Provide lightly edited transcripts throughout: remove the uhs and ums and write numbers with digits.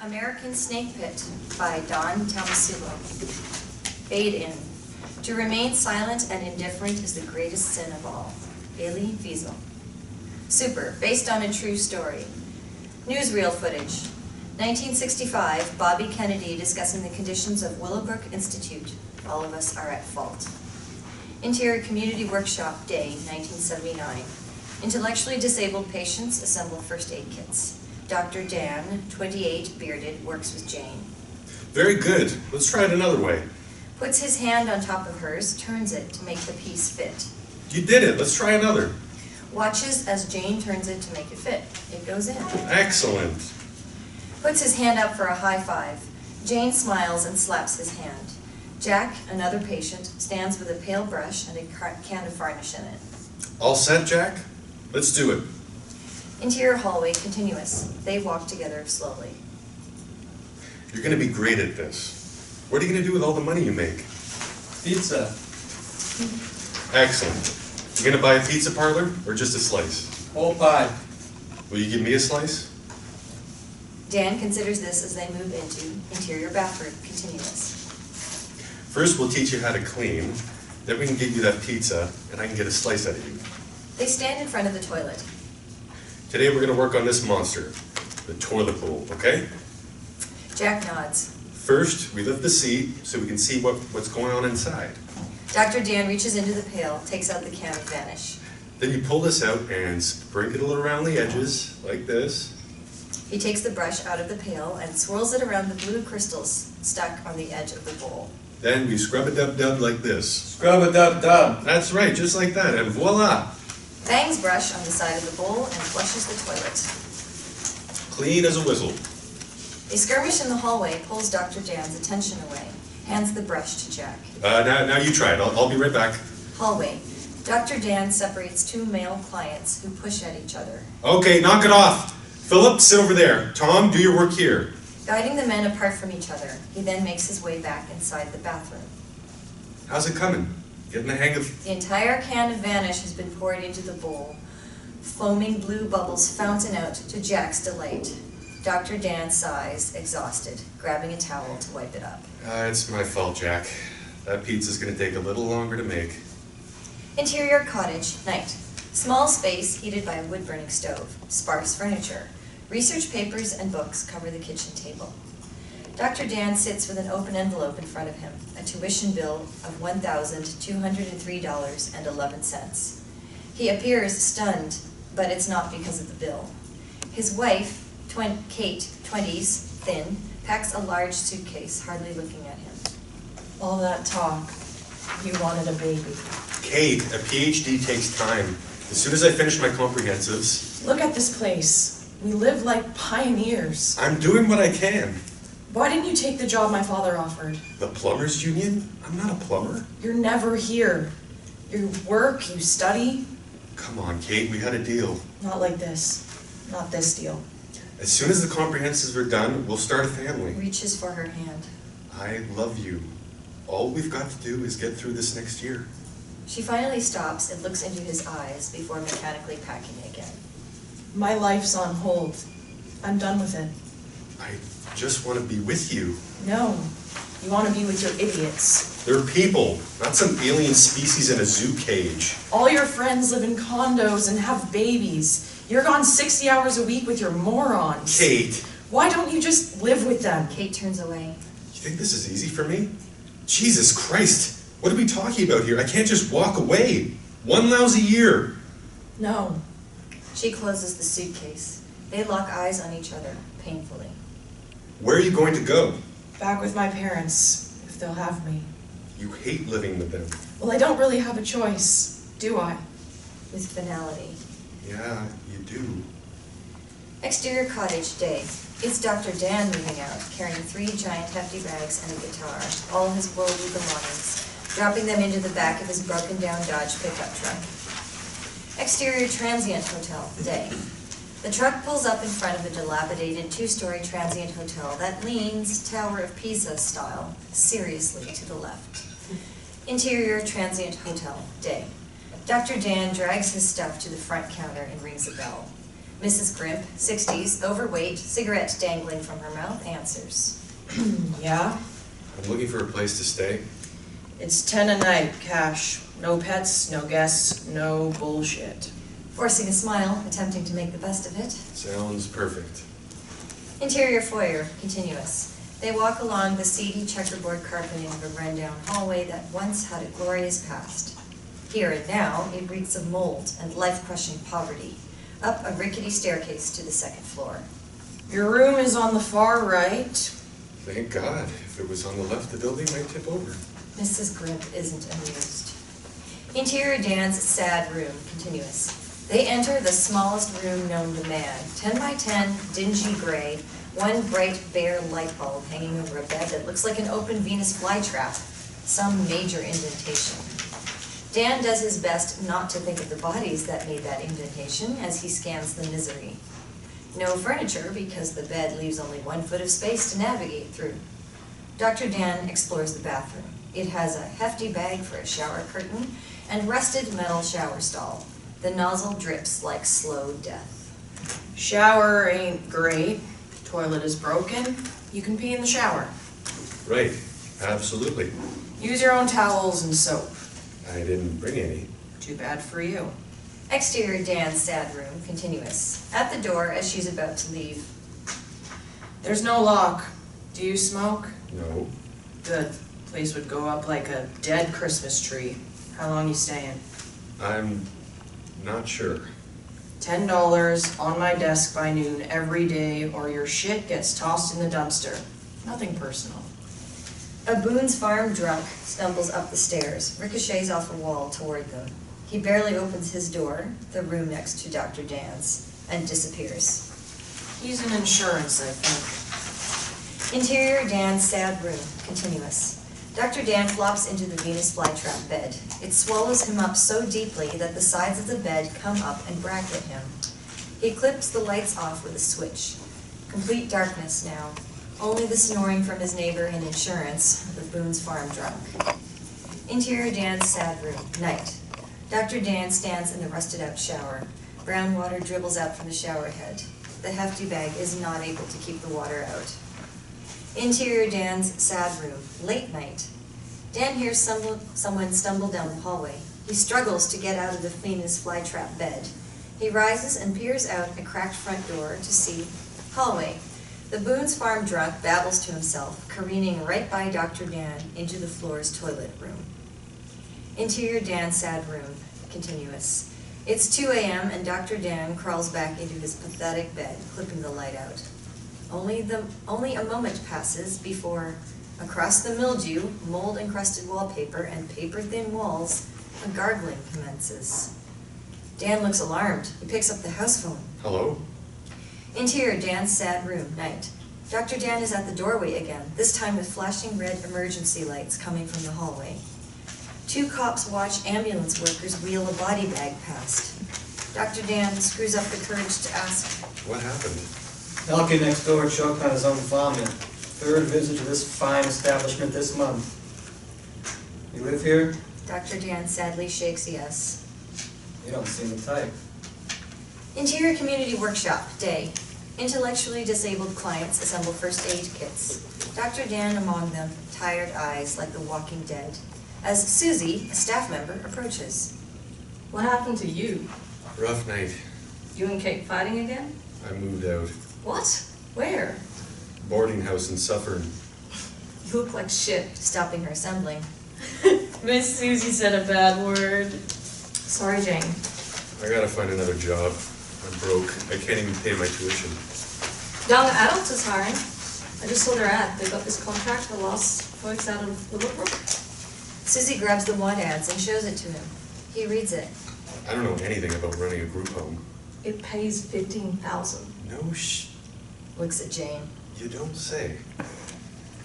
American Snake Pit by Dann, Tomasulo. Fade in. To remain silent and indifferent is the greatest sin of all. Willy Fiesel. Super, based on a true story. Newsreel footage. 1965, Bobby Kennedy discussing the conditions of Willowbrook Institute. All of us are at fault. Interior Community Workshop Day, 1979. Intellectually disabled patients assemble first aid kits. Dr. Dann, 28, bearded, works with Jane. Very good. Let's try it another way. Puts his hand on top of hers, turns it to make the piece fit. You did it. Let's try another. Watches as Jane turns it to make it fit. It goes in. Excellent. Puts his hand up for a high five. Jane smiles and slaps his hand. Jack, another patient, stands with a pale brush and a can of varnish in it. All set, Jack? Let's do it. Interior hallway continuous. They walk together slowly. You're going to be great at this. What are you going to do with all the money you make? Pizza. Excellent. You going to buy a pizza parlor or just a slice? Whole pie. Will you give me a slice? Dan considers this as they move into interior bathroom continuous. First, we'll teach you how to clean. Then we can get you that pizza, and I can get a slice out of you. They stand in front of the toilet. Today, we're going to work on this monster, the toilet bowl, okay? Jack nods. First, we lift the seat so we can see what's going on inside. Dr. Dan reaches into the pail, takes out the can of vanish. Then you pull this out and sprinkle it around the edges, like this. He takes the brush out of the pail and swirls it around the blue crystals stuck on the edge of the bowl. Then we scrub-a-dub-dub like this. Scrub-a-dub-dub. That's right, just like that, and voila! Bangs brush on the side of the bowl and flushes the toilet. Clean as a whistle. A skirmish in the hallway pulls Dr. Dan's attention away, hands the brush to Jack. Now you try it. I'll be right back. Hallway. Dr. Dan separates two male clients who push at each other. Okay, knock it off. Philip, sit over there. Tom, do your work here. Guiding the men apart from each other, he then makes his way back inside the bathroom. How's it coming? Getting the hang of... The entire can of vanish has been poured into the bowl. Foaming blue bubbles fountain out to Jack's delight. Dr. Dan sighs, exhausted, grabbing a towel to wipe it up. It's my fault, Jack. That pizza's gonna take a little longer to make. Interior cottage, night. Small space heated by a wood-burning stove. Sparse furniture. Research papers and books cover the kitchen table. Dr. Dan sits with an open envelope in front of him, a tuition bill of $1,203.11. He appears stunned, but it's not because of the bill. His wife, Kate, 20s, thin, packs a large suitcase, hardly looking at him. All that talk. You wanted a baby. Kate, a PhD takes time. As soon as I finish my comprehensives... Look at this place. We live like pioneers. I'm doing what I can. Why didn't you take the job my father offered? The plumbers union? I'm not a plumber. You're never here. You work, you study. Come on, Kate, we had a deal. Not like this. Not this deal. As soon as the comprehensives are done, we'll start a family. Reaches for her hand. I love you. All we've got to do is get through this next year. She finally stops and looks into his eyes before mechanically packing again. My life's on hold. I'm done with it. I just want to be with you. No. You want to be with your idiots. They're people, not some alien species in a zoo cage. All your friends live in condos and have babies. You're gone 60 hours a week with your morons. Kate! Why don't you just live with them? Kate turns away. You think this is easy for me? Jesus Christ! What are we talking about here? I can't just walk away. One lousy year. No. She closes the suitcase. They lock eyes on each other, painfully. Where are you going to go? Back with my parents, if they'll have me. You hate living with them. Well, I don't really have a choice, do I? With finality. Yeah, you do. Exterior cottage, day. It's Dr. Dan moving out, carrying 3 giant hefty bags and a guitar, all his worldly belongings, dropping them into the back of his broken-down Dodge pickup truck. Exterior transient hotel, day. The truck pulls up in front of a dilapidated 2-story transient hotel that leans, Tower of Pisa style, seriously to the left. Interior transient hotel, day. Dr. Dan drags his stuff to the front counter and rings a bell. Mrs. Grimp, 60s, overweight, cigarette dangling from her mouth, answers. Yeah? I'm looking for a place to stay. It's 10 a night, cash. No pets, no guests, no bullshit. Forcing a smile, attempting to make the best of it. Sounds perfect. Interior foyer, continuous. They walk along the seedy checkerboard carpeting of a rundown hallway that once had a glorious past. Here and now, it reeks of mold and life-crushing poverty. Up a rickety staircase to the second floor. Your room is on the far right. Thank God. If it was on the left, the building might tip over. Mrs. Grimp isn't amused. Interior Dann's sad room, continuous. They enter the smallest room known to man. 10 by 10, dingy gray, one bright bare light bulb hanging over a bed that looks like an open Venus flytrap. Some major indentation. Dann does his best not to think of the bodies that made that indentation as he scans the misery. No furniture because the bed leaves only 1 foot of space to navigate through. Dr. Dann explores the bathroom. It has a hefty bag for a shower curtain and rusted metal shower stall. The nozzle drips like slow death. Shower ain't great. Toilet is broken. You can pee in the shower. Right. Absolutely. Use your own towels and soap. I didn't bring any. Too bad for you. Exterior Dann's sad room, continuous. At the door as she's about to leave. There's no lock. Do you smoke? No. Good. Place would go up like a dead Christmas tree. How long you staying? I'm not sure. $10 on my desk by noon every day, or your shit gets tossed in the dumpster. Nothing personal. A Boone's Farm drunk stumbles up the stairs, ricochets off a wall toward them. He barely opens his door, the room next to Dr. Dann's, and disappears. He's in insurance, I think. Interior Dann's sad room, continuous. Dr. Dann flops into the Venus flytrap bed. It swallows him up so deeply that the sides of the bed come up and bracket him. He clips the lights off with a switch. Complete darkness now. Only the snoring from his neighbor in insurance, the Boone's Farm drunk. Interior Dann's sad room, night. Dr. Dann stands in the rusted-out shower. Brown water dribbles out from the shower head. The hefty bag is not able to keep the water out. Interior Dann's sad room, late night. Dann hears someone stumble down the hallway. He struggles to get out of the Venus flytrap bed. He rises and peers out a cracked front door to see hallway. The Boone's Farm drunk babbles to himself, careening right by Dr. Dann into the floor's toilet room. Interior Dann's sad room, continuous. It's 2 a.m. and Dr. Dann crawls back into his pathetic bed, clipping the light out. Only a moment passes before, across the mildew, mold-encrusted wallpaper, and paper-thin walls, a gargling commences. Dann looks alarmed. He picks up the house phone. Hello? Interior Dann's sad room, night. Dr. Dann is at the doorway again, this time with flashing red emergency lights coming from the hallway. 2 cops watch ambulance workers wheel a body bag past. Dr. Dann screws up the courage to ask, What happened? Elkie next door choked on his own vomit. 3rd visit to this fine establishment this month. You live here? Dr. Dann sadly shakes yes. You don't seem the type. Interior Community Workshop, day. Intellectually disabled clients assemble first aid kits. Dr. Dann among them, tired eyes like the walking dead. As Susie, a staff member, approaches. What happened to you? Rough night. You and Kate fighting again? I moved out. What? Where? Boarding house in Suffern. You look like shit. Stopping her assembling. Miss Susie said a bad word. Sorry, Jane. I gotta find another job. I'm broke. I can't even pay my tuition. Young Adults is hiring. I just saw their ad. They got this contract for lost folks out of Willowbrook. Susie grabs the want ads and shows it to him. He reads it. I don't know anything about running a group home. It pays $15,000. No Looks at Jane. You don't say.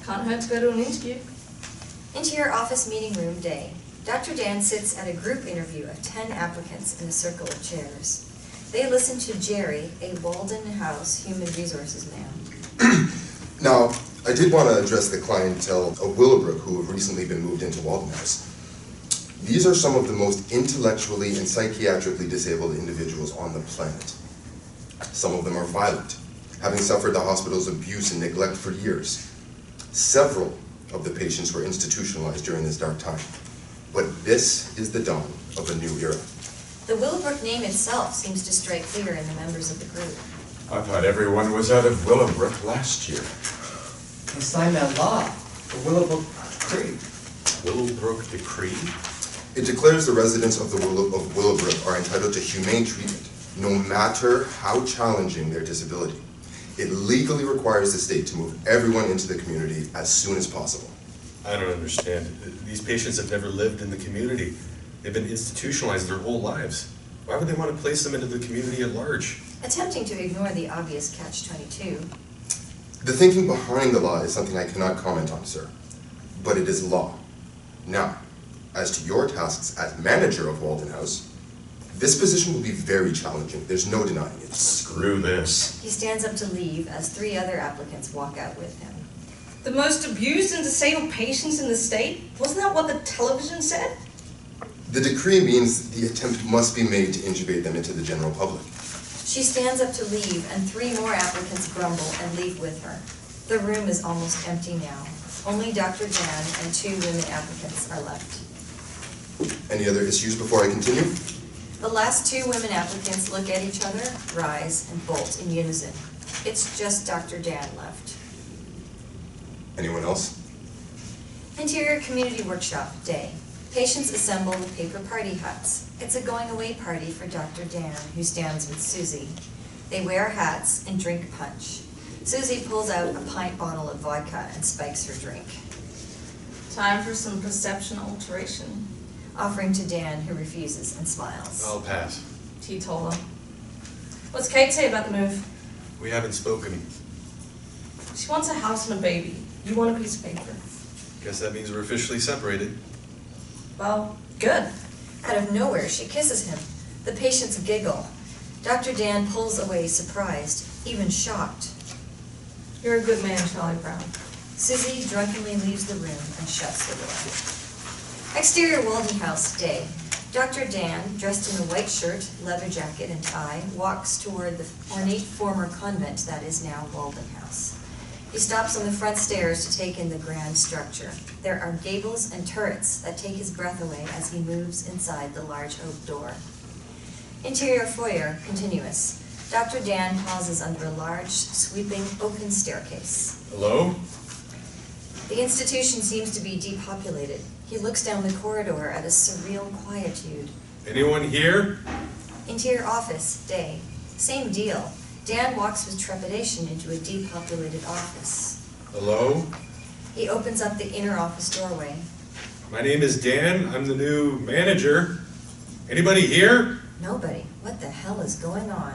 Can't hurt to go to an interview. Interior office meeting room, day. Dr. Dann sits at a group interview of 10 applicants in a circle of chairs. They listen to Jerry, a Walden House human resources man. Now, I did want to address the clientele of Willowbrook who have recently been moved into Walden House. These are some of the most intellectually and psychiatrically disabled individuals on the planet. Some of them are violent, having suffered the hospital's abuse and neglect for years. Several of the patients were institutionalized during this dark time. But this is the dawn of a new era. The Willowbrook name itself seems to strike fear in the members of the group. I thought everyone was out of Willowbrook last year. They signed that law, the Willowbrook Decree. Willowbrook Decree? It declares the residents of Willowbrook are entitled to humane treatment, no matter how challenging their disability. It legally requires the state to move everyone into the community as soon as possible. I don't understand. These patients have never lived in the community. They've been institutionalized their whole lives. Why would they want to place them into the community at large? Attempting to ignore the obvious catch-22. The thinking behind the law is something I cannot comment on, sir. But it is law. Now, as to your tasks as manager of Walden House, this position will be very challenging. There's no denying it. Screw this. He stands up to leave as 3 other applicants walk out with him. The most abused and disabled patients in the state? Wasn't that what the television said? The decree means the attempt must be made to intubate them into the general public. She stands up to leave, and 3 more applicants grumble and leave with her. The room is almost empty now. Only Dr. Dann and 2 women applicants are left. Any other issues before I continue? The last 2 women applicants look at each other, rise, and bolt in unison. It's just Dr. Dann left. Anyone else? Interior Community Workshop Day. Patients assemble the paper party huts. It's a going-away party for Dr. Dann, who stands with Susie. They wear hats and drink punch. Susie pulls out a pint bottle of vodka and spikes her drink, Time for some perception alteration. offering to Dan, who refuses and smiles. I'll pass. Teetotaler. What's Kate say about the move? We haven't spoken. She wants a house and a baby. You want a piece of paper. Guess that means we're officially separated. Well, good. Out of nowhere, she kisses him. The patients giggle. Dr. Dan pulls away, surprised, even shocked. You're a good man, Charlie Brown. Susie drunkenly leaves the room and shuts the door. Exterior Walden House Day. Dr. Dan, dressed in a white shirt, leather jacket, and tie, walks toward the ornate former convent that is now Walden House. He stops on the front stairs to take in the grand structure. There are gables and turrets that take his breath away as he moves inside the large oak door. Interior foyer, continuous. Dr. Dan pauses under a large, sweeping, oaken staircase. Hello? The institution seems to be depopulated. He looks down the corridor at a surreal quietude. Anyone here? Interior office, day. Same deal. Dan walks with trepidation into a depopulated office. Hello? He opens up the inner office doorway. My name is Dan. I'm the new manager. Anybody here? Nobody. What the hell is going on?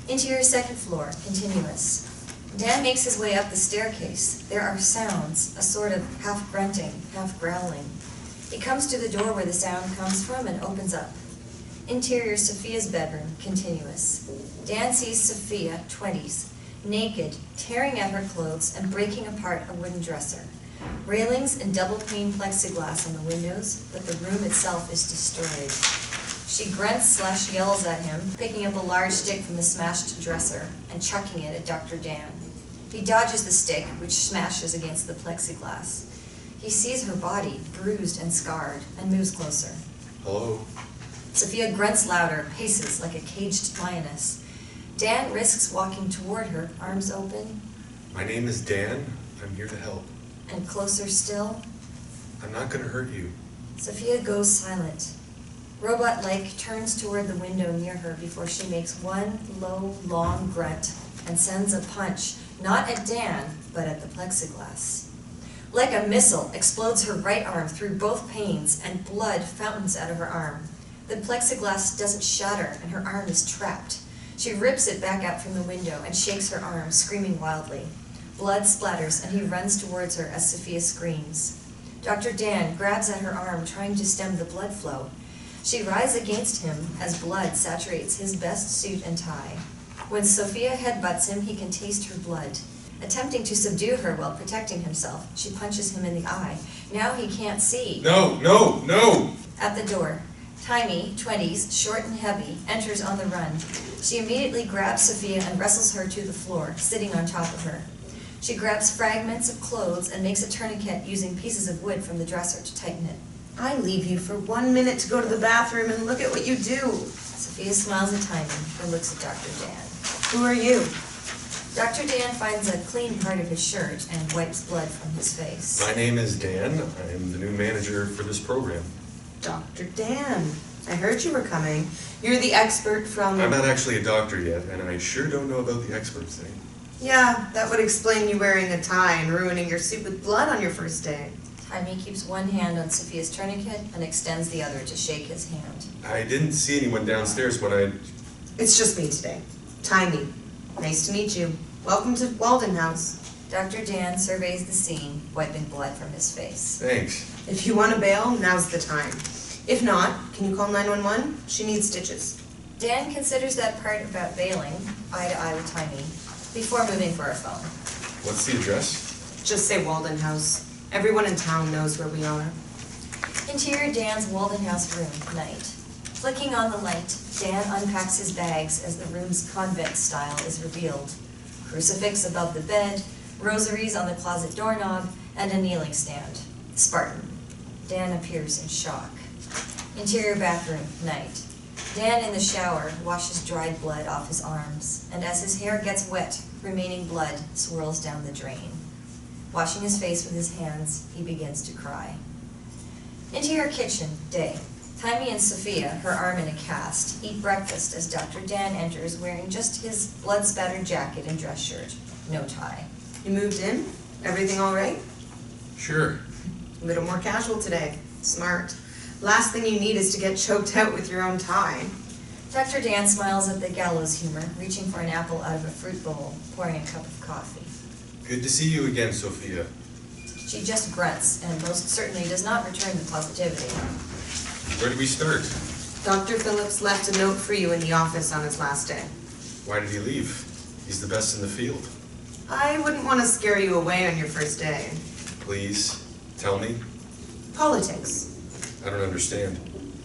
Interior second floor, continuous. Dan makes his way up the staircase. There are sounds, a sort of half grunting, half growling. He comes to the door where the sound comes from and opens up. Interior Sophia's bedroom, continuous. Dan sees Sophia, 20s, naked, tearing at her clothes and breaking apart a wooden dresser. Railings and double-pane plexiglass on the windows, but the room itself is destroyed. She grunts/yells at him, picking up a large stick from the smashed dresser and chucking it at Dr. Dan. He dodges the stick, which smashes against the plexiglass. He sees her body, bruised and scarred, and moves closer. Hello? Sophia grunts louder, paces like a caged lioness. Dan risks walking toward her, arms open, My name is Dan. I'm here to help. and closer still. I'm not gonna hurt you. Sophia goes silent. Robot-like turns toward the window near her before she makes one low, long grunt and sends a punch, not at Dan, but at the plexiglass. Like a missile, explodes her right arm through both panes, and blood fountains out of her arm. The plexiglass doesn't shatter, and her arm is trapped. She rips it back out from the window and shakes her arm, screaming wildly. Blood splatters, and he runs towards her as Sophia screams. Dr. Dan grabs at her arm, trying to stem the blood flow. She writhes against him as blood saturates his best suit and tie. When Sophia headbutts him, he can taste her blood. Attempting to subdue her while protecting himself, she punches him in the eye. Now he can't see. No, no, no! At the door, Taimi, 20s, short and heavy, enters on the run. She immediately grabs Sophia and wrestles her to the floor, sitting on top of her. She grabs fragments of clothes and makes a tourniquet using pieces of wood from the dresser to tighten it. I leave you for 1 minute to go to the bathroom and look at what you do. Sophia smiles at Taimi, then looks at Dr. Dan. Who are you? Dr. Dan finds a clean part of his shirt and wipes blood from his face. My name is Dan. I am the new manager for this program. Dr. Dan. I heard you were coming. You're the expert from... I'm not actually a doctor yet, and I sure don't know about the expert thing. Yeah, that would explain you wearing a tie and ruining your suit with blood on your first day. Taimi keeps one hand on Sophia's tourniquet and extends the other to shake his hand. I didn't see anyone downstairs when I... It's just me today. Taimi. Nice to meet you. Welcome to Walden House. Dr. Dan surveys the scene, wiping blood from his face. Thanks. If you want to bail, now's the time. If not, can you call 911? She needs stitches. Dan considers that part about bailing, eye to eye with Taimi, before moving for a phone. What's the address? Just say Walden House. Everyone in town knows where we are. Interior Dan's Walden House room, night. Flicking on the light, Dan unpacks his bags as the room's convent style is revealed. Crucifix above the bed, rosaries on the closet doorknob, and a kneeling stand. Spartan. Dan appears in shock. Interior bathroom, night. Dan in the shower washes dried blood off his arms, and as his hair gets wet, remaining blood swirls down the drain. Washing his face with his hands, he begins to cry. Interior kitchen, day. Taimi and Sophia, her arm in a cast, eat breakfast as Dr. Dan enters wearing just his blood-spattered jacket and dress shirt. No tie. You moved in? Everything all right? Sure. A little more casual today. Smart. Last thing you need is to get choked out with your own tie. Dr. Dan smiles at the gallows humor, reaching for an apple out of a fruit bowl, pouring a cup of coffee. Good to see you again, Sophia. She just grunts, and most certainly does not return the positivity. Where do we start? Dr. Phillips left a note for you in the office on his last day. Why did he leave? He's the best in the field. I wouldn't want to scare you away on your first day. Please, tell me. Politics. I don't understand.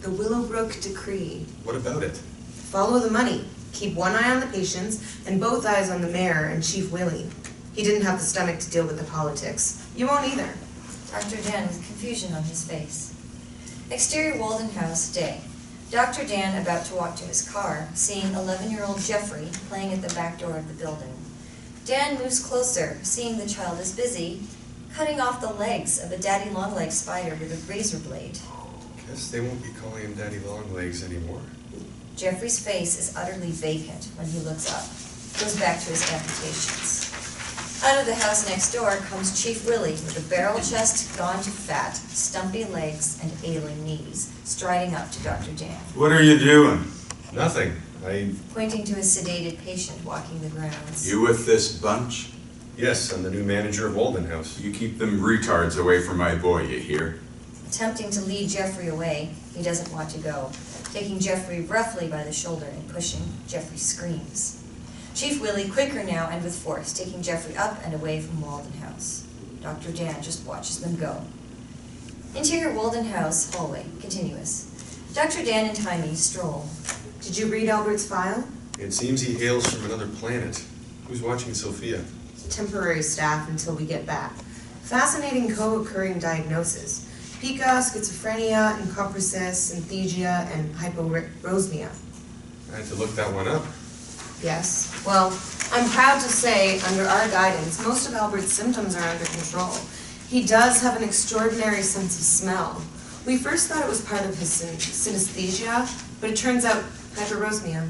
The Willowbrook decree. What about it? Follow the money. Keep one eye on the patients and both eyes on the mayor and Chief Willy. He didn't have the stomach to deal with the politics. You won't either. Dr. Dan with confusion on his face. Exterior Walden House, day. Dr. Dan about to walk to his car, seeing 11-year-old Jeffrey playing at the back door of the building. Dan moves closer, seeing the child is busy, cutting off the legs of a daddy-long-legged spider with a razor blade. Guess they won't be calling him Daddy Longlegs anymore. Jeffrey's face is utterly vacant when he looks up, goes back to his amputations. Out of the house next door comes Chief Willy with a barrel chest gone to fat, stumpy legs, and ailing knees, striding up to Dr. Dan. What are you doing? Nothing. Pointing to a sedated patient walking the grounds. You with this bunch? Yes, I'm the new manager of Walden House. You keep them retards away from my boy, you hear? Attempting to lead Jeffrey away, he doesn't want to go. Taking Jeffrey roughly by the shoulder and pushing, Jeffrey screams. Chief Willy, quicker now and with force, taking Jeffrey up and away from Walden House. Dr. Dan just watches them go. Interior Walden House, hallway, continuous. Dr. Dan and Taimi stroll. Did you read Albert's file? It seems he hails from another planet. Who's watching Sophia? Temporary staff until we get back. Fascinating co-occurring diagnosis. Pica, schizophrenia, encopresis, synthesia, and hyporosmia. I had to look that one up. Yes. Well, I'm proud to say, under our guidance, most of Albert's symptoms are under control. He does have an extraordinary sense of smell. We first thought it was part of his synesthesia, but it turns out hyporosmia.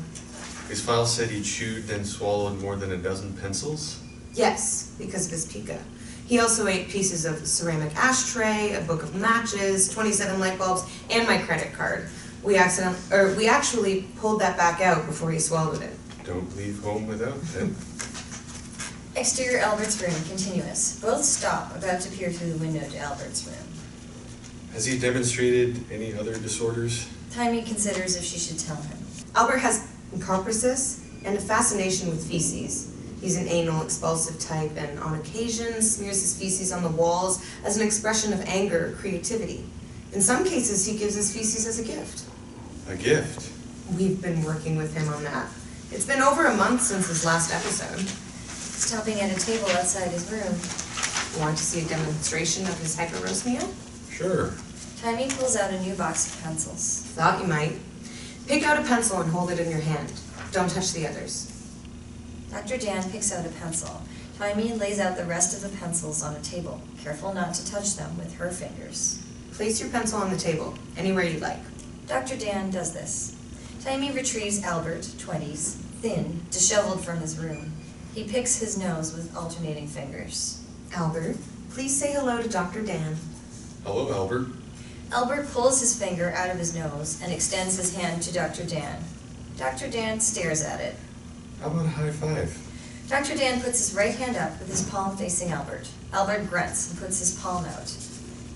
His file said he chewed and swallowed more than a dozen pencils. Yes, because of his pica. He also ate pieces of ceramic ashtray, a book of matches, 27 light bulbs, and my credit card. We actually pulled that back out before he swallowed it. Don't leave home without it. Exterior Albert's room, continuous. Both stop, about to peer through the window to Albert's room. Has he demonstrated any other disorders? Taimi considers if she should tell him. Albert has encopresis and a fascination with feces. He's an anal expulsive type and on occasion smears his feces on the walls as an expression of anger or creativity. In some cases, he gives his feces as a gift. A gift? We've been working with him on that. It's been over a month since his last episode. Stopping at a table outside his room. Want to see a demonstration of his hyperosmia? Sure. Taimi pulls out a new box of pencils. Thought you might. Pick out a pencil and hold it in your hand. Don't touch the others. Dr. Dann picks out a pencil. Taimi lays out the rest of the pencils on a table, careful not to touch them with her fingers. Place your pencil on the table, anywhere you like. Dr. Dann does this. Taimi retrieves Albert, 20s, thin, disheveled from his room. He picks his nose with alternating fingers. Albert, please say hello to Dr. Dann. Hello, Albert. Albert pulls his finger out of his nose and extends his hand to Dr. Dann. Dr. Dann stares at it. How about a high five? Dr. Dann puts his right hand up with his palm facing Albert. Albert grunts and puts his palm out.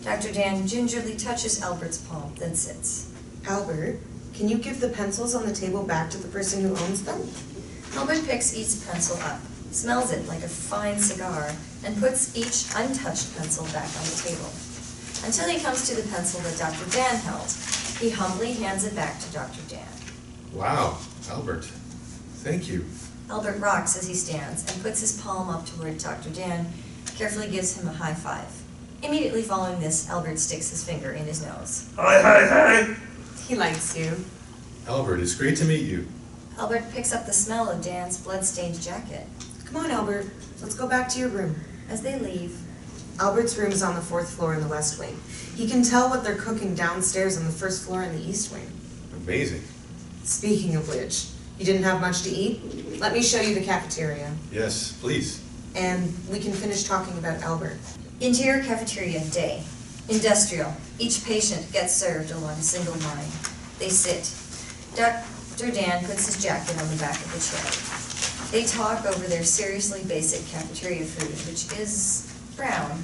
Dr. Dann gingerly touches Albert's palm, then sits. Albert, can you give the pencils on the table back to the person who owns them? Albert picks each pencil up, smells it like a fine cigar, and puts each untouched pencil back on the table. Until he comes to the pencil that Dr. Dann held. He humbly hands it back to Dr. Dann. Wow, Albert. Thank you. Albert rocks as he stands and puts his palm up toward Dr. Dann, carefully gives him a high five. Immediately following this, Albert sticks his finger in his nose. Hi. He likes you. Albert, it's great to meet you. Albert picks up the smell of Dan's blood-stained jacket. Come on, Albert. Let's go back to your room. As they leave, Albert's room is on the 4th floor in the west wing. He can tell what they're cooking downstairs on the 1st floor in the east wing. Amazing. Speaking of which, you didn't have much to eat? Let me show you the cafeteria. Yes, please. And we can finish talking about Albert. interior cafeteria, day. Industrial, each patient gets served along a single line. They sit. Dr. Dann puts his jacket on the back of the chair. They talk over their seriously basic cafeteria food, which is brown.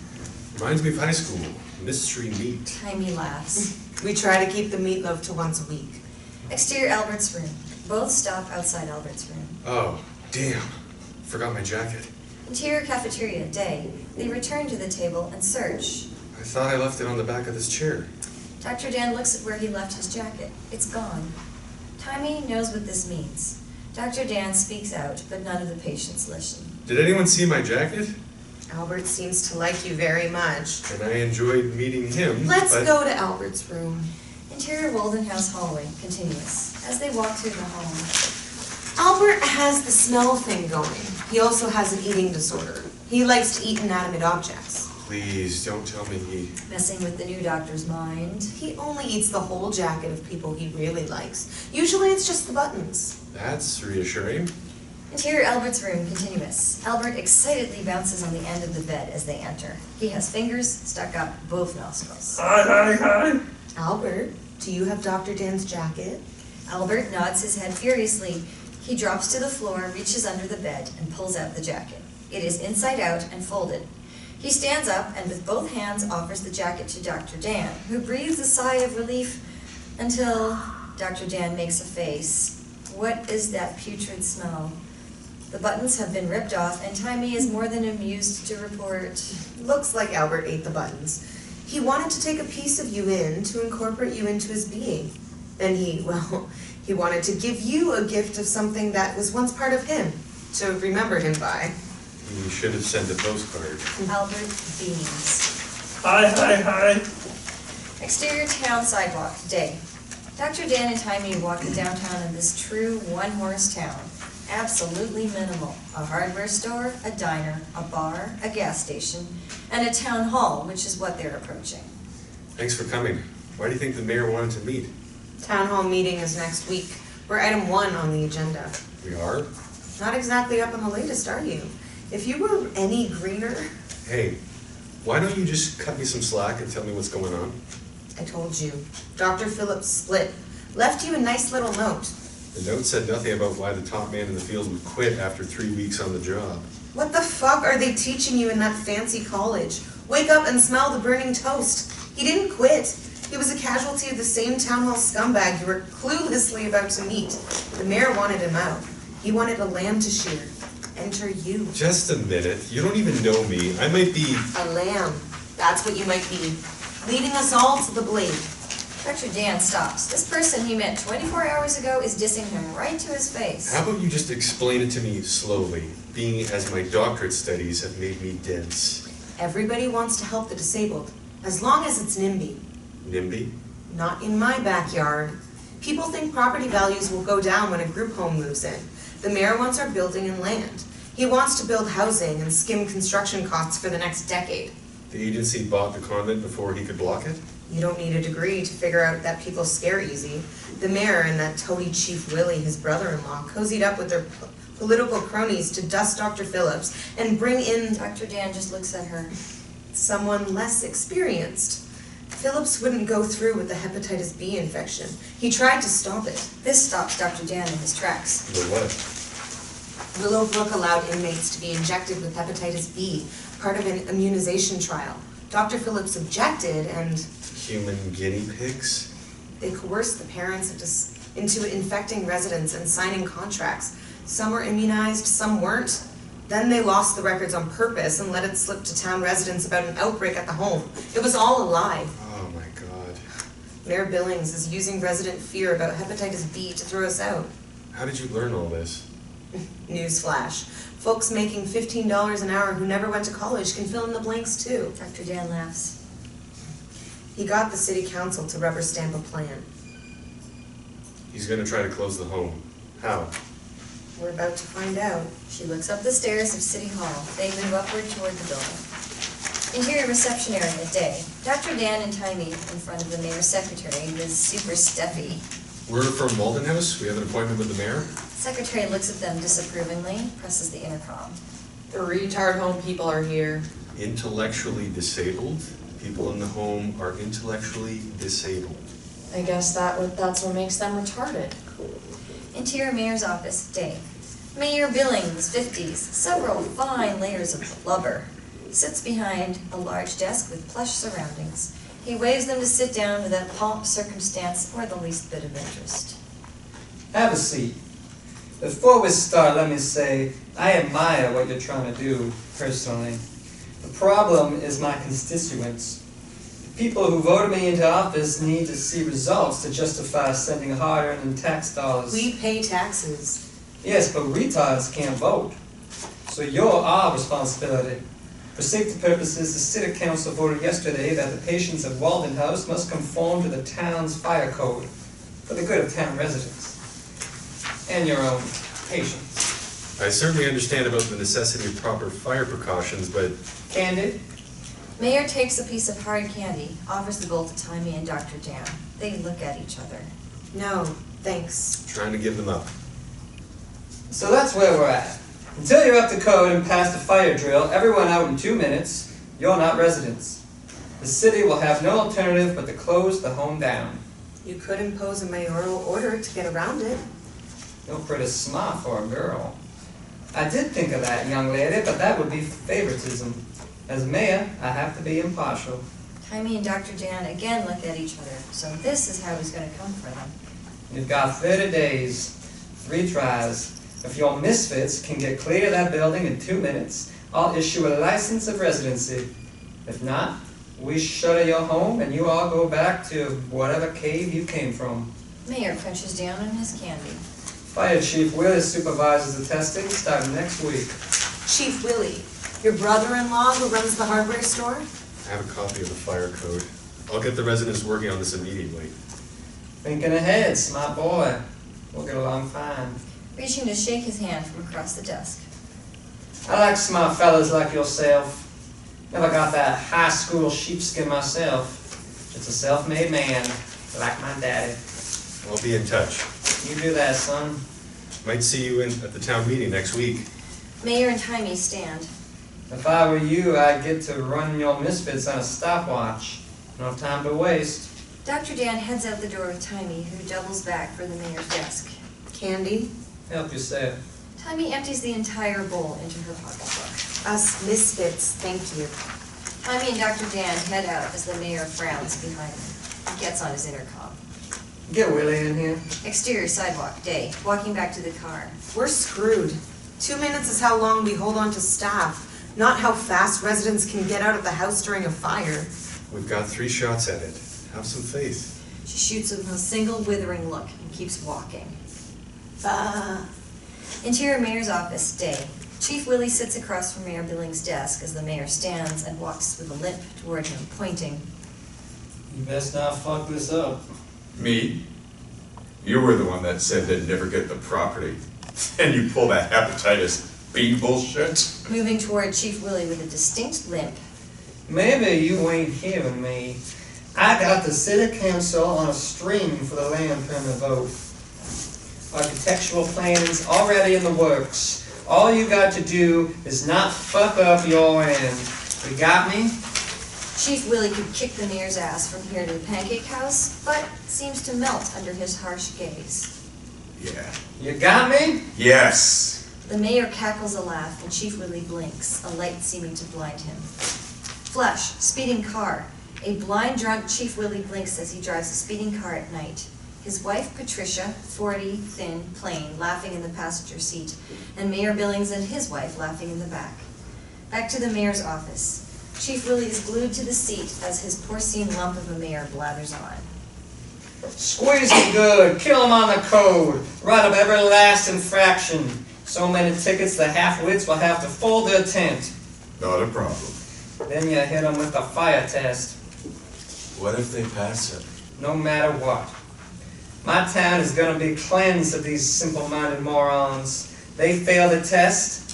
Reminds me of high school. Mystery meat. Taimi laughs. We try to keep the meatloaf to once a week. Exterior Albert's room. Both stop outside Albert's room. Oh, damn. Forgot my jacket. Interior cafeteria, day. They return to the table and search. I thought I left it on the back of this chair. Dr. Dann looks at where he left his jacket. It's gone. Taimi knows what this means. Dr. Dann speaks out, but none of the patients listen. Did anyone see my jacket? Albert seems to like you very much. And I enjoyed meeting him. Let's but... go to Albert's room. Interior Walden House hallway, continuous. As they walk through the hall, Albert has the smell thing going. He also has an eating disorder. He likes to eat inanimate objects. Please, don't tell me he... messing with the new doctor's mind. He only eats the whole jacket of people he really likes. Usually it's just the buttons. That's reassuring. Interior Albert's room, continuous. Albert excitedly bounces on the end of the bed as they enter. He has fingers stuck up both nostrils. Hi. Albert, do you have Dr. Dann's jacket? Albert nods his head furiously. He drops to the floor, reaches under the bed, and pulls out the jacket. It is inside out and folded. He stands up and with both hands offers the jacket to Dr. Dann, who breathes a sigh of relief until Dr. Dann makes a face. What is that putrid smell? The buttons have been ripped off, and Taimi is more than amused to report. Looks like Albert ate the buttons. He wanted to take a piece of you in to incorporate you into his being. Then he wanted to give you a gift of something that was once part of him, to remember him by. You should have sent a postcard. Albert beams. Hi. Exterior town sidewalk, day. Dr. Dann and Taimi walk the downtown of this true one-horse town. Absolutely minimal. A hardware store, a diner, a bar, a gas station, and a town hall, which is what they're approaching. Thanks for coming. Why do you think the mayor wanted to meet? Town hall meeting is next week. We're item 1 on the agenda. We are? Not exactly up on the latest, are you? If you were any greener... Hey, why don't you just cut me some slack and tell me what's going on? I told you. Dr. Phillips split. Left you a nice little note. The note said nothing about why the top man in the field would quit after 3 weeks on the job. What the fuck are they teaching you in that fancy college? Wake up and smell the burning toast. He didn't quit. He was a casualty of the same town hall scumbag you were cluelessly about to meet. The mayor wanted him out. He wanted a lamb to shear. Enter you. Just a minute. You don't even know me. I might be... A lamb. That's what you might be. Leading us all to the blade. Dr. Dann stops. This person he met 24 hours ago is dissing him right to his face. How about you just explain it to me slowly, being as my doctorate studies have made me dense. Everybody wants to help the disabled, as long as it's NIMBY. NIMBY? Not in my backyard. People think property values will go down when a group home moves in. The mayor wants our building and land. He wants to build housing and skim construction costs for the next decade. The agency bought the convent before he could block it? You don't need a degree to figure out that people scare easy. The mayor and that toady chief Willy, his brother-in-law, cozied up with their political cronies to dust Dr. Phillips and bring in Dr. Dann just looks at her. someone less experienced. Phillips wouldn't go through with the hepatitis B infection. He tried to stop it. This stops Dr. Dann in his tracks. The what? Willowbrook allowed inmates to be injected with hepatitis B, part of an immunization trial. Dr. Phillips objected and Human guinea pigs? they coerced the parents into infecting residents and signing contracts. Some were immunized, some weren't. Then they lost the records on purpose and let it slip to town residents about an outbreak at the home. It was all a lie. Oh my God. Mayor Billings is using resident fear about hepatitis B to throw us out. How did you learn all this? Newsflash. Folks making $15 an hour who never went to college can fill in the blanks too. Dr. Dann laughs. He got the city council to rubber stamp a plan. He's gonna try to close the home. How? We're about to find out. She looks up the stairs of City Hall. They move upward toward the building. Interior reception area, day. Dr. Dann and Taimi in front of the mayor's secretary, who is super stuffy. We're from Walden House. We have an appointment with the mayor. Secretary looks at them disapprovingly, presses the intercom. The retard home people are here. Intellectually disabled? People in the home are intellectually disabled. I guess that's what makes them retarded. Interior mayor's office, day. Mayor Billings, 50s, several fine layers of blubber. Sits behind a large desk with plush surroundings. He waves them to sit down without pomp, circumstance, or the least bit of interest. Have a seat. Before we start, let me say, I admire what you're trying to do, personally. The problem is my constituents. The people who voted me into office need to see results to justify sending hard-earned tax dollars. We pay taxes. Yes, but retards can't vote. So you're our responsibility. For safety purposes, the city council voted yesterday that the patients at Walden House must conform to the town's fire code for the good of town residents and your own patients. I certainly understand about the necessity of proper fire precautions, but Candid? Mayor takes a piece of hard candy, offers the bowl to Taimi and Dr. Dann. They look at each other. No, thanks. trying to give them up. So that's where we're at. Until you're up to code and pass the fire drill, everyone out in 2 minutes, you're not residents. The city will have no alternative but to close the home down. You could impose a mayoral order to get around it. You're pretty smart for a girl. I did think of that, young lady, but that would be favoritism. As mayor, I have to be impartial. Taimi and Dr. Dann again look at each other. So this is how he's going to come for them. You've got 30 days, 3 tries. If your misfits can get clear of that building in 2 minutes, I'll issue a license of residency. If not, we shutter your home and you all go back to whatever cave you came from. Mayor crunches down on his candy. Fire Chief Willy supervises the testing starting next week. Chief Willy, your brother-in-law who runs the hardware store? I have a copy of the fire code. I'll get the residents working on this immediately. Thinking ahead, smart boy. We'll get along fine. Reaching to shake his hand from across the desk. I like smart fellas like yourself. Never got that high school sheepskin myself. Just a self-made man, like my daddy. I'll be in touch. You do that, son. Might see you at the town meeting next week. Mayor and Taimi stand. If I were you, I'd get to run your misfits on a stopwatch. No time to waste. Dr. Dann heads out the door with Taimi, who doubles back for the mayor's desk. Candy? Help yourself. Taimi empties the entire bowl into her pocketbook. Us misfits, thank you. Taimi and Dr. Dann head out as the mayor frowns behind them. He gets on his intercom. Get Willy in here. Exterior sidewalk, day, walking back to the car. We're screwed. 2 minutes is how long we hold on to staff, not how fast residents can get out of the house during a fire. We've got 3 shots at it. Have some faith. She shoots him a single withering look and keeps walking. Bah! Interior Mayor's office, day. Chief Willy sits across from Mayor Billings' desk as the mayor stands and walks with a limp toward him, pointing. You best not fuck this up. Me? You were the one that said they'd never get the property. And you pull that hepatitis B bullshit? Moving toward Chief Willy with a distinct limp. Maybe you ain't hearing me. I got the city council on a stream for the land permit vote. Architectural plans already in the works. All you got to do is not fuck up your end. You got me? Chief Willy could kick the mayor's ass from here to the pancake house, but seems to melt under his harsh gaze. Yeah. You got me? Yes. The mayor cackles a laugh and Chief Willy blinks, a light seeming to blind him. Flash, speeding car. A blind drunk Chief Willy blinks as he drives a speeding car at night. His wife Patricia, 40, thin, plain, laughing in the passenger seat, and Mayor Billings and his wife laughing in the back. Back to the mayor's office. Chief Willy is glued to the seat as his porcine lump of a mayor blathers on. Squeeze him good, kill him on the code, write up every last infraction. So many tickets the half-wits will have to fold their tent. Not a problem. Then you hit them with the fire test. What if they pass it? No matter what. My town is going to be cleansed of these simple-minded morons. They fail the test,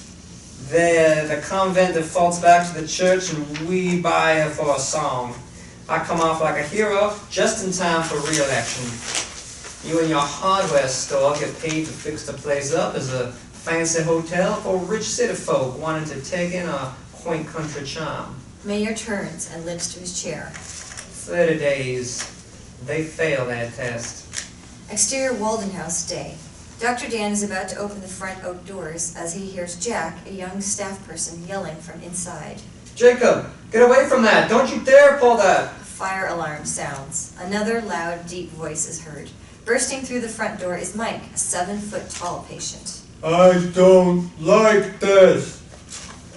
the convent defaults back to the church, and we buy her for a song. I come off like a hero just in time for re-election. You and your hardware store get paid to fix the place up as a fancy hotel for rich city folk wanting to take in a quaint country charm. Mayor turns and limps to his chair. 30 days. They fail that test. Exterior Walden House, day. Dr. Dann is about to open the front oak doors as he hears Jack, a young staff person, yelling from inside. Jacob, get away from that! Don't you dare pull that! A fire alarm sounds. Another loud, deep voice is heard. Bursting through the front door is Mike, a 7-foot-tall patient. I don't like this.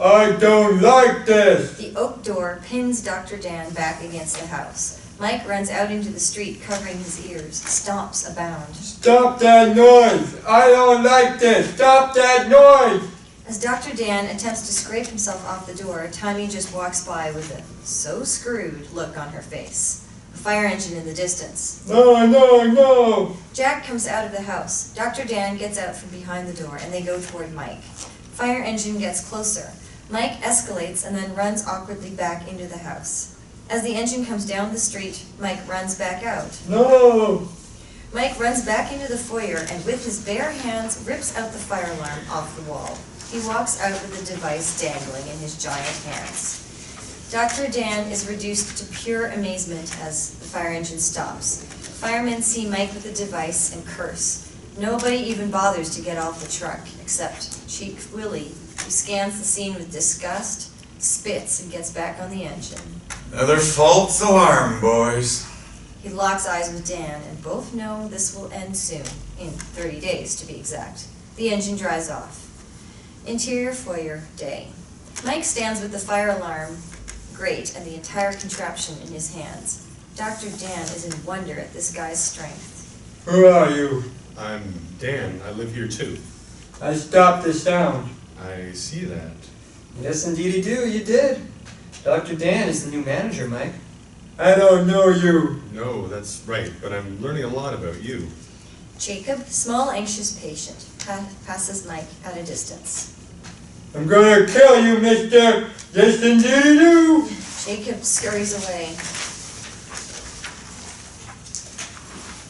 I don't like this. The oak door pins Dr. Dann back against the house. Mike runs out into the street, covering his ears, stomps abound. Stop that noise. I don't like this. Stop that noise. As Dr. Dann attempts to scrape himself off the door, Taimi just walks by with a so screwed look on her face. A fire engine in the distance. No, no, no. Jack comes out of the house. Dr. Dann gets out from behind the door, and they go toward Mike. Fire engine gets closer. Mike escalates and then runs awkwardly back into the house. As the engine comes down the street, Mike runs back out. No. Mike runs back into the foyer and with his bare hands rips out the fire alarm off the wall. He walks out with the device dangling in his giant hands. Dr. Dann is reduced to pure amazement as the fire engine stops. Firemen see Mike with the device and curse. Nobody even bothers to get off the truck except Chief Willy, who scans the scene with disgust, spits, and gets back on the engine. Another false alarm, boys. He locks eyes with Dan, and both know this will end soon, in 30 days to be exact. The engine dries off. Interior foyer, day. Mike stands with the fire alarm grate and the entire contraption in his hands. Dr. Dann is in wonder at this guy's strength. Who are you? I'm Dan. I live here too. I stopped the sound. I see that. Yes, indeed you do. You did. Dr. Dann is the new manager, Mike. I don't know you. No, that's right, but I'm learning a lot about you. Jacob, small, anxious patient, passes Mike at a distance. I'm gonna kill you, mister. Yes, indeed you do. Jacob scurries away.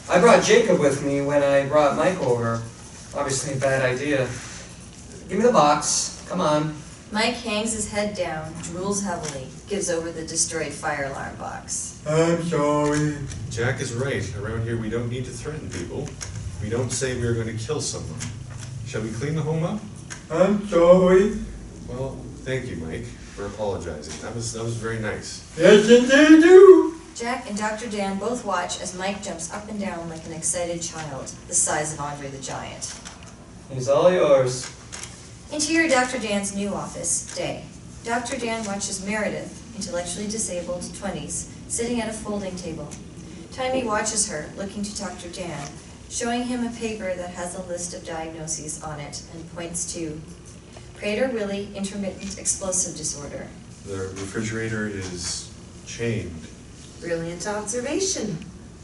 I brought Jacob with me when I brought Mike over. Obviously a bad idea. Give me the box. Come on. Mike hangs his head down, drools heavily, gives over the destroyed fire alarm box. I'm sorry. Jack is right. Around here we don't need to threaten people. We don't say we're going to kill someone. Shall we clean the home up? I'm sorry. Well, thank you, Mike, for apologizing. That was very nice. Yes, indeed you do. Jack and Dr. Dan both watch as Mike jumps up and down like an excited child, the size of Andre the Giant. He's all yours. Interior Dr. Dan's new office, day. Dr. Dan watches Meredith, intellectually disabled, 20s, sitting at a folding table. Taimi watches her, looking to Dr. Dann, showing him a paper that has a list of diagnoses on it and points to Prater Willy intermittent explosive disorder. The refrigerator is chained. Brilliant observation.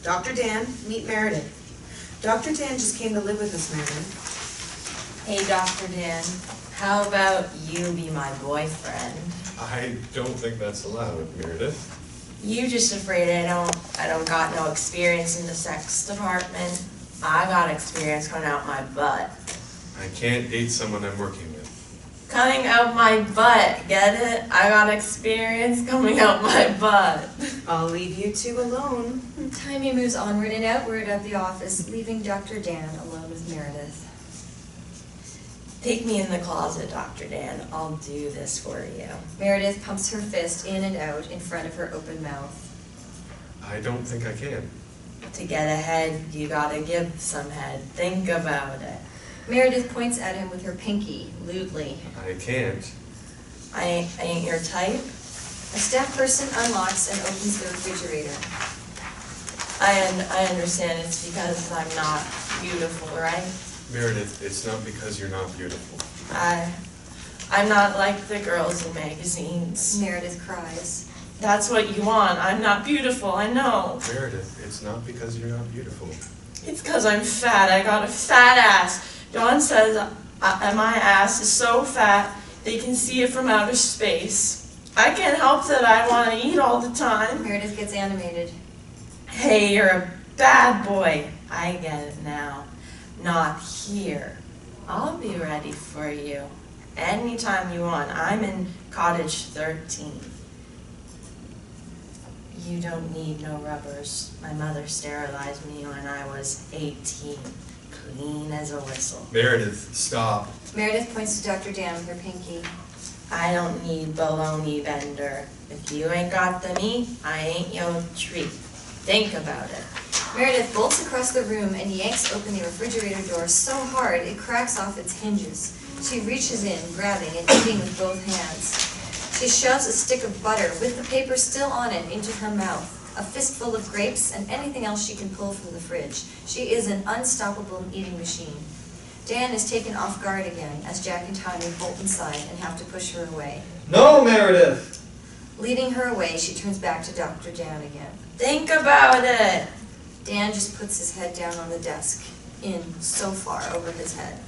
Dr. Dann, meet Meredith. Dr. Dann just came to live with us, Meredith. Hey, Dr. Dann, how about you be my boyfriend? I don't think that's allowed, Meredith. You just afraid I don't got no experience in the sex department. I got experience coming out my butt. I can't date someone I'm working with. Coming out my butt, get it? I got experience coming out my butt. I'll leave you two alone. Taimi moves onward and outward of the office, leaving Dr. Dann alone with Meredith. Take me in the closet, Dr. Dann. I'll do this for you. Meredith pumps her fist in and out in front of her open mouth. I don't think I can. To get ahead, you gotta give some head. Think about it. Meredith points at him with her pinky, lewdly. I can't. I ain't your type. A staff person unlocks and opens the refrigerator. I understand it's because I'm not beautiful, right? Meredith, it's not because you're not beautiful. I'm not like the girls in magazines. Meredith cries. That's what you want. I'm not beautiful, I know. Meredith, it's not because you're not beautiful. It's because I'm fat. I got a fat ass. Dawn says my ass is so fat they can see it from outer space. I can't help that I want to eat all the time. Meredith gets animated. Hey, you're a bad boy. I get it now. Not here. I'll be ready for you anytime you want. I'm in cottage 13. You don't need no rubbers. My mother sterilized me when I was 18. Clean as a whistle. Meredith, stop. Meredith points to Dr. Dann with her pinky. I don't need baloney bender. If you ain't got the meat, I ain't your treat. Think about it. Meredith bolts across the room and yanks open the refrigerator door so hard it cracks off its hinges. She reaches in, grabbing and eating with both hands. She shoves a stick of butter with the paper still on it into her mouth, a fistful of grapes, and anything else she can pull from the fridge. She is an unstoppable eating machine. Dan is taken off guard again as Jack and Taimi bolt inside and have to push her away. No, Meredith! Leading her away, she turns back to Dr. Dann again. Think about it. Dan just puts his head down on the desk, in so far over his head.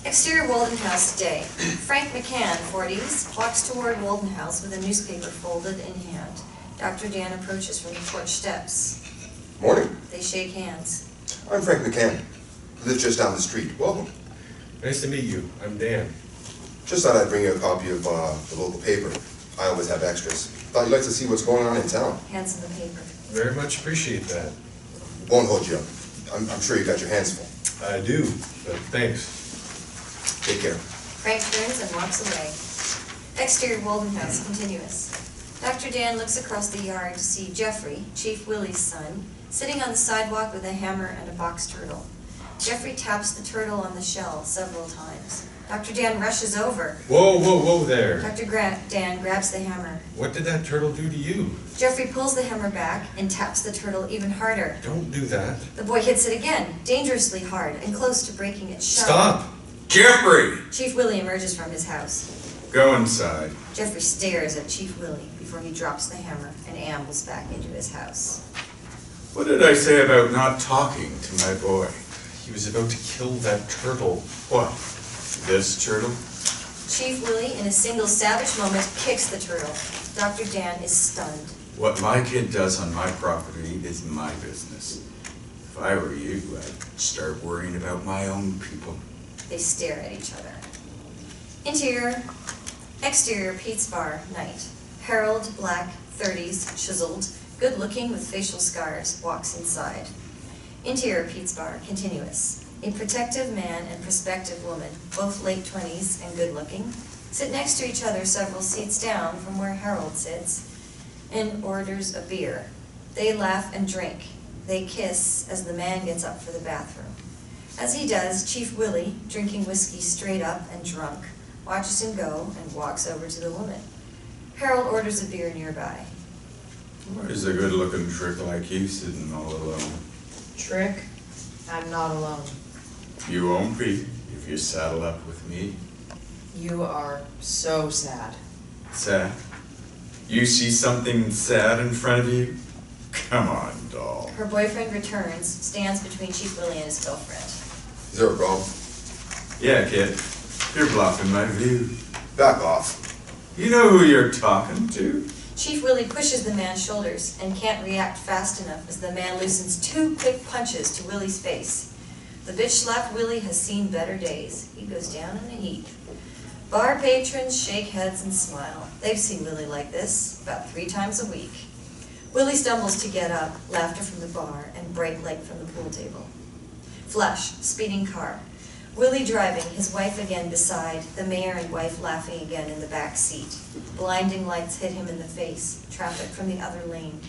Exterior Walden House day. Frank McCann, 40s, walks toward Walden House with a newspaper folded in hand. Dr. Dann approaches from the porch steps. Morning. They shake hands. I'm Frank McCann. Live just down the street. Welcome. Nice to meet you. I'm Dan. Just thought I'd bring you a copy of the local paper. I always have extras. Thought you'd like to see what's going on in town. Hands in the paper. Very much appreciate that. Won't hold you up. I'm sure you got your hands full. I do, but thanks. Take care. Frank turns and walks away. Exterior Walden House, continuous. Dr. Dann looks across the yard to see Jeffrey, Chief Willy's son, sitting on the sidewalk with a hammer and a box turtle. Jeffrey taps the turtle on the shell several times. Dr. Dann rushes over. Whoa, whoa, whoa there. Dr. Dann grabs the hammer. What did that turtle do to you? Jeffrey pulls the hammer back and taps the turtle even harder. Don't do that. The boy hits it again, dangerously hard and close to breaking its shell. Stop! Jeffrey! Chief Willy emerges from his house. Go inside. Jeffrey stares at Chief Willy before he drops the hammer and ambles back into his house. What did I say about not talking to my boy? He was about to kill that turtle. What? This turtle? Chief Willy, in a single savage moment, kicks the turtle. Dr. Dann is stunned. What my kid does on my property is my business. If I were you, I'd start worrying about my own people. They stare at each other. Exterior Pete's Bar, night. Harold, black, 30s, chiseled, good-looking with facial scars, walks inside. Interior Pete's Bar, continuous. A protective man and prospective woman, both late 20s and good-looking, sit next to each other several seats down from where Harold sits, and orders a beer. They laugh and drink. They kiss as the man gets up for the bathroom. As he does, Chief Willy, drinking whiskey straight up and drunk, watches him go and walks over to the woman. Harold orders a beer nearby. Why is a good-looking trick like you sitting all alone? Trick? I'm not alone. You won't be if you saddle up with me. You are so sad. Sad? You see something sad in front of you? Come on, doll. Her boyfriend returns, stands between Chief Willy and his girlfriend. Is there a problem? Yeah, kid. You're blocking my view. Back off. You know who you're talking to? Chief Willy pushes the man's shoulders and can't react fast enough as the man loosens 2 quick punches to Willy's face. The bitch-slapped Willy has seen better days. He goes down in a heap. Bar patrons shake heads and smile. They've seen Willy like this about 3 times a week. Willy stumbles to get up, laughter from the bar, and bright light from the pool table. Flash, speeding car. Willy driving, his wife again beside, the mayor and wife laughing again in the back seat. Blinding lights hit him in the face, traffic from the other lane.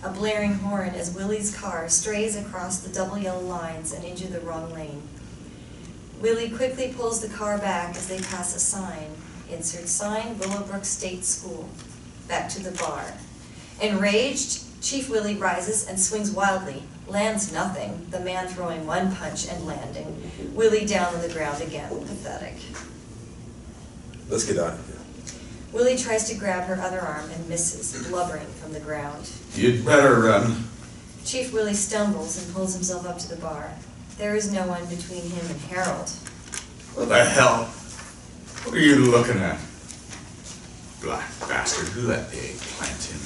A blaring horn as Willy's car strays across the double yellow lines and into the wrong lane. Willy quickly pulls the car back as they pass a sign. Insert sign, Willowbrook State School. Back to the bar. Enraged, Chief Willy rises and swings wildly. Lands nothing, the man throwing 1 punch and landing. Willy down on the ground again, pathetic. Let's get out of here. Willy tries to grab her other arm and misses, blubbering from the ground. You'd better run. Chief Willy stumbles and pulls himself up to the bar. There is no one between him and Harold. What the hell? What are you looking at? Black bastard, who let the eggplant in?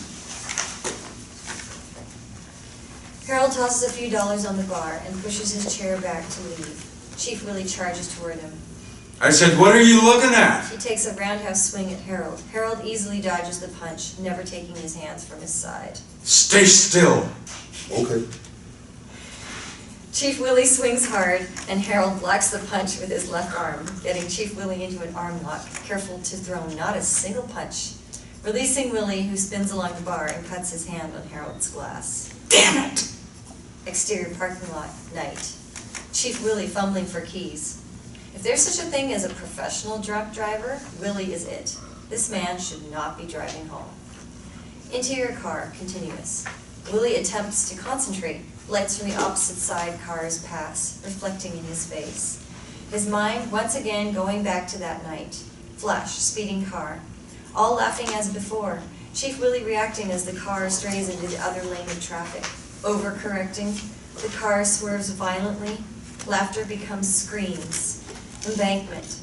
Harold tosses a few dollars on the bar and pushes his chair back to leave. Chief Willy charges toward him. I said, what are you looking at? He takes a roundhouse swing at Harold. Harold easily dodges the punch, never taking his hands from his side. Stay still. Okay. Chief Willy swings hard, and Harold blocks the punch with his left arm, getting Chief Willy into an arm lock, careful to throw not a single punch. Releasing Willy, who spins along the bar and cuts his hand on Harold's glass. Damn it! Exterior parking lot, night. Chief Willy fumbling for keys. If there's such a thing as a professional drunk driver, Willy is it. This man should not be driving home. Interior car, continuous. Willy attempts to concentrate. Lights from the opposite side cars pass, reflecting in his face. His mind once again going back to that night. Flash, speeding car. All laughing as before. Chief Willy reacting as the car strays into the other lane of traffic. Overcorrecting. The car swerves violently. Laughter becomes screams. Embankment.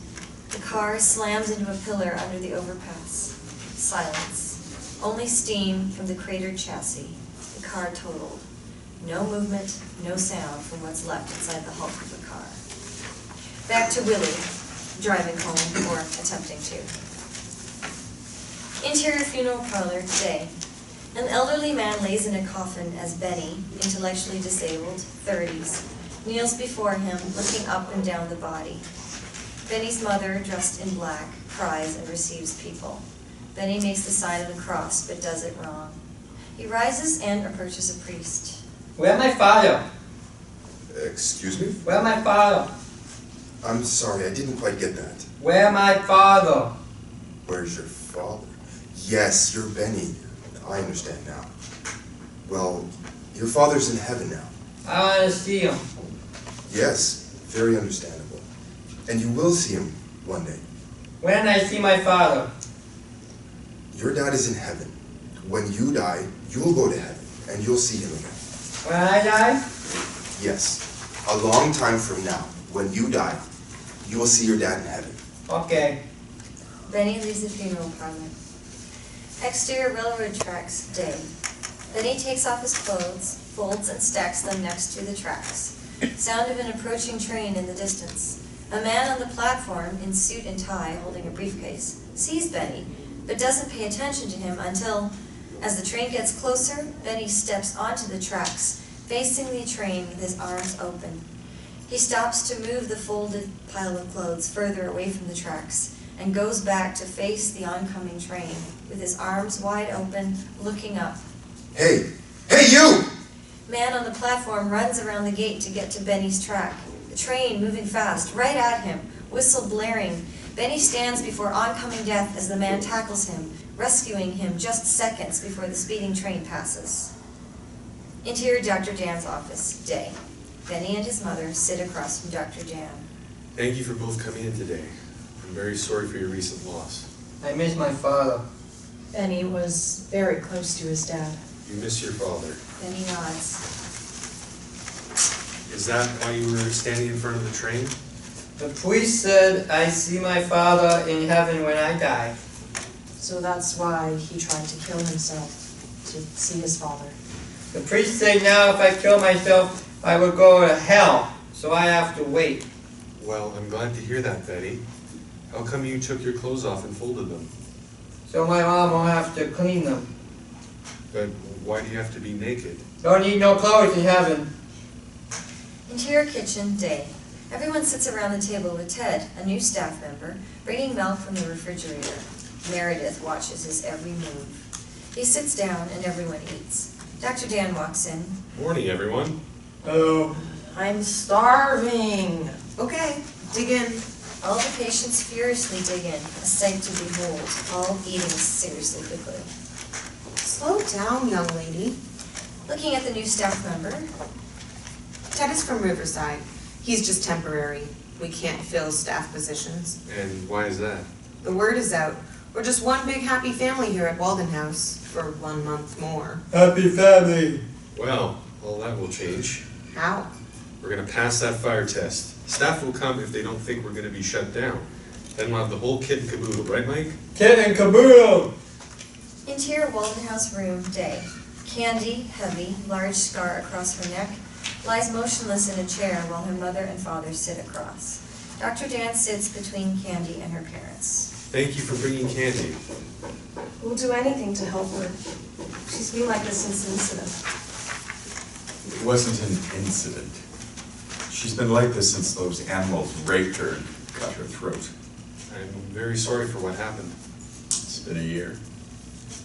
The car slams into a pillar under the overpass. Silence. Only steam from the cratered chassis. The car totaled. No movement, no sound from what's left inside the hulk of the car. Back to Willy, driving home, or attempting to. Interior funeral parlor, day. An elderly man lays in a coffin as Benny, intellectually disabled, 30s, kneels before him, looking up and down the body. Benny's mother, dressed in black, cries and receives people. Benny makes the sign of the cross, but does it wrong. He rises and approaches a priest. Where my father? Excuse me? Where my father? I'm sorry, I didn't quite get that. Where my father? Where's your father? Yes, you're Benny. I understand now. Well, your father's in heaven now. I want to see him. Yes, very understandable. And you will see him one day. When I see my father? Your dad is in heaven. When you die, you'll go to heaven, and you'll see him again. When I die? Yes, a long time from now, when you die, you will see your dad in heaven. Okay. Benny leaves the funeral parlor. Exterior railroad tracks, day. Benny takes off his clothes, folds and stacks them next to the tracks. Sound of an approaching train in the distance. A man on the platform, in suit and tie, holding a briefcase, sees Benny, but doesn't pay attention to him until, as the train gets closer, Benny steps onto the tracks, facing the train with his arms open. He stops to move the folded pile of clothes further away from the tracks and goes back to face the oncoming train with his arms wide open, looking up. Hey! Hey, you! Man on the platform runs around the gate to get to Benny's track. The train moving fast, right at him, whistle blaring. Benny stands before oncoming death as the man tackles him, rescuing him just seconds before the speeding train passes. Interior Dr. Dann's office, day. Benny and his mother sit across from Dr. Dann. Thank you for both coming in today. I'm very sorry for your recent loss. I miss my father. Benny was very close to his dad. You miss your father. Benny nods. Is that why you were standing in front of the train? The priest said I see my father in heaven when I die. So that's why he tried to kill himself, to see his father. The priest said now if I kill myself, I will go to hell, so I have to wait. Well, I'm glad to hear that, Betty. How come you took your clothes off and folded them? So my mom will have to clean them. But why do you have to be naked? Don't need no clothes in heaven. Interior kitchen, day. Everyone sits around the table with Ted, a new staff member, bringing milk from the refrigerator. Meredith watches his every move. He sits down and everyone eats. Dr. Dann walks in. Morning, everyone. Hello. I'm starving. Okay, dig in. All the patients furiously dig in, a sight to behold, all eating seriously quickly. Slow down, young lady. Looking at the new staff member, Ted is from Riverside. He's just temporary. We can't fill staff positions. And why is that? The word is out. We're just one big happy family here at Walden House for 1 month more. Happy family. Well, all that will change. How? We're going to pass that fire test. Staff will come if they don't think we're going to be shut down. Then we'll have the whole kit and caboodle, right, Mike? Kit and caboodle. interior Walden House room, day. Candy, heavy, large scar across her neck, lies motionless in a chair while her mother and father sit across. Dr. Dann sits between Candy and her parents. Thank you for bringing Candy. We'll do anything to help her. She's been like this since the incident. It wasn't an incident. She's been like this since those animals raped her and cut her throat. I'm very sorry for what happened. It's been a year.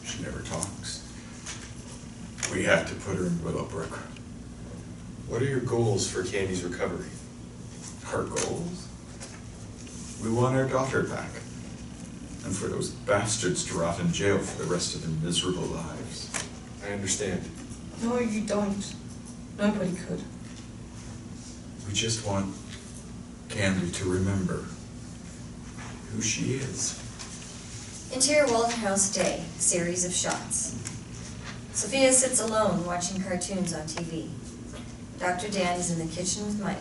She never talks. We have to put her in Willowbrook. What are your goals for Candy's recovery? Our goals? We want our daughter back. And for those bastards to rot in jail for the rest of their miserable lives. I understand. No, you don't. Nobody could. We just want Candy to remember who she is. Interior Walden House, day. Series of shots. Sophia sits alone watching cartoons on TV. Dr. Dann is in the kitchen with Mike.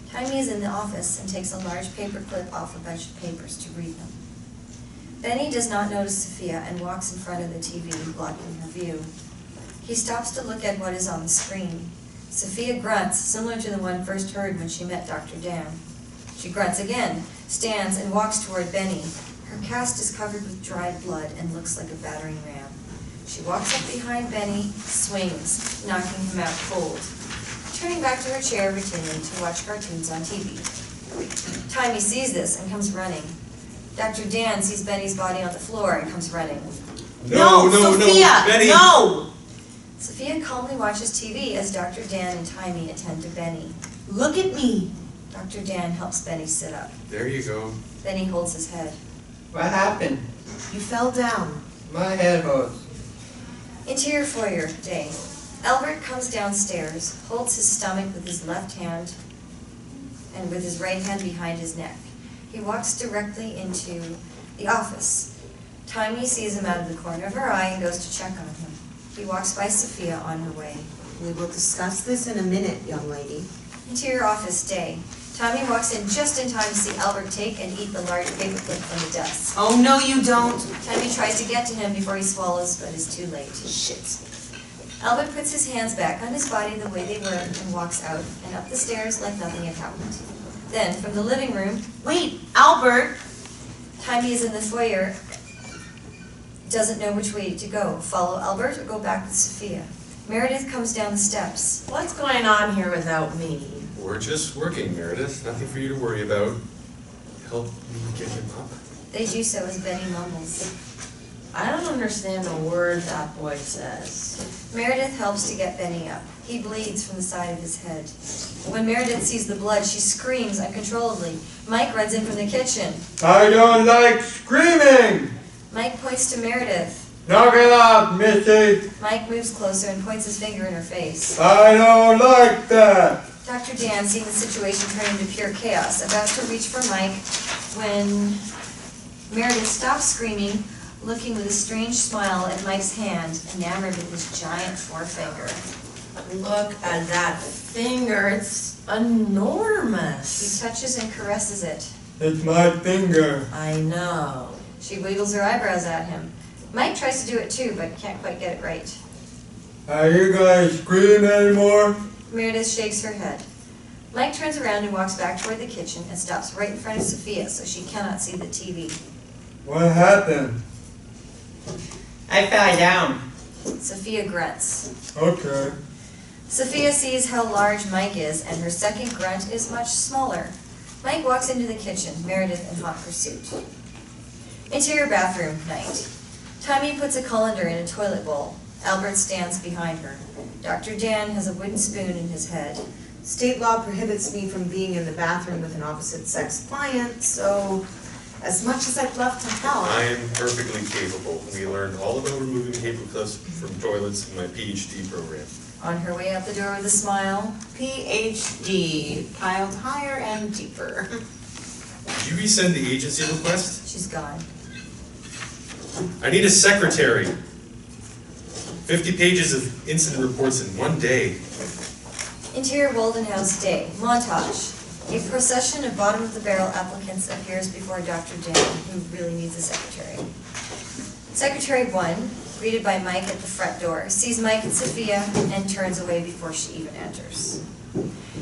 Taimi is in the office and takes a large paper clip off a bunch of papers to read them. Benny does not notice Sophia and walks in front of the TV, blocking her view. He stops to look at what is on the screen. Sophia grunts, similar to the one first heard when she met Dr. Dann. She grunts again, stands, and walks toward Benny. Her cast is covered with dried blood and looks like a battering ram. She walks up behind Benny, swings, knocking him out cold. Turning back to her chair, returning to watch cartoons on TV. Taimi sees this and comes running. Dr. Dann sees Benny's body on the floor and comes running. No, Sophia, Benny! no! Sophia calmly watches TV as Dr. Dann and Taimi attend to Benny. Look at me. Dr. Dann helps Benny sit up. There you go. Benny holds his head. What happened? You fell down. My head hurts. Interior foyer, day. Albert comes downstairs, holds his stomach with his left hand and with his right hand behind his neck. He walks directly into the office. Taimi sees him out of the corner of her eye and goes to check on him. He walks by Sophia on her way. We will discuss this in a minute, young lady. Interior office, day. Taimi walks in just in time to see Albert take and eat the large paperclip from the desk. Oh, no, you don't. Taimi tries to get to him before he swallows, but is too late. Shit. Albert puts his hands back on his body the way they were and walks out and up the stairs like nothing had happened. Then, from the living room, Wait, Albert! Taimi is in the foyer, doesn't know which way to go. Follow Albert or go back with Sophia. Meredith comes down the steps. What's going on here without me? We're just working, Meredith. Nothing for you to worry about. Help me get him up. They do so as Benny mumbles. I don't understand a word that boy says. Meredith helps to get Benny up. He bleeds from the side of his head. When Meredith sees the blood, she screams uncontrollably. Mike runs in from the kitchen. I don't like screaming! Mike points to Meredith. Knock it out, Missy! Mike moves closer and points his finger in her face. I don't like that! Dr. Dann, seeing the situation turn into pure chaos, about to reach for Mike when Meredith stops screaming, looking with a strange smile at Mike's hand, enamored with his giant forefinger. Look at that finger, it's He enormous. touches and caresses it. It's my finger. I know. She wiggles her eyebrows at him. Mike tries to do it too, but can't quite get it right. Are you gonna scream anymore? Meredith shakes her head. Mike turns around and walks back toward the kitchen and stops right in front of Sophia so she cannot see the TV. What happened? I fell down. Sophia grunts. Okay. Sophia sees how large Mike is, and her second grunt is much smaller. Mike walks into the kitchen, Meredith in hot pursuit. Interior bathroom, night. Taimi puts a colander in a toilet bowl. Albert stands behind her. Dr. Dann has a wooden spoon in his head. State law prohibits me from being in the bathroom with an opposite-sex client, so as much as I'd love to help. I am perfectly capable. We learned all about removing paper clips from toilets in my PhD program. On her way out the door with a smile. PhD, piled higher and deeper. Did you resend the agency request? She's gone. I need a secretary. 50 pages of incident reports in one day. Interior Walden House day. Montage. A procession of bottom-of-the-barrel applicants appears before Dr. Dann, who really needs a secretary. Secretary 1, greeted by Mike at the front door, sees Mike and Sophia and turns away before she even enters.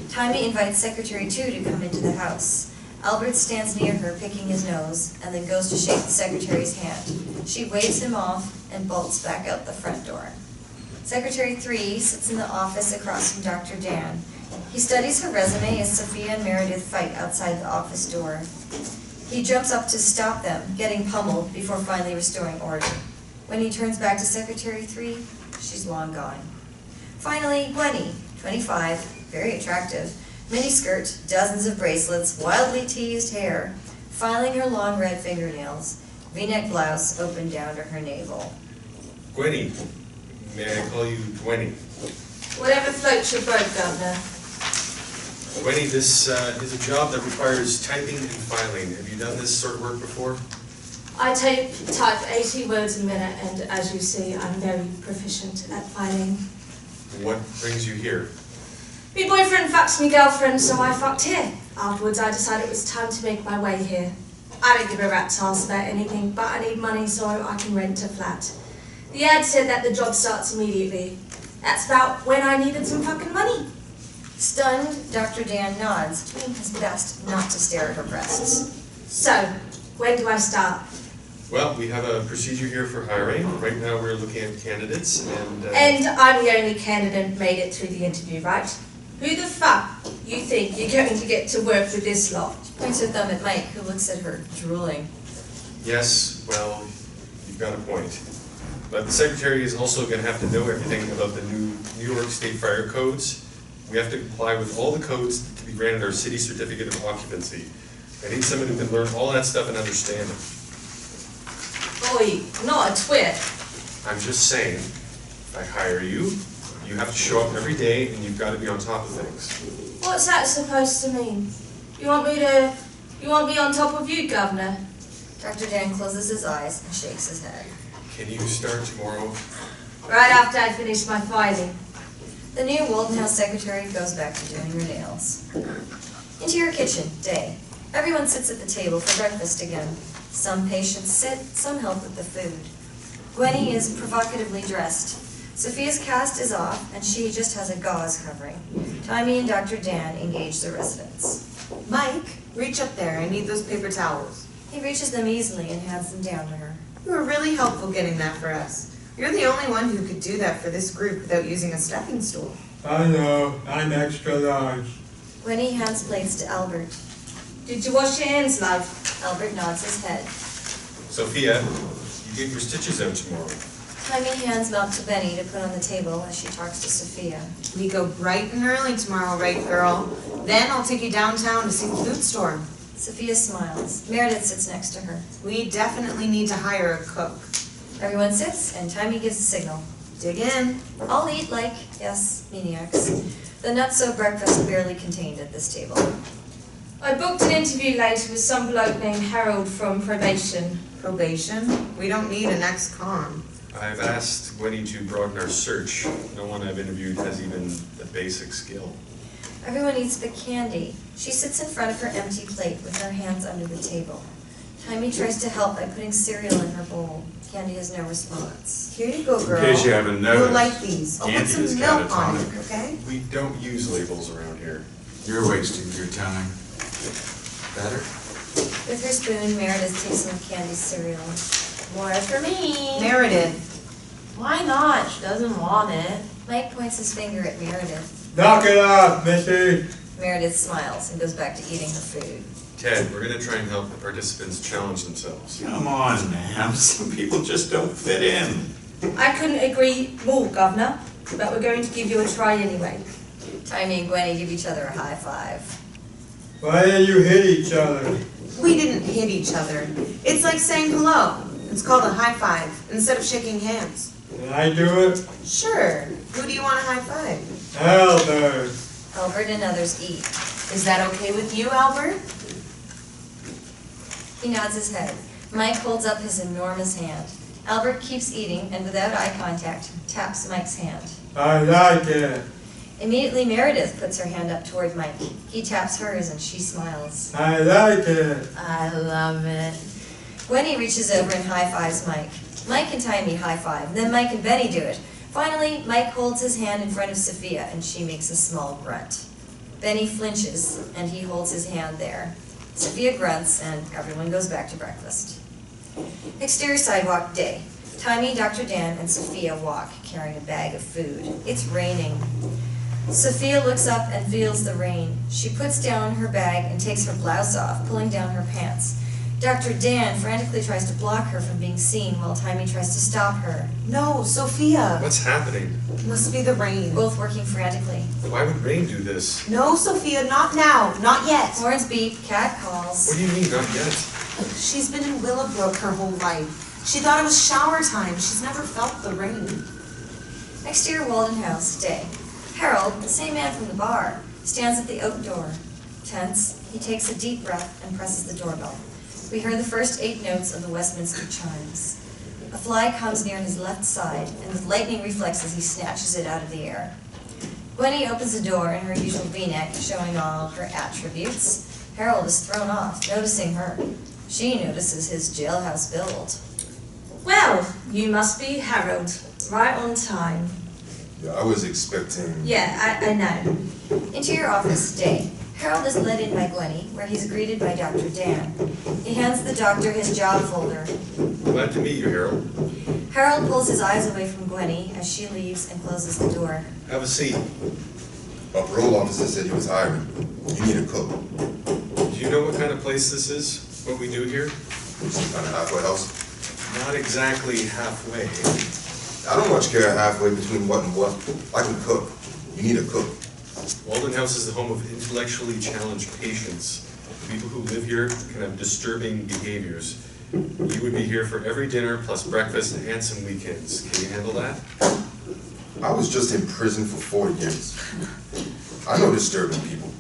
Taimi invites Secretary 2 to come into the house. Albert stands near her, picking his nose, and then goes to shake the secretary's hand. She waves him off and bolts back out the front door. Secretary 3 sits in the office across from Dr. Dann. He studies her resume as Sophia and Meredith fight outside the office door. He jumps up to stop them, getting pummeled before finally restoring order. When he turns back to Secretary 3, she's long gone. Finally, Gwennie, 25, very attractive, miniskirt, dozens of bracelets, wildly teased hair, filing her long red fingernails, V-neck blouse open down to her navel. Gwennie. May I call you Gwennie? Whatever floats your boat, Governor. Gwennie, this is a job that requires typing and filing. Have you done this sort of work before? I type 80 words a minute, and as you see, I'm very proficient at filing. What brings you here? My boyfriend fucks me girlfriend, so I fucked here. Afterwards, I decided it was time to make my way here. I don't give a rat's ass about anything, but I need money so I can rent a flat. The ad said that the job starts immediately. That's about when I needed some fucking money. Stunned, Dr. Dann nods, doing his best not to stare at her breasts. So, when do I start? Well, we have a procedure here for hiring. Right now we're looking at candidates and... And I'm the only candidate made it through the interview, right? Who the fuck you think you're going to get to work with this lot? She points her thumb at Mike, who looks at her, drooling. Yes, well, you've got a point. But the secretary is also going to have to know everything about the new New York State fire codes. We have to comply with all the codes to be granted our city certificate of occupancy. I need someone who can learn all that stuff and understand it. Boy, not a twit. I'm just saying, if I hire you, you have to show up every day and you've got to be on top of things. What's that supposed to mean? You want me on top of you, Governor? Dr. Dann closes his eyes and shakes his head. Can you start tomorrow? Right after I finish my filing. The new Walden House secretary goes back to doing her nails. Interior kitchen, day. Everyone sits at the table for breakfast again. Some patients sit, some help with the food. Gwennie is provocatively dressed. Sophia's cast is off, and she just has a gauze covering. Taimi and Dr. Dann engage the residents. Mike, reach up there. I need those paper towels. He reaches them easily and hands them down to her. You were really helpful getting that for us. You're the only one who could do that for this group without using a stepping stool. I know, I'm extra large. Gwennie hands plates to Albert. Did you wash your hands, love? Albert nods his head. Sophia, You get your stitches out tomorrow. Taimi hands milk to Benny to put on the table as she talks to Sophia. We go bright and early tomorrow, right, girl? Then I'll take you downtown to see the food store. Sophia smiles. Meredith sits next to her. We definitely need to hire a cook. Everyone sits, and Taimi gives a signal. Dig in. All eat like, yes, maniacs. The not-so breakfast barely contained at this table. I booked an interview later with some bloke named Harold from probation. Probation? We don't need an ex-con. I've asked Gwennie to broaden our search. No one I've interviewed has even the basic skill. Everyone eats the candy. She sits in front of her empty plate with her hands under the table. Taimi tries to help by putting cereal in her bowl. Candy has no response. Here you go, girl. In case you haven't noticed, You'll like these. I'll put candy some is milk on it, catatonic. okay? We don't use labels around here. You're wasting your time. Better? With her spoon, Meredith takes some of Candy's cereal. More for me. Meredith. Why not? She doesn't want it. Mike points his finger at Meredith. Knock it off, Missy. Meredith smiles and goes back to eating her food. Ted, we're going to try and help the participants challenge themselves. Come on, ma'am. Some people just don't fit in. I couldn't agree more, Governor, but we're going to give you a try anyway. Taimi and Gwennie give each other a high five. Why did you hit each other? We didn't hit each other. It's like saying hello. It's called a high five instead of shaking hands. Can I do it? Sure. Who do you want to high five? Albert. Albert and others eat. Is that okay with you, Albert? He nods his head. Mike holds up his enormous hand. Albert keeps eating and without eye contact, taps Mike's hand. I like it. Immediately Meredith puts her hand up toward Mike. He taps hers and she smiles. I like it. I love it. Gwennie reaches over and high-fives Mike. Mike and Taimi high-five, then Mike and Benny do it. Finally, Mike holds his hand in front of Sophia and she makes a small grunt. Benny flinches and he holds his hand there. Sophia grunts and everyone goes back to breakfast. Exterior sidewalk day. Taimi, Dr. Dann, and Sophia walk, carrying a bag of food. It's raining. Sophia looks up and feels the rain. She puts down her bag and takes her blouse off, pulling down her pants. Dr. Dann frantically tries to block her from being seen while Taimi tries to stop her, No, Sophia. What's happening? Must be the rain. both working frantically. Why would rain do this? No, Sophia, not now. Not yet. Horns beep, cat calls. What do you mean, not yet? She's been in Willowbrook her whole life. She thought it was shower time. She's never felt the rain. Exterior Walden House day. Harold, the same man from the bar, stands at the oak door. Tense, he takes a deep breath and presses the doorbell. We hear the first 8 notes of the Westminster chimes. A fly comes near his left side, and with lightning reflexes he snatches it out of the air. Gwennie opens the door in her usual v-neck, showing all her attributes. Harold is thrown off, noticing her. She notices his jailhouse build. Well, you must be Harold. Right on time. Yeah, I was expecting... Yeah, I know. Into your office day. Harold is led in by Gwennie, where he's greeted by Dr. Dann. He hands the doctor his job folder. Glad to meet you, Harold. Harold pulls his eyes away from Gwennie as she leaves and closes the door. Have a seat. A parole officer said he was hiring. You need a cook. Do you know what kind of place this is? What we do here? Some kind of halfway house. Not exactly halfway. I don't much care halfway between what and what. I can cook. You need a cook. Walden House is the home of intellectually challenged patients. The people who live here can have disturbing behaviors. You would be here for every dinner, plus breakfast and some weekends. Can you handle that? I was just in prison for 4 years. I know disturbing people.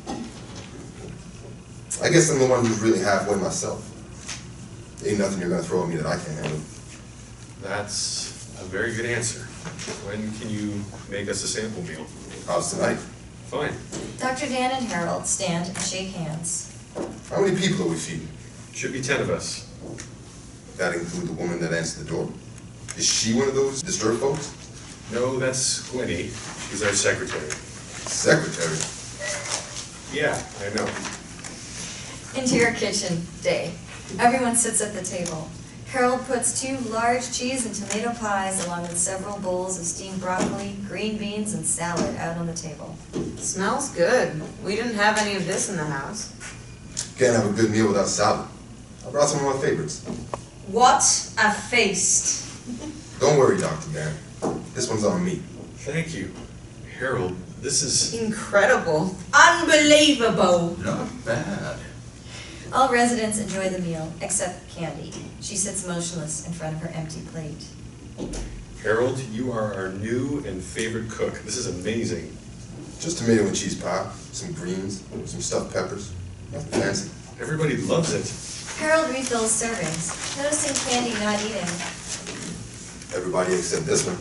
I guess I'm the one who's really halfway myself. Ain't nothing you're gonna throw at me that I can't handle. That's a very good answer. When can you make us a sample meal? How's tonight? Fine. Dr. Dann and Harold stand and shake hands. How many people are we feeding? Should be 10 of us. That include the woman that answered the door. Is she one of those disturbed folks? No, that's Gwennie. She's our secretary. Secretary? Yeah, I know. Interior kitchen day. Everyone sits at the table. Harold puts 2 large cheese and tomato pies along with several bowls of steamed broccoli, green beans, and salad out on the table. Smells good. We didn't have any of this in the house. Can't have a good meal without salad. I brought some of my favorites. What a feast. Don't worry, Dr. Dann. This one's on me. Thank you. Harold, this is... Incredible. Unbelievable. Not bad. All residents enjoy the meal, except Candy. She sits motionless in front of her empty plate. Harold, you are our new and favorite cook. This is amazing. Just tomato and cheese pie, some greens, some stuffed peppers. Nothing fancy. Everybody loves it. Harold refills servings, noticing Candy not eating. Everybody except this one.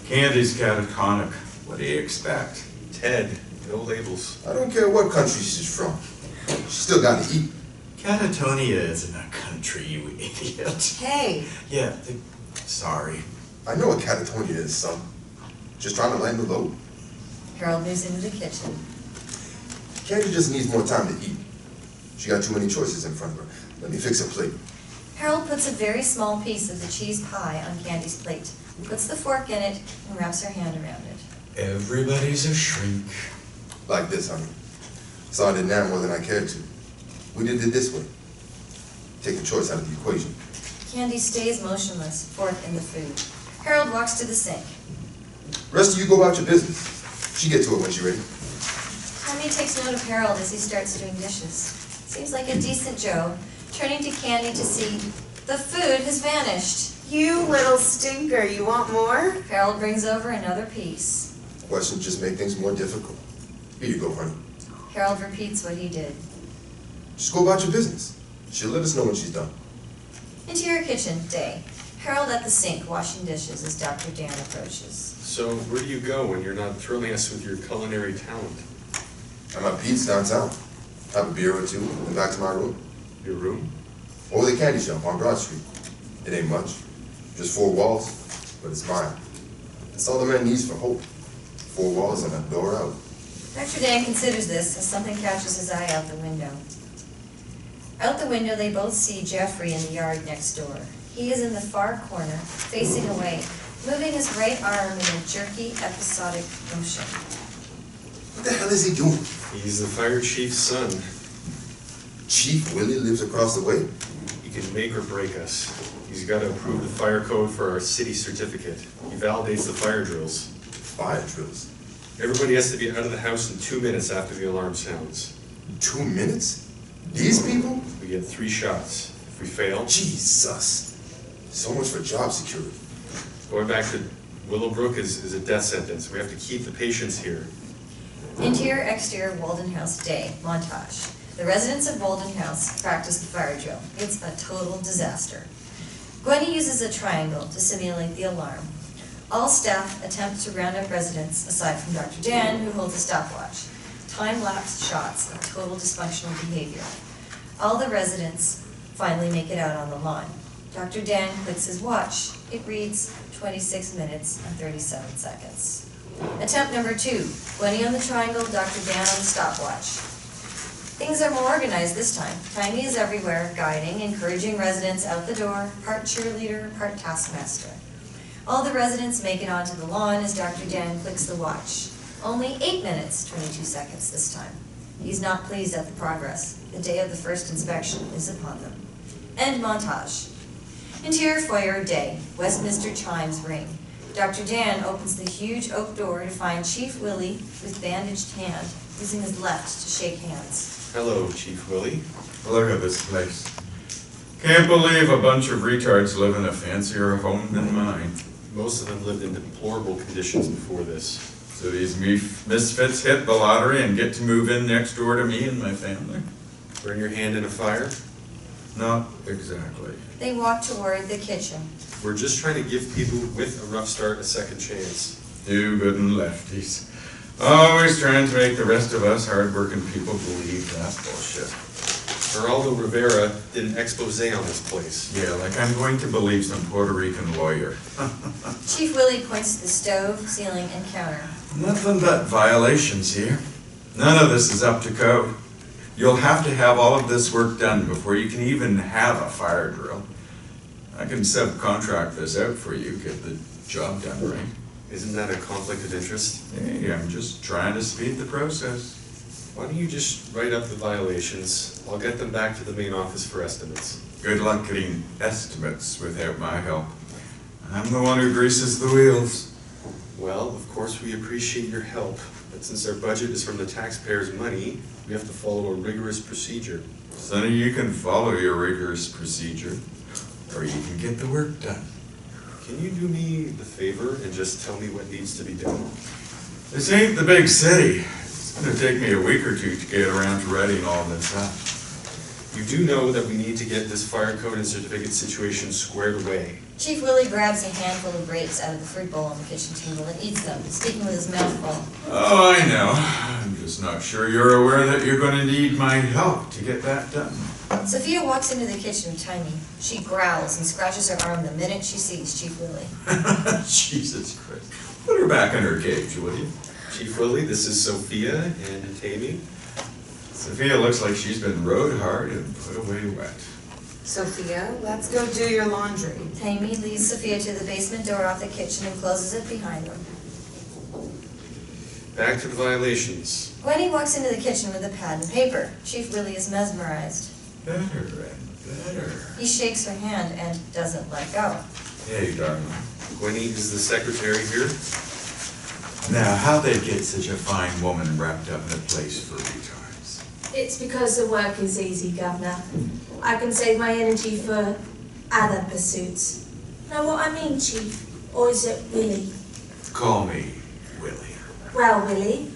Candy's catatonic. What do you expect? Ted, no labels. I don't care what country she's from. She still got to eat. Catatonia isn't a country, you idiot. Hey, Yeah, sorry. I know what catatonia is, son. Just trying to lighten the load. Harold moves into the kitchen. Candy just needs more time to eat. She got too many choices in front of her. Let me fix her plate. Harold puts a very small piece of the cheese pie on Candy's plate, puts the fork in it, and wraps her hand around it. Everybody's a shrink. Like this, honey. Saw it in there more than I cared to. We did it this way. Take the choice out of the equation. Candy stays motionless, fork in the food. Harold walks to the sink. Rest of you go about your business. She get to it when she's ready. Taimi takes note of Harold as he starts doing dishes. Seems like a decent Joe, turning to Candy to see the food has vanished. you little stinker, you want more? Harold brings over another piece. Questions just make things more difficult. Here you go, honey. Harold repeats what he did. Just go about your business. She'll let us know when she's done. Interior kitchen, day. Harold at the sink, washing dishes as Dr. Dann approaches. So where do you go when you're not thrilling us with your culinary talent? I'm at Pete's downtown. Have a beer or two, and back to my room. Your room? Or the candy shop on Broad Street. It ain't much. Just 4 walls, but it's mine. That's all the man needs for hope. 4 walls and a door out. Dr. Dann considers this as something catches his eye out the window. Out the window, they both see Jeffrey in the yard next door. He is in the far corner, facing away, moving his right arm in a jerky, episodic motion. What the hell is he doing? He's the fire chief's son. Chief Willy lives across the way? He can make or break us. He's got to approve the fire code for our city certificate. He validates the fire drills. Fire drills. Everybody has to be out of the house in 2 minutes after the alarm sounds. 2 minutes? These people? We get 3 shots. If we fail, Jesus. So much for job security. going back to Willowbrook is a death sentence. We have to keep the patients here. Interior, exterior, Walden House, day, montage. The residents of Walden House practice the fire drill. It's a total disaster. Gwennie uses a triangle to simulate the alarm. All staff attempt to round up residents, aside from Dr. Dann, who holds a stopwatch. Time-lapse shots of total dysfunctional behavior. All the residents finally make it out on the lawn. Dr. Dann clicks his watch. It reads 26 minutes and 37 seconds. Attempt number 2. Gwennie on the triangle, Dr. Dann on the stopwatch. Things are more organized this time. Taimi is everywhere, guiding, encouraging residents out the door, part cheerleader, part taskmaster. All the residents make it onto the lawn as Dr. Dann clicks the watch. Only 8 minutes, 22 seconds this time. He's not pleased at the progress. The day of the first inspection is upon them. End montage. Interior foyer, day. Westminster chimes ring. Dr. Dann opens the huge oak door to find Chief Willy with bandaged hand, using his left to shake hands. Hello, Chief Willy. Look at this place. Can't believe a bunch of retards live in a fancier home than mine. Most of them lived in deplorable conditions before this. So these misfits hit the lottery and get to move in next door to me and my family? Burn your hand in a fire? Not exactly. They walk toward the kitchen. We're just trying to give people with a rough start a second chance. You good and lefties. Always trying to make the rest of us hard-working people believe that bullshit. Geraldo Rivera did an expose on this place. Yeah, like I'm going to believe some Puerto Rican lawyer. Chief Willy points to the stove, ceiling, and counter. Nothing but violations here. None of this is up to code. You'll have to have all of this work done before you can even have a fire drill. I can subcontract this out for you, get the job done right. Isn't that a conflict of interest? Hey, I'm just trying to speed the process. Why don't you just write up the violations? I'll get them back to the main office for estimates. Good luck getting estimates without my help. I'm the one who greases the wheels. Well, of course we appreciate your help, but since our budget is from the taxpayers' money, we have to follow a rigorous procedure. Sonny, you can follow your rigorous procedure, or you can get the work done. Can you do me the favor and just tell me what needs to be done? This ain't the big city. It's gonna take me a week or two to get around to writing all this up. You do know that we need to get this fire code and certificate situation squared away. Chief Willy grabs a handful of grapes out of the fruit bowl on the kitchen table and eats them, speaking with his mouth full. Oh, I know. I'm just not sure you're aware that you're gonna need my help to get that done. Sophia walks into the kitchen with Taimi. She growls and scratches her arm the minute she sees Chief Willy. Jesus Christ. Put her back in her cage, will you? Chief Willy, this is Sophia and Taimi. Sophia looks like she's been rode hard and put away wet. Sophia, let's go do your laundry. Taimi leads Sophia to the basement door off the kitchen and closes it behind them. Back to the violations. Gwennie walks into the kitchen with a pad and paper. Chief Willy is mesmerized. Better and better. He shakes her hand and doesn't let go. Hey, darling. Gwennie is the secretary here. Now, how'd they get such a fine woman wrapped up in a place for retards? It's because the work is easy, Governor. I can save my energy for other pursuits. Know what I mean, Chief? Or is it Willy? Call me Willy. Well, Willy,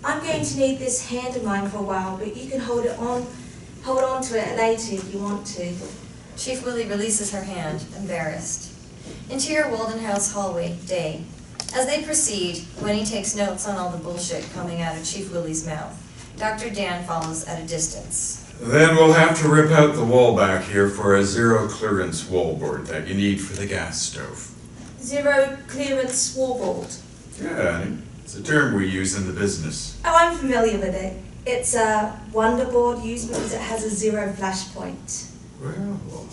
I'm going to need this hand of mine for a while, but you can hold on to it later if you want to. Chief Willy releases her hand, embarrassed. Interior Walden House hallway, day. As they proceed, Gwennie takes notes on all the bullshit coming out of Chief Willy's mouth. Dr. Dann follows at a distance. Then we'll have to rip out the wall back here for a zero clearance wall board that you need for the gas stove. Zero clearance wallboard. Yeah, honey. It's a term we use in the business. Oh, I'm familiar with it. It's a wonder board used because it has a zero flash point. Well,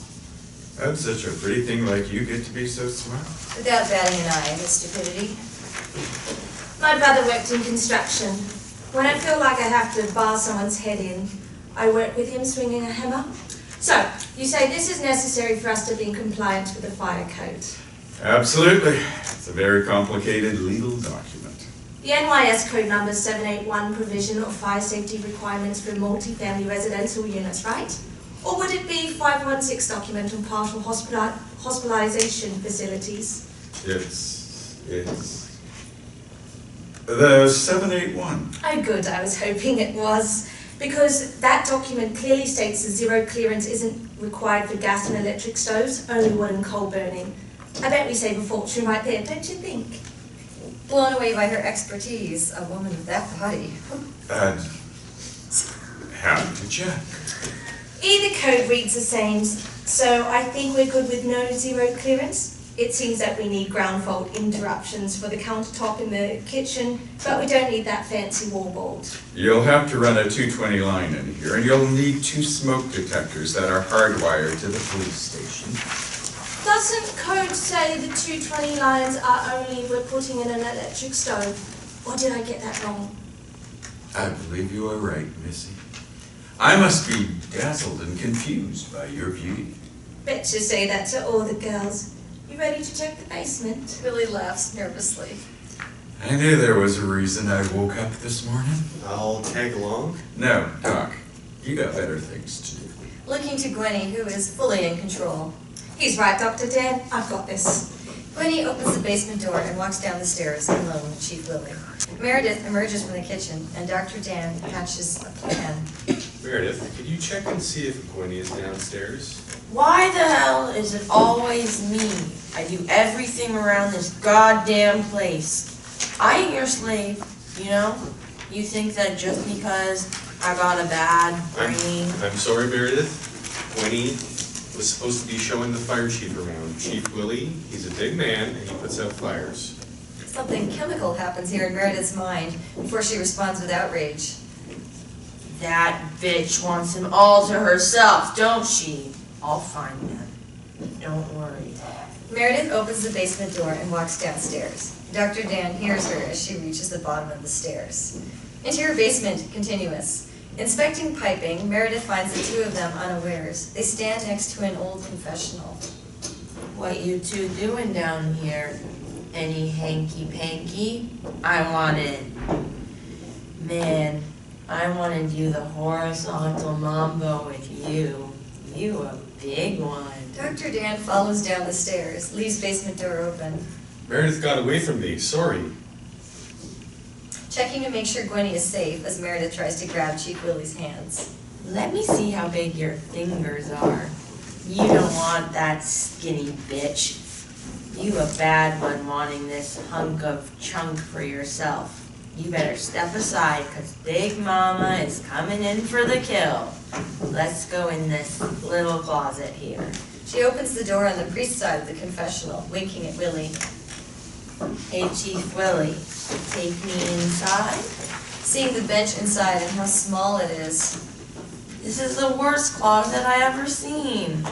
how'd such a pretty thing like you get to be so smart? Without batting an eye at his stupidity. My brother worked in construction. When I feel like I have to bar someone's head in, I work with him swinging a hammer. So, you say this is necessary for us to be in compliance with the fire code? Absolutely. It's a very complicated legal document. The NYS code number 781 provision of fire safety requirements for multi-family residential units, right? Or would it be 516 document on partial hospitalization facilities? It's the 781. Oh good, I was hoping it was. Because that document clearly states that zero clearance isn't required for gas and electric stoves, only wood and coal burning. I bet we save a fortune right there, don't you think? Blown away by her expertise, a woman with that body. And happy to check. Either code reads the same, so I think we're good with no zero clearance. It seems that we need ground fault interruptions for the countertop in the kitchen, but we don't need that fancy wallboard. You'll have to run a 220 line in here, and you'll need 2 smoke detectors that are hardwired to the police station. Doesn't code say the 220 lines are only if we're putting in an electric stove? Or did I get that wrong? I believe you are right, Missy. I must be dazzled and confused by your beauty. Bet you say that to all the girls. You ready to check the basement? Willy laughs nervously. I knew there was a reason I woke up this morning. I'll tag along. No, Doc. You got better things to do. Looking to Gwennie, who is fully in control. He's right, Dr. Dann. I've got this. Gwennie opens the basement door and walks down the stairs alone with Chief Willy. Meredith emerges from the kitchen, and Dr. Dann hatches a plan. Meredith, could you check and see if Gwennie is downstairs? Why the hell is it always me? I do everything around this goddamn place. I ain't your slave, you know? You think that just because I got a bad brain... I'm sorry, Meredith. Gwennie was supposed to be showing the fire chief around. Chief Willy, he's a big man, and he puts out fires. Something chemical happens here in Meredith's mind before she responds with outrage. That bitch wants them all to herself, don't she? I'll find them. Don't worry. Meredith opens the basement door and walks downstairs. Dr. Dann hears her as she reaches the bottom of the stairs. Interior basement, continuous. Inspecting piping, Meredith finds the two of them unawares. They stand next to an old confessional. What you two doing down here? Any hanky-panky? I wanted... Man, I wanna do the horizontal mambo with you. You a big one. Dr. Dann follows down the stairs, leaves basement door open. Meredith got away from me, sorry. Checking to make sure Gwennie is safe as Meredith tries to grab Chief Willy's hands. Let me see how big your fingers are. You don't want that skinny bitch. You a bad one wanting this hunk of chunk for yourself. You better step aside, 'cause Big Mama is coming in for the kill. Let's go in this little closet here. She opens the door on the priest's side of the confessional, winking at Willy. Hey, Chief Willy, take me inside? Seeing the bench inside and how small it is. This is the worst closet I ever seen.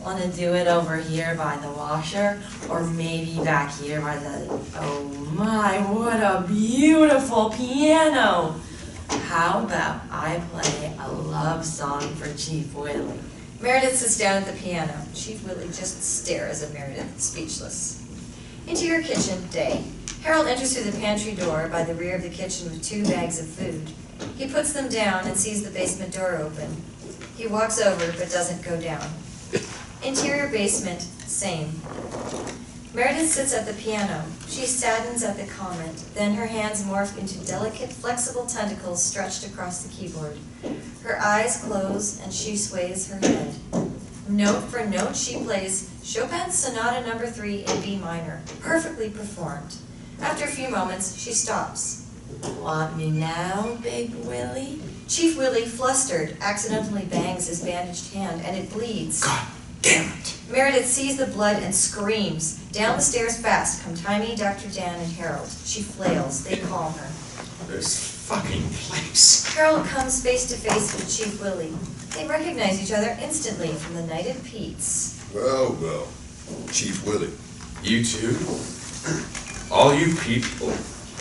Want to do it over here by the washer, or maybe back here by the... Oh my, what a beautiful piano! How about I play a love song for Chief Willy? Meredith sits down at the piano. Chief Willy just stares at Meredith, speechless. Interior kitchen, day. Harold enters through the pantry door by the rear of the kitchen with 2 bags of food. He puts them down and sees the basement door open. He walks over but doesn't go down. Interior basement, same. Meredith sits at the piano. She saddens at the comment, then her hands morph into delicate, flexible tentacles stretched across the keyboard. Her eyes close and she sways her head. Note for note, she plays Chopin's Sonata No. 3 in B minor, perfectly performed. After a few moments, she stops. Want me now, Big Willy? Chief Willy, flustered, accidentally bangs his bandaged hand, and it bleeds. God damn it! Meredith sees the blood and screams. Down the stairs fast come Taimi, Dr. Dann, and Harold. She flails. They call her. This fucking place. Harold comes face to face with Chief Willy. They recognize each other instantly from the night at Pete's. Well, well, Chief Willy. You two? All you people.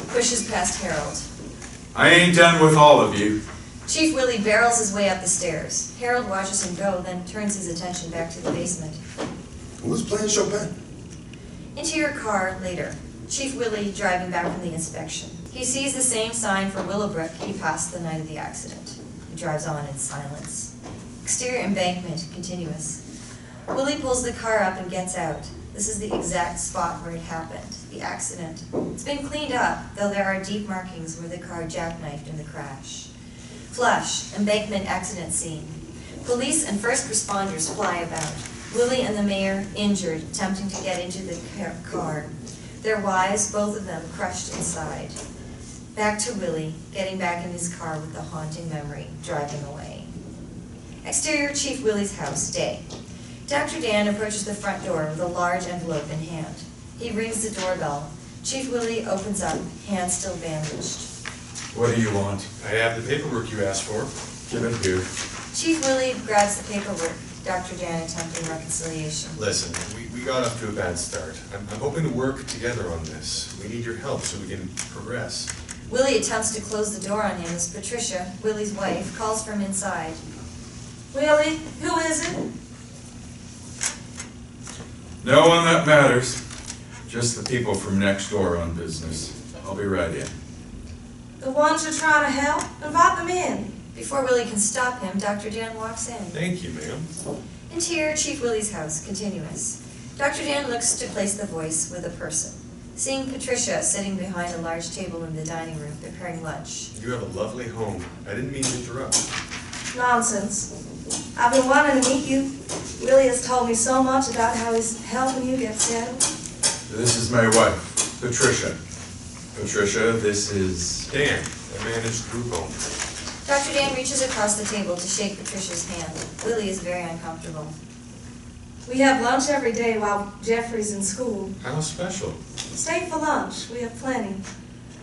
Pushes past Harold. I ain't done with all of you. Chief Willy barrels his way up the stairs. Harold watches him go, then turns his attention back to the basement. Who's playing Chopin? Interior car, later. Chief Willy driving back from the inspection. He sees the same sign for Willowbrook he passed the night of the accident. He drives on in silence. Exterior embankment, continuous. Willy pulls the car up and gets out. This is the exact spot where it happened, the accident. It's been cleaned up, though there are deep markings where the car jackknifed in the crash. Flush, embankment accident scene. Police and first responders fly about. Willy and the mayor injured, attempting to get into the car. Their wives, both of them, crushed inside. Back to Willy, getting back in his car with the haunting memory, driving away. Exterior Chief Willy's house, day. Dr. Dann approaches the front door with a large envelope in hand. He rings the doorbell. Chief Willy opens up, hand still bandaged. What do you want? I have the paperwork you asked for. Give it here. Chief Willy grabs the paperwork. Dr. Dann attempting reconciliation. Listen, we got off to a bad start. I'm hoping to work together on this. We need your help so we can progress. Willy attempts to close the door on him as Patricia, Willy's wife, calls from inside. Willy, who is it? No one that matters. Just the people from next door on business. I'll be right in. The ones you're trying to help? Invite them in. Before Willy can stop him, Dr. Dann walks in. Thank you, ma'am. Interior Chief Willy's house, continuous. Dr. Dann looks to place the voice with a person. Seeing Patricia sitting behind a large table in the dining room preparing lunch. You have a lovely home. I didn't mean to interrupt. Nonsense. I've been wanting to meet you. Willy has told me so much about how he's helping you get settled. This is my wife, Patricia. Patricia, this is... Dan, I managed group home. Dr. Dann reaches across the table to shake Patricia's hand. Willy is very uncomfortable. We have lunch every day while Jeffrey's in school. How special. Stay for lunch. We have plenty.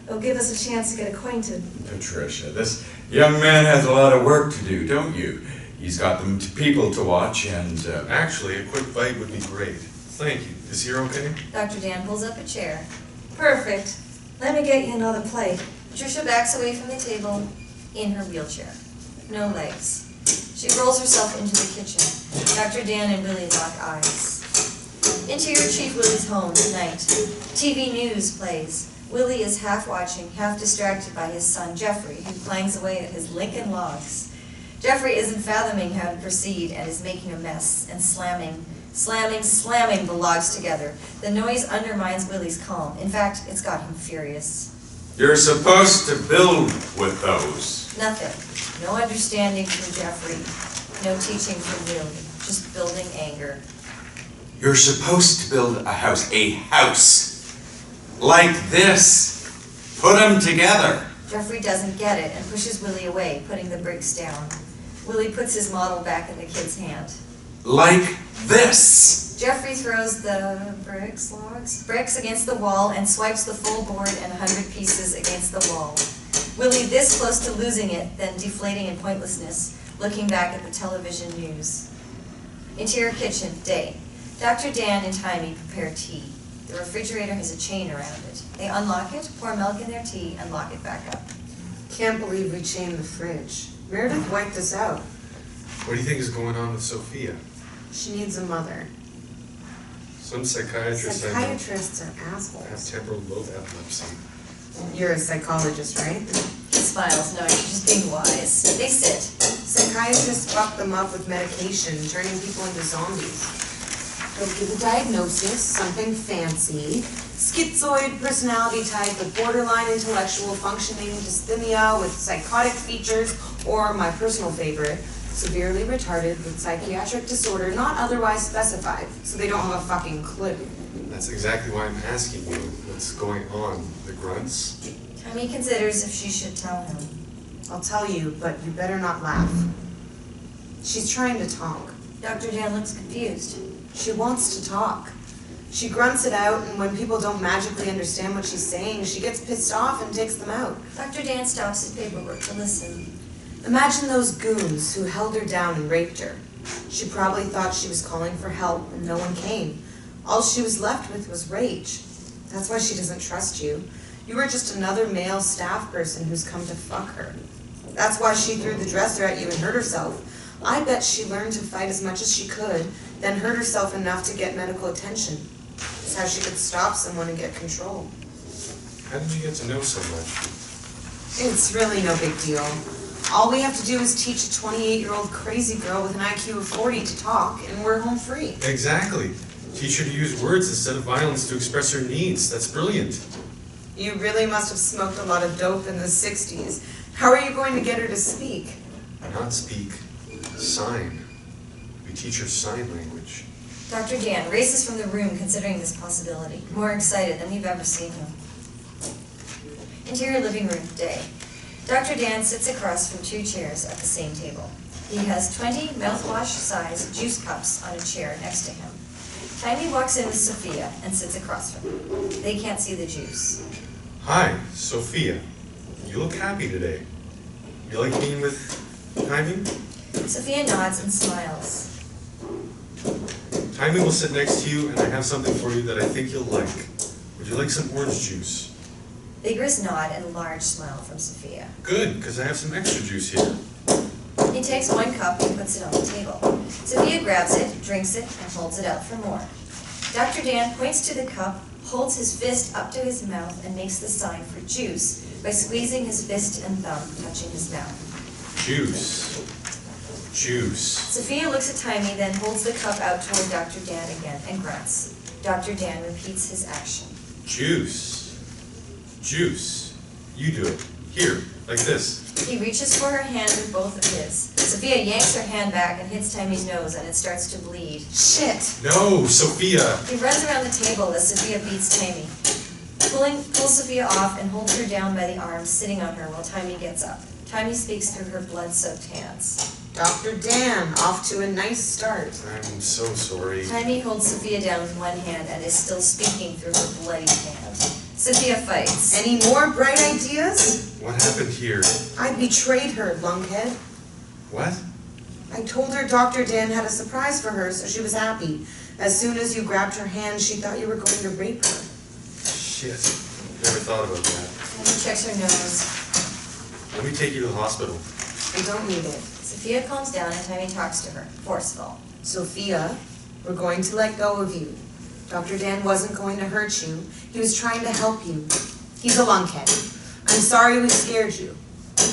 It'll give us a chance to get acquainted. Patricia, this young man has a lot of work to do, don't you? He's got them people to watch and... Actually, a quick bite would be great. Thank you. Is here okay? Dr. Dann pulls up a chair. Perfect. Let me get you another plate. Patricia backs away from the table in her wheelchair. no legs. She rolls herself into the kitchen. Dr. Dan and Willy lock eyes. Interior Chief Willy's home at night. TV news plays. Willy is half watching, half distracted by his son Jeffrey, who clangs away at his Lincoln logs. Jeffrey isn't fathoming how to proceed and is making a mess and slamming the logs together. The noise undermines Willy's calm. In fact, it's got him furious. You're supposed to build with those. Nothing. No understanding from Jeffrey. No teaching from Willy. Just building anger. You're supposed to build a house. A house. Like this. Put them together. Jeffrey doesn't get it and pushes Willy away, putting the bricks down. Willy puts his model back in the kid's hand. Like this. Jeffrey throws the bricks against the wall and swipes the full board and 100 pieces against the wall. Willy this close to losing it, then deflating in pointlessness, looking back at the television news. Interior kitchen, day. Dr. Dan and Taimi prepare tea. The refrigerator has a chain around it. They unlock it, pour milk in their tea, and lock it back up. Can't believe we chained the fridge. Meredith wiped us out. What do you think is going on with Sophia? She needs a mother. Some psychiatrists I know Psychiatrists are have assholes. temporal lobe epilepsy. You're a psychologist, right? He smiles, knowing she's just being wise. They sit. Psychiatrists fuck them up with medication, turning people into zombies. They'll give a diagnosis, something fancy. Schizoid personality type with borderline intellectual functioning dysthymia with psychotic features, or my personal favorite, severely retarded with psychiatric disorder not otherwise specified, so they don't have a fucking clue. That's exactly why I'm asking you what's going on. The grunts? Taimi considers if she should tell him. I'll tell you, but you better not laugh. She's trying to talk. Dr. Dan looks confused. She wants to talk. She grunts it out, and when people don't magically understand what she's saying, she gets pissed off and takes them out. Dr. Dan stops his paperwork to listen. Imagine those goons who held her down and raped her. She probably thought she was calling for help, and no one came. All she was left with was rage. That's why she doesn't trust you. You were just another male staff person who's come to fuck her. That's why she threw the dresser at you and hurt herself. I bet she learned to fight as much as she could, then hurt herself enough to get medical attention. It's how she could stop someone and get control. How did you get to know so much? It's really no big deal. All we have to do is teach a 28-year-old crazy girl with an IQ of 40 to talk, and we're home free. Exactly. Teach her to use words instead of violence to express her needs. That's brilliant. You really must have smoked a lot of dope in the 60s. How are you going to get her to speak? Not speak. Sign. We teach her sign language. Dr. Dan races from the room considering this possibility, more excited than you've ever seen him. Interior living room, day. Dr. Dan sits across from two chairs at the same table. He has 20 mouthwash-sized juice cups on a chair next to him. Taimi walks in with Sophia and sits across from him. They can't see the juice. Hi, Sophia. You look happy today. You like being with Taimi? Sophia nods and smiles. Taimi will sit next to you, and I have something for you that I think you'll like. Would you like some orange juice? Vigorous nod and a large smile from Sophia. Good, because I have some extra juice here. He takes one cup and puts it on the table. Sophia grabs it, drinks it, and holds it out for more. Dr. Dan points to the cup, holds his fist up to his mouth, and makes the sign for juice by squeezing his fist and thumb, touching his mouth. Juice. Juice. Sophia looks at Taimi, then holds the cup out toward Dr. Dan again and grunts. Dr. Dan repeats his action. Juice. Juice. You do it. Here, like this. He reaches for her hand with both of his. Sophia yanks her hand back and hits Taimi's nose, and it starts to bleed. Shit! No, Sophia! He runs around the table as Sophia beats Taimi. Pulls Sophia off and holds her down by the arm, sitting on her while Taimi gets up. Taimi speaks through her blood-soaked hands. Dr. Dan, off to a nice start. I'm so sorry. Taimi holds Sophia down with one hand and is still speaking through her bloody hand. Sophia fights. Any more bright ideas? What happened here? I betrayed her, lunkhead. What? I told her Dr. Dan had a surprise for her, so she was happy. As soon as you grabbed her hand, she thought you were going to rape her. Shit. Never thought about that. Taimi checks her nose. Let me take you to the hospital. We don't need it. Sophia calms down and Taimi talks to her, forceful. Sophia, we're going to let go of you. Dr. Dann wasn't going to hurt you. He was trying to help you. He's a lunkhead. I'm sorry we scared you.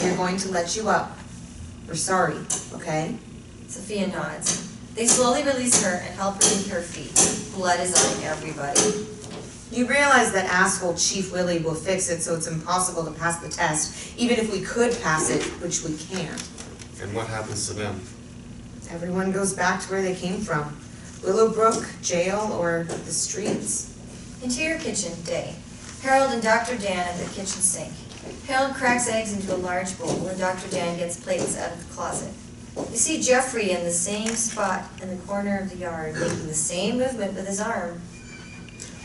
We're going to let you up. We're sorry, okay? Sophia nods. They slowly release her and help her to her feet. Blood is on everybody. You realize that asshole Chief Willy will fix it so it's impossible to pass the test, even if we could pass it, which we can't. And what happens to them? Everyone goes back to where they came from. Willowbrook, jail, or the streets. Interior kitchen, day. Harold and Dr. Dann at the kitchen sink. Harold cracks eggs into a large bowl and Dr. Dann gets plates out of the closet. You see Jeffrey in the same spot in the corner of the yard, making the same movement with his arm.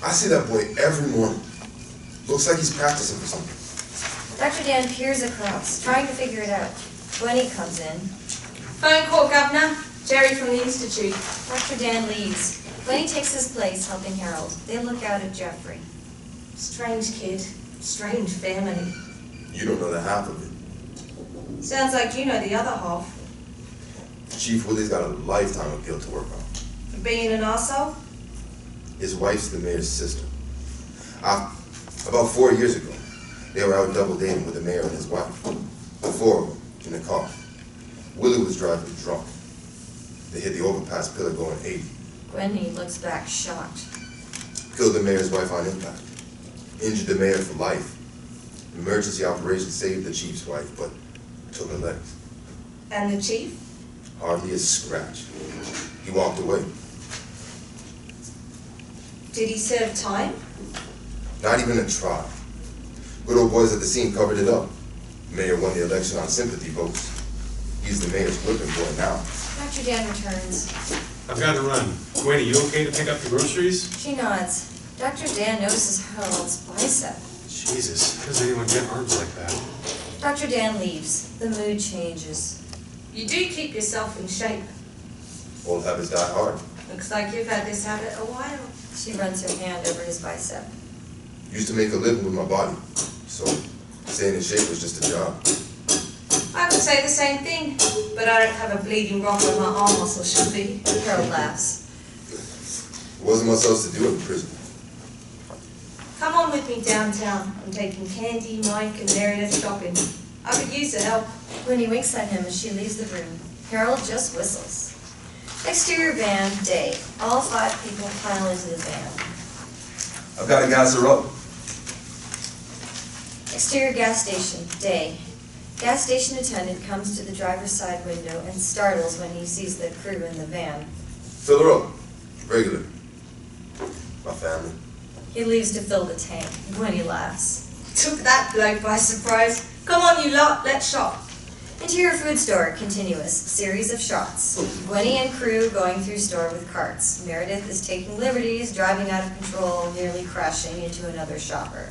I see that boy every morning. Looks like he's practicing for something. Dr. Dann peers across, trying to figure it out. Gwennie comes in. Phone call, Governor. Jerry from the Institute. Dr. Dann leaves. Gwennie takes his place, helping Harold. They look out at Jeffrey. Strange kid. Strange family. You don't know the half of it. Sounds like you know the other half. Chief Willy's got a lifetime of guilt to work on. For being an arsehole? His wife's the mayor's sister. About 4 years ago, they were out double dating with the mayor and his wife. The four of them in the car. Willy was driving drunk. They hit the overpass pillar going 80. Gwennie looks back, shocked. Killed the mayor's wife on impact. Injured the mayor for life. Emergency operation saved the chief's wife, but took her legs. And the chief? Hardly a scratch. He walked away. Did he serve time? Not even a trial. Good old boys at the scene covered it up. Mayor won the election on sympathy votes. He's the mayor's whipping boy now. Dr. Dann returns. I've got to run. Gwennie, you okay to pick up the groceries? She nods. Dr. Dann notices Harold's bicep. Jesus, how does anyone get arms like that? Dr. Dann leaves. The mood changes. You do keep yourself in shape. Old habits die hard. Looks like you've had this habit a while. She runs her hand over his bicep. Used to make a living with my body, so staying in shape was just a job. I would say the same thing, but I don't have a bleeding rock where my arm muscle should be. Harold laughs. There wasn't much else to do in prison. Come on with me downtown. I'm taking Candy, Mike, and Meredith shopping. I could use the help. Gwennie winks at him as she leaves the room. Harold just whistles. Exterior van, day. All 5 people pile into the van. I've got to gas her up. Exterior gas station, day. Gas station attendant comes to the driver's side window and startles when he sees the crew in the van. Fill her up. Regular. My family. He leaves to fill the tank. Gwennie laughs. Took that bloke by surprise. Come on, you lot, let's shop. Interior food store, continuous. Series of shots. Gwennie and crew going through store with carts. Meredith is taking liberties, driving out of control, nearly crashing into another shopper.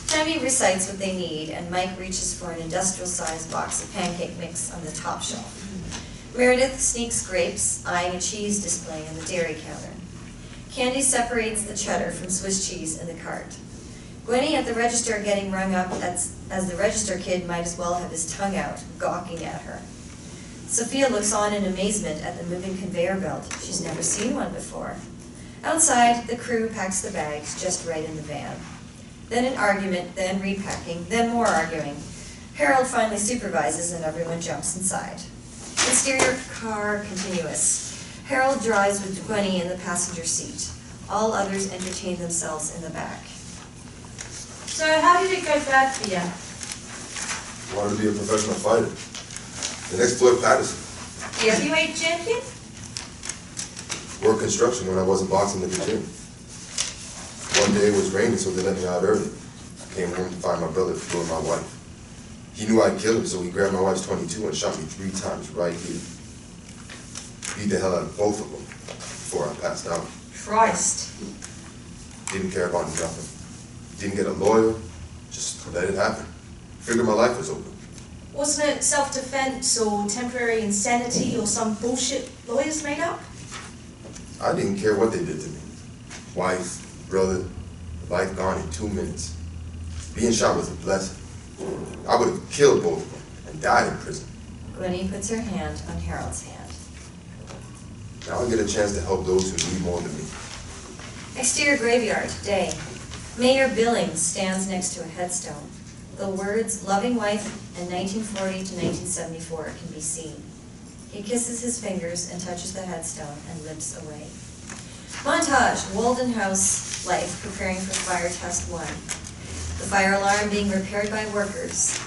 Taimi recites what they need, and Mike reaches for an industrial-sized box of pancake mix on the top shelf. Meredith sneaks grapes, eyeing a cheese display on the dairy counter. Candy separates the cheddar from Swiss cheese in the cart. Gwennie at the register getting rung up as the register kid might as well have his tongue out, gawking at her. Sophia looks on in amazement at the moving conveyor belt. She's never seen one before. Outside, the crew packs the bags just right in the van. Then an argument, then repacking, then more arguing. Harold finally supervises and everyone jumps inside. Exterior car continuous. Harold drives with Gwennie in the passenger seat. All others entertain themselves in the back. So how did it go bad for you? Wanted to be a professional fighter. The next Floyd Patterson. The heavyweight champion? Worked construction when I wasn't boxing at the gym. One day it was raining, so they let me out early. Came home to find my brother killing my wife. He knew I'd kill him, so he grabbed my wife's .22 and shot me 3 times right here. Beat the hell out of both of them before I passed out. Christ. Didn't care about nothing. Didn't get a lawyer, just let it happen. Figured my life was over. Wasn't it self-defense or temporary insanity or some bullshit lawyers made up? I didn't care what they did to me. Wife, brother, life gone in 2 minutes. Being shot was a blessing. I would have killed both of them and died in prison. Gwennie puts her hand on Harold's hand. Now I get a chance to help those who need more than me. Exterior graveyard, day. Mayor Billings stands next to a headstone. The words loving wife and 1940 to 1974 can be seen. He kisses his fingers and touches the headstone and limps away. Montage, Walden House life preparing for fire test 1. The fire alarm being repaired by workers.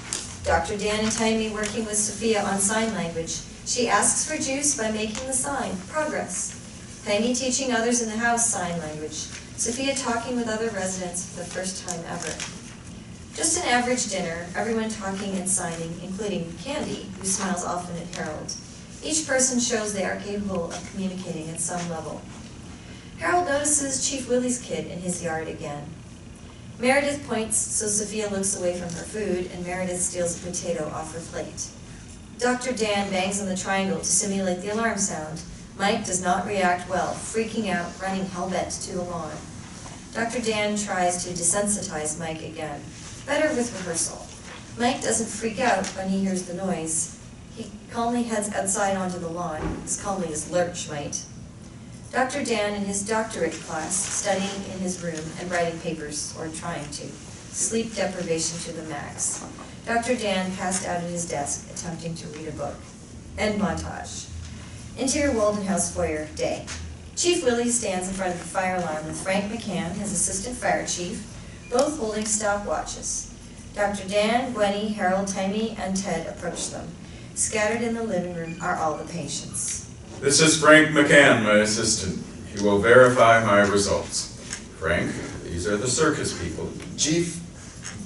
Dr. Dann and Taimi working with Sophia on sign language. She asks for juice by making the sign, progress. Taimi teaching others in the house sign language. Sophia talking with other residents for the first time ever. Just an average dinner, everyone talking and signing, including Candy, who smiles often at Harold. Each person shows they are capable of communicating at some level. Harold notices Chief Willy's kid in his yard again. Meredith points so Sophia looks away from her food, and Meredith steals a potato off her plate. Dr. Dann bangs on the triangle to simulate the alarm sound. Mike does not react well, freaking out, running hell-bent to the lawn. Dr. Dann tries to desensitize Mike again. Better with rehearsal. Mike doesn't freak out when he hears the noise. He calmly heads outside onto the lawn, as calmly as Lurch might. Dr. Dann in his doctorate class, studying in his room and writing papers, or trying to. Sleep deprivation to the max. Dr. Dann passed out at his desk, attempting to read a book. End montage. Interior Walden House foyer, day. Chief Willy stands in front of the fire alarm with Frank McCann, his assistant fire chief, both holding stopwatches. Dr. Dann, Gwennie, Harold, Taimi, and Ted approach them. Scattered in the living room are all the patients. This is Frank McCann, my assistant. He will verify my results. Frank, these are the circus people. Chief,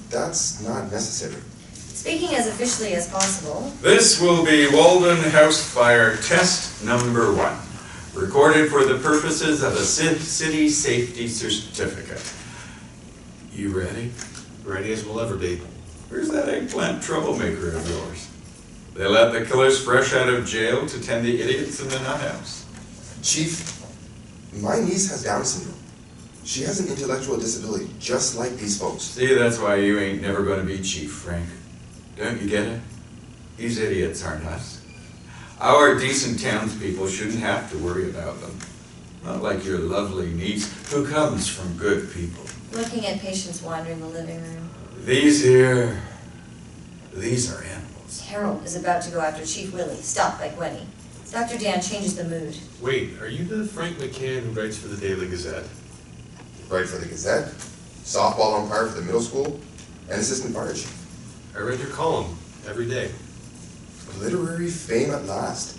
that's not necessary. Speaking as officially as possible, This will be Walden House Fire Test Number 1, recorded for the purposes of a city safety certificate. You ready? Ready as we'll ever be. Where's that eggplant troublemaker of yours? They let the killers fresh out of jail to tend the idiots in the nut house. Chief, my niece has Down syndrome. She has an intellectual disability, just like these folks. See, that's why you ain't never going to be chief, Frank. Don't you get it? These idiots aren't us. Our decent townspeople shouldn't have to worry about them. Not like your lovely niece, who comes from good people. looking at patients wandering the living room. These are animals. Harold is about to go after Chief Willy, stopped by Gwennie. Dr. Dann changes the mood. Wait, are you the Frank McCann who writes for the Daily Gazette? Write for the Gazette, softball umpire for the middle school, and assistant fire chief. I read your column every day. Literary fame at last.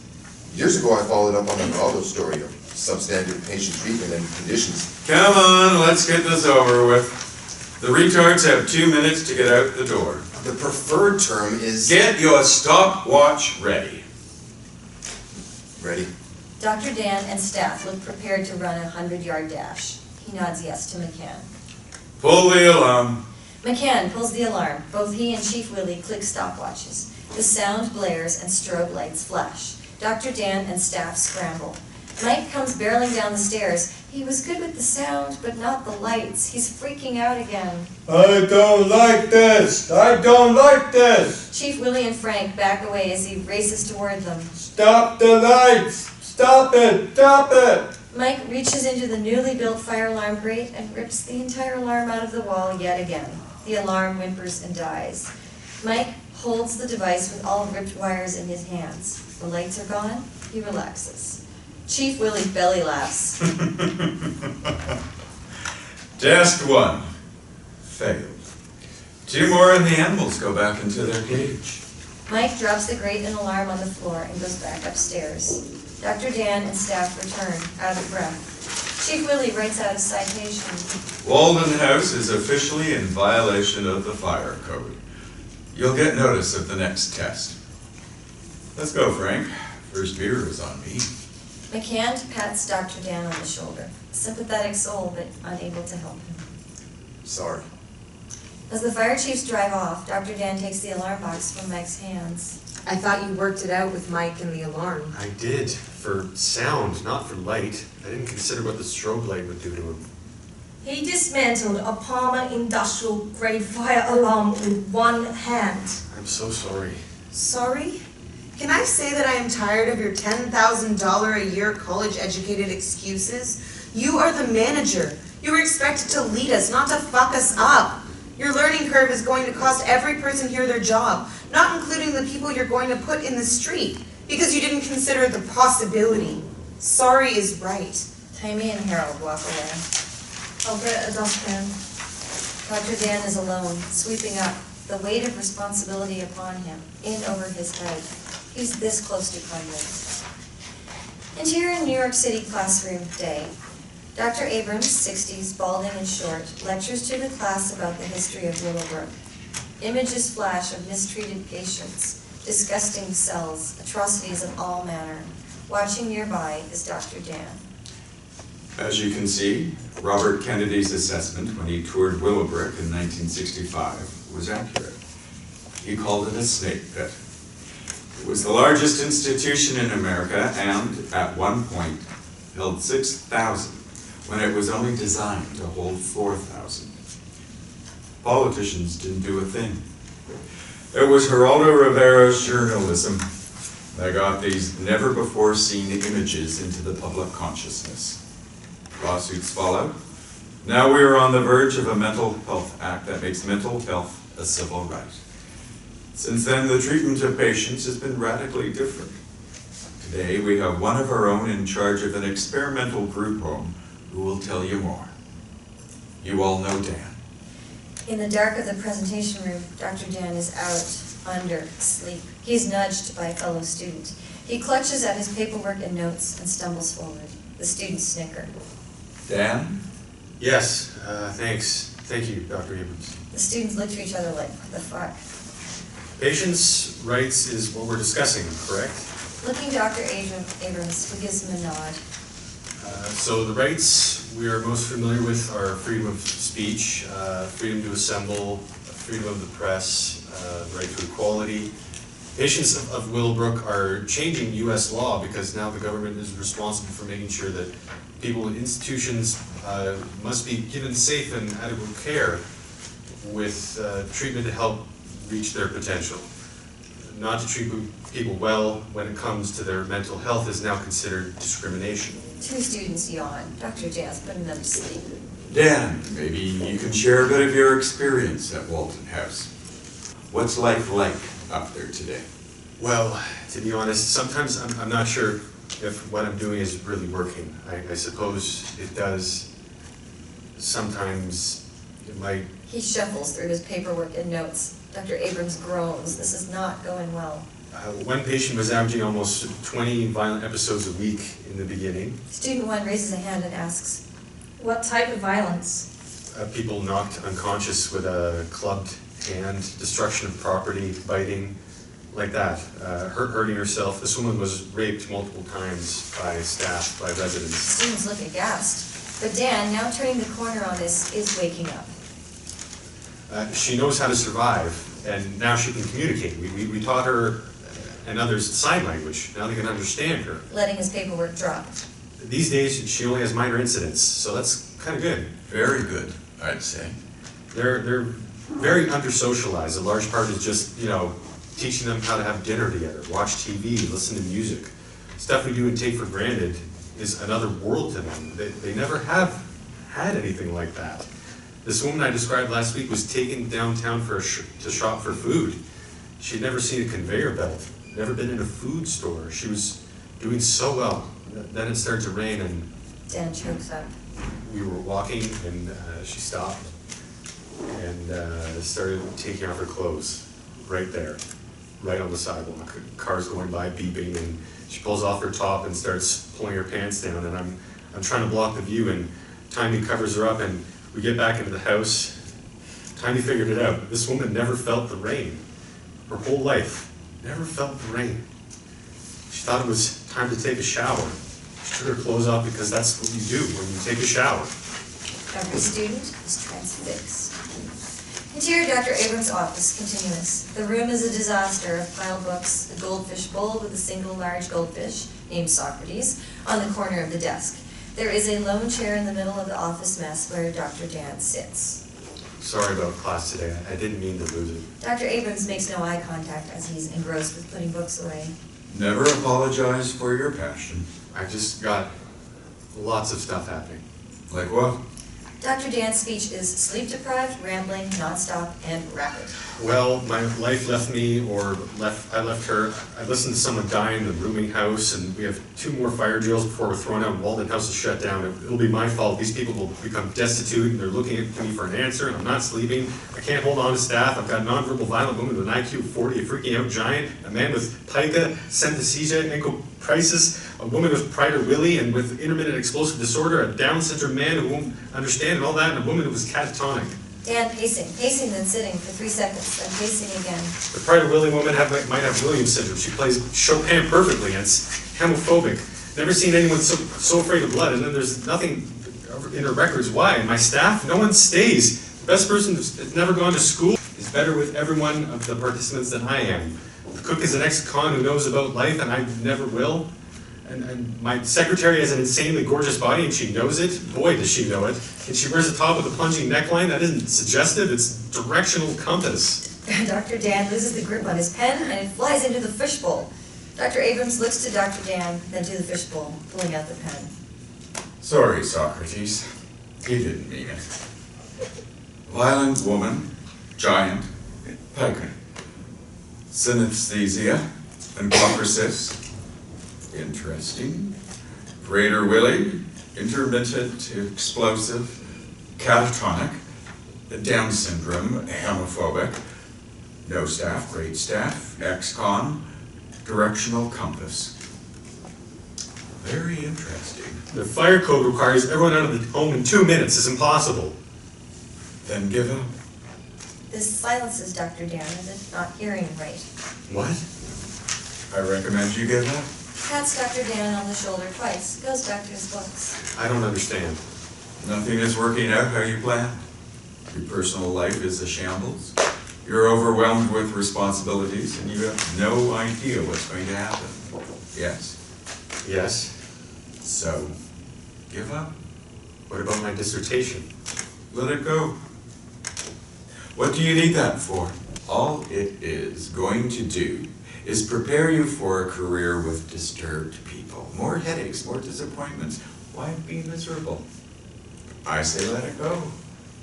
Years ago I followed up on the Aldo story of substandard patient treatment and conditions. Come on, let's get this over with. The retards have 2 minutes to get out the door. The preferred term is... Get your stopwatch ready. Ready. Dr. Dann and staff look prepared to run a 100-yard dash. He nods yes to McCann. Pull the alarm. McCann pulls the alarm. Both he and Chief Willy click stopwatches. The sound blares and strobe lights flash. Dr. Dann and staff scramble. Mike comes barreling down the stairs. He was good with the sound, but not the lights. He's freaking out again. I don't like this! I don't like this! Chief Willy and Frank back away as he races toward them. Stop the lights! Stop it! Stop it! Mike reaches into the newly built fire alarm grate and rips the entire alarm out of the wall yet again. The alarm whimpers and dies. Mike holds the device with all ripped wires in his hands. The lights are gone. He relaxes. Chief Willy belly laughs. Test 1. Failed. 2 more and the animals go back into their cage. Mike drops the grate and alarm on the floor and goes back upstairs. Dr. Dann and staff return, out of breath. Chief Willy writes out a citation. Walden House is officially in violation of the fire code. You'll get notice of the next test. Let's go, Frank. First beer is on me. McCann pats Dr. Dann on the shoulder. A sympathetic soul, but unable to help him. Sorry. As the fire chiefs drive off, Dr. Dann takes the alarm box from Mike's hands. I thought you worked it out with Mike and the alarm. I did, for sound, not for light. I didn't consider what the strobe light would do to him. He dismantled a Palmer industrial grade fire alarm with one hand. I'm so sorry. Sorry? Can I say that I am tired of your $10,000 a year college-educated excuses? You are the manager. You were expected to lead us, not to fuck us up. Your learning curve is going to cost every person here their job, not including the people you're going to put in the street, because you didn't consider the possibility. Sorry is right. Taimi and Harold walk away. I'll get a dustpan. Dr. Dann is alone, sweeping up, the weight of responsibility upon him, in over his head. He's this close to convict. Interior New York City classroom day. Dr. Abrams, 60s, balding and short, lectures to the class about the history of Willowbrook. Images flash of mistreated patients, disgusting cells, atrocities of all manner. Watching nearby is Dr. Dann. As you can see, Robert Kennedy's assessment when he toured Willowbrook in 1965 was accurate. He called it a snake pit. It was the largest institution in America and, at one point, held 6,000 when it was only designed to hold 4,000. Politicians didn't do a thing. It was Geraldo Rivera's journalism that got these never-before-seen images into the public consciousness. Lawsuits followed. Now we are on the verge of a Mental Health Act that makes mental health a civil right. Since then, the treatment of patients has been radically different. Today, we have one of our own in charge of an experimental group home who will tell you more. You all know Dann. In the dark of the presentation room, Dr. Dann is out, under, asleep. He's nudged by a fellow student. He clutches at his paperwork and notes and stumbles forward. The students snicker. Dann? Yes, thanks. Thank you, Dr. Abrams. The students look to each other like, what the fuck? Patients' rights is what we're discussing, correct? Looking Dr. Abrams, who gives him a nod. So the rights we are most familiar with are freedom of speech, freedom to assemble, freedom of the press, right to equality. Patients of Willowbrook are changing U.S. law because now the government is responsible for making sure that people in institutions must be given safe and adequate care with treatment to help reach their potential. Not to treat people well when it comes to their mental health is now considered discrimination. Two students yawn. Dr. Dann's putting them to sleep. Dann, maybe you can share a bit of your experience at Walden House. What's life like up there today? Well, to be honest, sometimes I'm not sure if what I'm doing is really working. I suppose it does. Sometimes it might. He shuffles through his paperwork and notes. Dr. Abrams groans. This is not going well. One patient was averaging almost 20 violent episodes a week in the beginning. Student one raises a hand and asks, What type of violence? People knocked unconscious with a clubbed hand, destruction of property, biting, like that. Hurting herself. This woman was raped multiple times by staff, by residents. Students look aghast. But Dann, now turning the corner on this, is waking up. She knows how to survive, and now she can communicate. We taught her and others sign language. Now they can understand her. Letting his paperwork drop. These days, she only has minor incidents, so that's kind of good. Very good, I'd say. They're very under-socialized. A large part is just, teaching them how to have dinner together, watch TV, listen to music. Stuff we do and take for granted is another world to them. They never have had anything like that. This woman I described last week was taken downtown to shop for food. She'd never seen a conveyor belt, never been in a food store. She was doing so well. Then it started to rain and Dann chokes up. we were walking and she stopped and started taking off her clothes right there, right on the sidewalk. Cars going by beeping, and she pulls off her top and starts pulling her pants down, and I'm trying to block the view, and Taimi covers her up, and we get back into the house. Taimi figured it out. This woman never felt the rain. Her whole life, never felt the rain. She thought it was time to take a shower. She took her clothes off because that's what you do when you take a shower. Every student is transfixed. Interior Dr. Abrams' office, continuous. The room is a disaster of piled books, a goldfish bowl with a single large goldfish, named Socrates, on the corner of the desk. There is a lone chair in the middle of the office mess where Dr. Dann sits. Sorry about class today. I didn't mean to lose it. Dr. Abrams makes no eye contact as he's engrossed with putting books away. Never apologize for your passion. I just got lots of stuff happening. Like what? Dr. Dann's speech is sleep-deprived, rambling, nonstop, and rapid. Well, my life left me, I left her. I listened to someone die in the rooming house, and we have 2 more fire drills before we're thrown out and Walden House is shut down. It'll be my fault. These people will become destitute, and they're looking at me for an answer, and I'm not sleeping. I can't hold on to staff. I've got nonverbal violent women with an IQ of 40, a freaking out giant, a man with pica, synesthesia, encopresis, a woman with Willy, and with intermittent explosive disorder, a Down syndrome man who won't understand, and all that, and a woman who was catatonic. Dan pacing then sitting for 3 seconds, then pacing again. The Willy woman might have Williams syndrome. She plays Chopin perfectly, and it's homophobic. Never seen anyone so afraid of blood, and then there's nothing in her records. Why? My staff? No one stays. The best person who's never gone to school is better with every one of the participants than I am. The cook is an ex-con who knows about life, and I never will. And my secretary has an insanely gorgeous body, and she knows it. Boy, does she know it. And she wears a top with a plunging neckline. That isn't suggestive, it's directional compass. Dr. Dann loses the grip on his pen, and it flies into the fishbowl. Dr. Abrams looks to Dr. Dann, then to the fishbowl, pulling out the pen. Sorry, Socrates. You didn't mean it. Violent woman, giant, pica, synesthesia, encopresis. Interesting. Greater Willy, intermittent, explosive, catatonic, Down syndrome, homophobic, no staff, great staff, ex-con, directional compass. Very interesting. The fire code requires everyone out of the home in 2 minutes. It's impossible. Then give up. This silences Dr. Dann as if not hearing right. What? I recommend you give up. Pats Dr. Dann on the shoulder twice, goes back to his books. I don't understand. Nothing is working out how you planned. Your personal life is a shambles. You're overwhelmed with responsibilities, and you have no idea what's going to happen. Yes? Yes? So, give up. What about my dissertation? Let it go. What do you need that for? All it is going to do is prepare you for a career with disturbed people. More headaches, more disappointments. Why be miserable? I say let it go.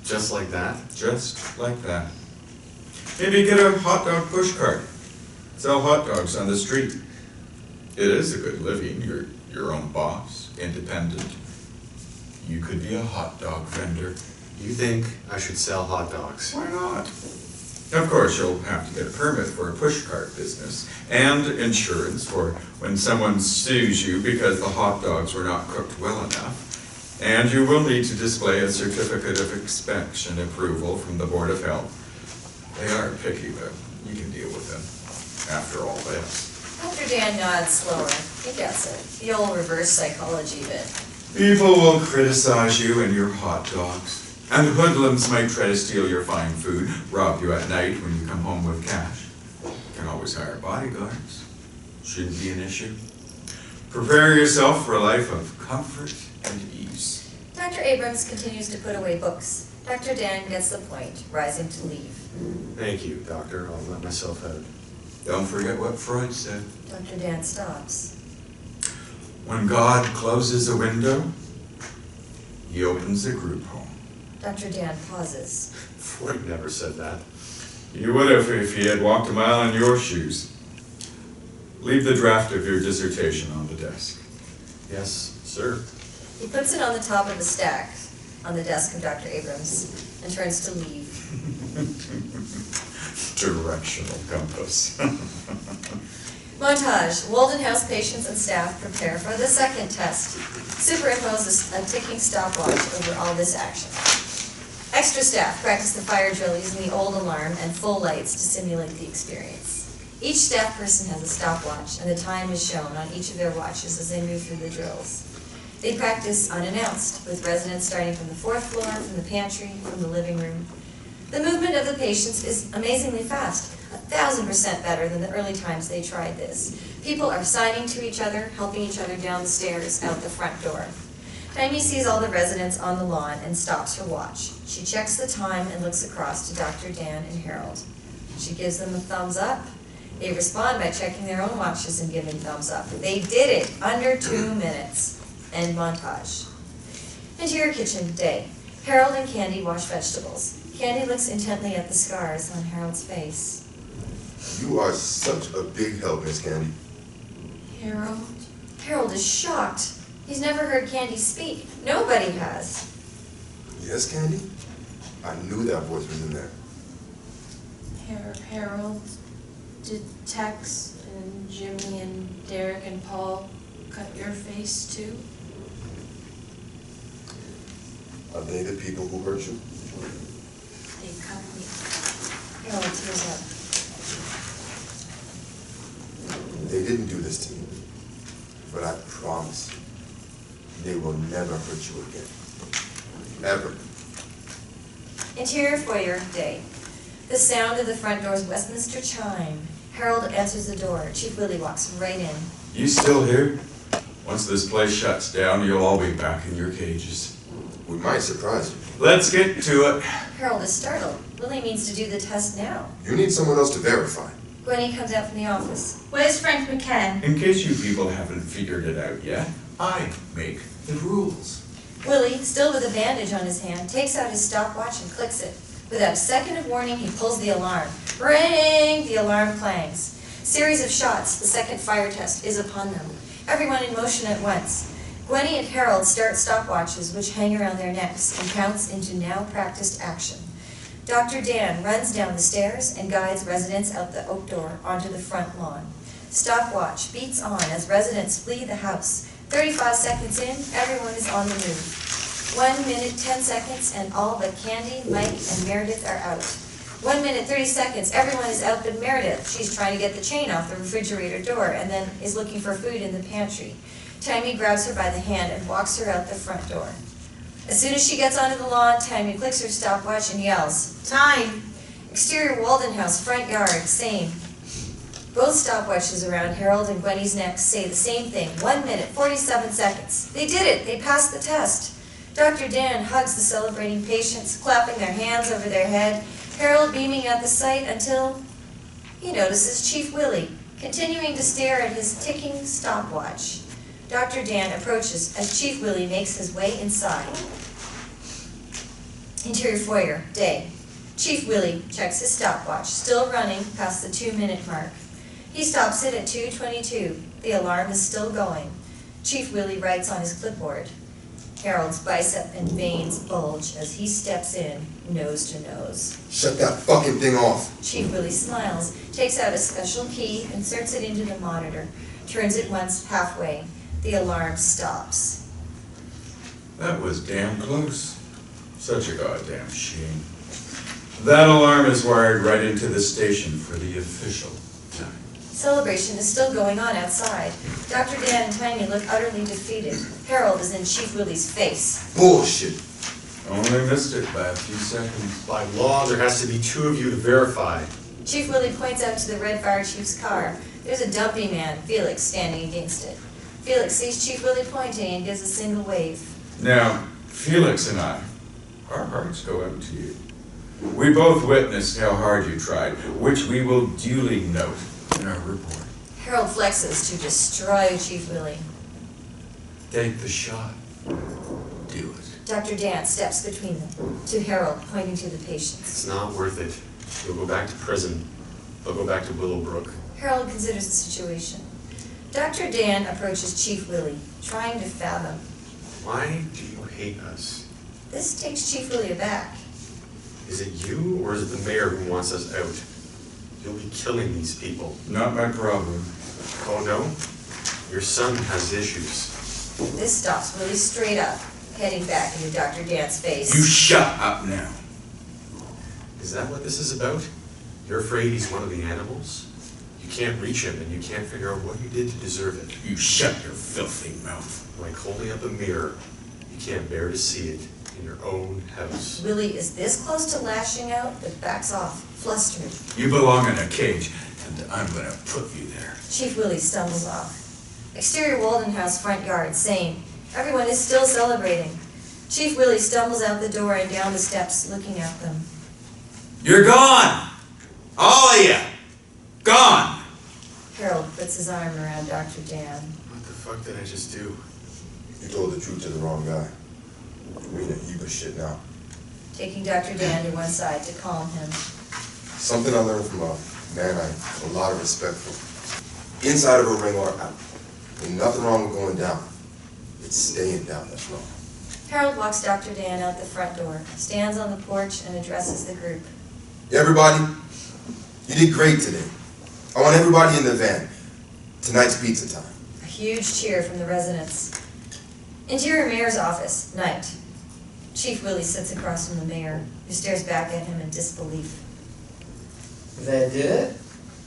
Just like that? Just like that. Maybe get a hot dog pushcart. Sell hot dogs on the street. It is a good living. You're your own boss, independent. You could be a hot dog vendor. You think I should sell hot dogs? Why not? Of course, you'll have to get a permit for a pushcart business and insurance for when someone sues you because the hot dogs were not cooked well enough. And you will need to display a certificate of inspection approval from the Board of Health. They are picky, but you can deal with them after all this. Dr. Dann nods slower. He gets it. The old reverse psychology bit. People will criticize you and your hot dogs. And hoodlums might try to steal your fine food, rob you at night when you come home with cash. You can always hire bodyguards. Shouldn't be an issue. Prepare yourself for a life of comfort and ease. Dr. Abrams continues to put away books. Dr. Dann gets the point, rising to leave. Thank you, Doctor. I'll let myself out. Don't forget what Freud said. Dr. Dann stops. When God closes a window, he opens a group home. Dr. Dann pauses. Freud never said that. You would have if he had walked a mile in your shoes. Leave the draft of your dissertation on the desk. Yes, sir. He puts it on the top of the stack on the desk of Dr. Abrams and turns to leave. Directional compass. Montage. Walden House patients and staff prepare for the second test. Superimpose a ticking stopwatch over all this action. Extra staff practice the fire drill using the old alarm and full lights to simulate the experience. Each staff person has a stopwatch, and the time is shown on each of their watches as they move through the drills. They practice unannounced, with residents starting from the 4th floor, from the pantry, from the living room. The movement of the patients is amazingly fast, 1,000% better than the early times they tried this. People are signing to each other, helping each other down the stairs, out the front door. Taimi sees all the residents on the lawn and stops her watch. She checks the time and looks across to Dr. Dann and Harold. She gives them a thumbs up. They respond by checking their own watches and giving thumbs up. They did it under 2 minutes. End montage. Interior kitchen, day. Harold and Candy wash vegetables. Candy looks intently at the scars on Harold's face. You are such a big help, Miss Candy. Harold? Harold is shocked. He's never heard Candy speak. Nobody has. Yes, Candy? I knew that voice was in there. Harold, did Tex and Jimmy and Derek and Paul cut your face too? Are they the people who hurt you? They cut me. Harold tears up. They didn't do this to you. But I promise they will never hurt you again. Ever. Interior foyer, day. The sound of the front door's Westminster chime. Harold answers the door. Chief Willy walks right in. You still here? Once this place shuts down, you'll all be back in your cages. We might surprise you. Let's get to it. Harold is startled. Willy means to do the test now. You need someone else to verify. Gwennie comes out from the office. Where's Frank McCann? In case you people haven't figured it out yet, I make the rules. Willy, still with a bandage on his hand, takes out his stopwatch and clicks it. Without a second of warning, he pulls the alarm. Ring! The alarm clangs. Series of shots. The second fire test is upon them. Everyone in motion at once. Gwennie and Harold start stopwatches, which hang around their necks, and counts into now practiced action. Dr. Dann runs down the stairs and guides residents out the oak door onto the front lawn. Stopwatch beats on as residents flee the house. 35 seconds in, everyone is on the move. 1 minute, 10 seconds, and all but Candy, Mike, and Meredith are out. 1 minute, 30 seconds, everyone is out but Meredith. She's trying to get the chain off the refrigerator door and then is looking for food in the pantry. Taimi grabs her by the hand and walks her out the front door. As soon as she gets onto the lawn, Taimi clicks her stopwatch and yells, "Time!" Exterior Walden House, front yard, same. Both stopwatches around Harold and Gwennie's necks say the same thing. 1 minute, 47 seconds. They did it! They passed the test. Dr. Dann hugs the celebrating patients, clapping their hands over their head, Harold beaming at the sight until he notices Chief Willy, continuing to stare at his ticking stopwatch. Dr. Dann approaches as Chief Willy makes his way inside. Interior foyer, day. Chief Willy checks his stopwatch, still running past the 2-minute mark. He stops it at 2:22. The alarm is still going. Chief Willy writes on his clipboard. Harold's bicep and veins bulge as he steps in, nose to nose. Shut that fucking thing off. Chief Willy smiles, takes out a special key, inserts it into the monitor, turns it once halfway. The alarm stops. That was damn close. Such a goddamn shame. That alarm is wired right into the station for the official time. Celebration is still going on outside. Dr. Dann and Taimi look utterly defeated. Harold is in Chief Willy's face. Bullshit. Only missed it by a few seconds. By law, there has to be 2 of you to verify. Chief Willy points out to the Red Fire Chief's car. There's a dumpy man, Felix, standing against it. Felix sees Chief Willy pointing and gives a single wave. Now, Felix and I, our hearts go out to you. We both witnessed how hard you tried, which we will duly note in our report. Harold flexes to destroy Chief Willy. Take the shot. Do it. Dr. Dann steps between them, to Harold, pointing to the patients. It's not worth it. You'll go back to prison. They'll go back to Willowbrook. Harold considers the situation. Dr. Dann approaches Chief Willy, trying to fathom. Why do you hate us? This takes Chief Willy aback. Is it you, or is it the mayor who wants us out? You'll be killing these people. Not my problem. Oh no? Your son has issues. This stops Willy straight up, heading back into Dr. Dann's face. You shut up now. Is that what this is about? You're afraid he's one of the animals? You can't reach him, and you can't figure out what you did to deserve it. You shut your filthy mouth. Like holding up a mirror, you can't bear to see it in your own house. Willy is this close to lashing out, but backs off, flustered. You belong in a cage, and I'm gonna put you there. Chief Willy stumbles off. Exterior Walden House, front yard, same. Everyone is still celebrating. Chief Willy stumbles out the door and down the steps, looking at them. You're gone! All of you! Gone! Harold puts his arm around Dr. Dan. What the fuck did I just do? You told the truth to the wrong guy. You're in a heap of shit now. Taking Dr. Dan to one side to calm him. Something I learned from a man I have a lot of respect for. Inside of a ring or out. Ain't nothing wrong with going down. It's staying down that's wrong. Harold walks Dr. Dan out the front door, stands on the porch, and addresses the group. Everybody, you did great today. I want everybody in the van. Tonight's pizza time. A huge cheer from the residents. Interior Mayor's office, night. Chief Willy sits across from the mayor, who stares back at him in disbelief. That did it?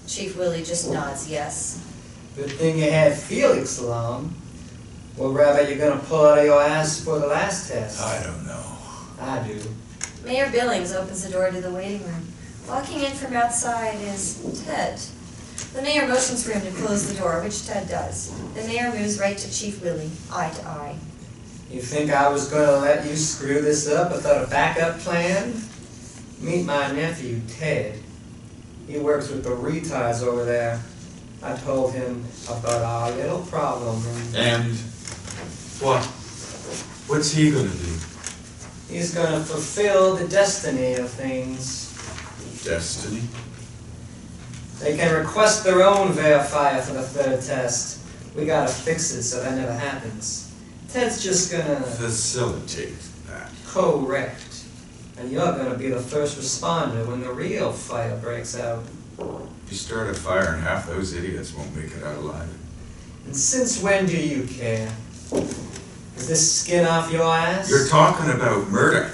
Chief Willy just nods yes. Good thing you had Felix along. What rabbit you gonna pull out of your ass for the last test? I don't know. I do. Mayor Billings opens the door to the waiting room. Walking in from outside is Ted. The mayor motions for him to close the door, which Ted does. The mayor moves right to Chief Willy, eye to eye. You think I was gonna let you screw this up without a backup plan? Meet my nephew, Ted. He works with the retards over there. I told him about our little problem And what? What's he gonna do? he's gonna fulfill the destiny of things. Destiny? They can request their own verifier for the third test. We gotta fix it so that never happens. Ted's just gonna... Facilitate that. Correct. And you're gonna be the first responder when the real fire breaks out. If you start a fire and half those idiots won't make it out alive. And since when do you care? Is this skin off your ass? You're talking about murder.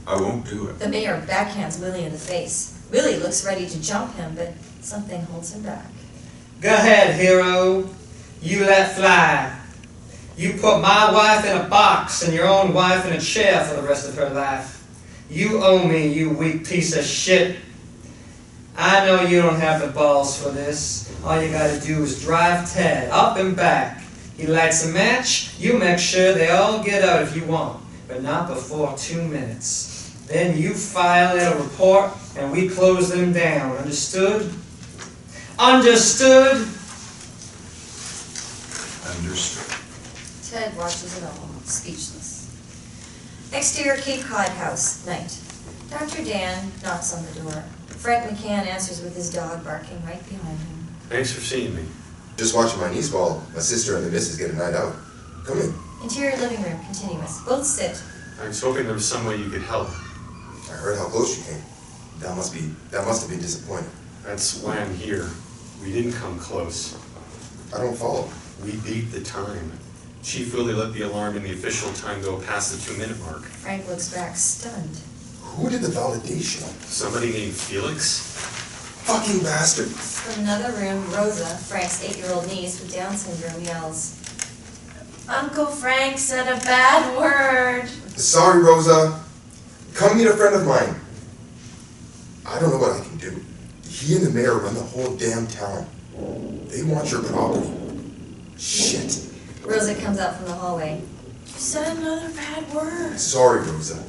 I won't do it. The mayor backhands Willy in the face. Willy looks ready to jump him, but something holds him back. Go ahead, hero. You let fly. You put my wife in a box and your own wife in a chair for the rest of her life. You owe me, you weak piece of shit. I know you don't have the balls for this. All you gotta do is drive Ted up and back. He lights a match, you make sure they all get out if you want, but not before 2 minutes. Then you file in a report and we close them down. Understood? Understood? Understood. Ted watches it all, speechless. Exterior Cape Cod house, night. Dr. Dan knocks on the door. Frank McCann answers with his dog barking right behind him. Thanks for seeing me. Just watching my niece while my sister and the missus get a night out. Come in. Interior living room, continuous. Both sit. I was hoping there was some way you could help. I heard how close you came. That must have been disappointing. That's why I'm here. We didn't come close. I don't follow. We beat the time. Chief Willy let the alarm in the official time go past the 2-minute mark. Frank looks back, stunned. Who did the validation? Somebody named Felix? Fucking bastard. From another room, Rosa, Frank's 8-year-old niece with Down syndrome, yells. Uncle Frank said a bad word. Sorry, Rosa. Come meet a friend of mine. I don't know what I can do. He and the mayor run the whole damn town. They want your property. Shit. Rosa comes out from the hallway. You said another bad word. Sorry, Rosa.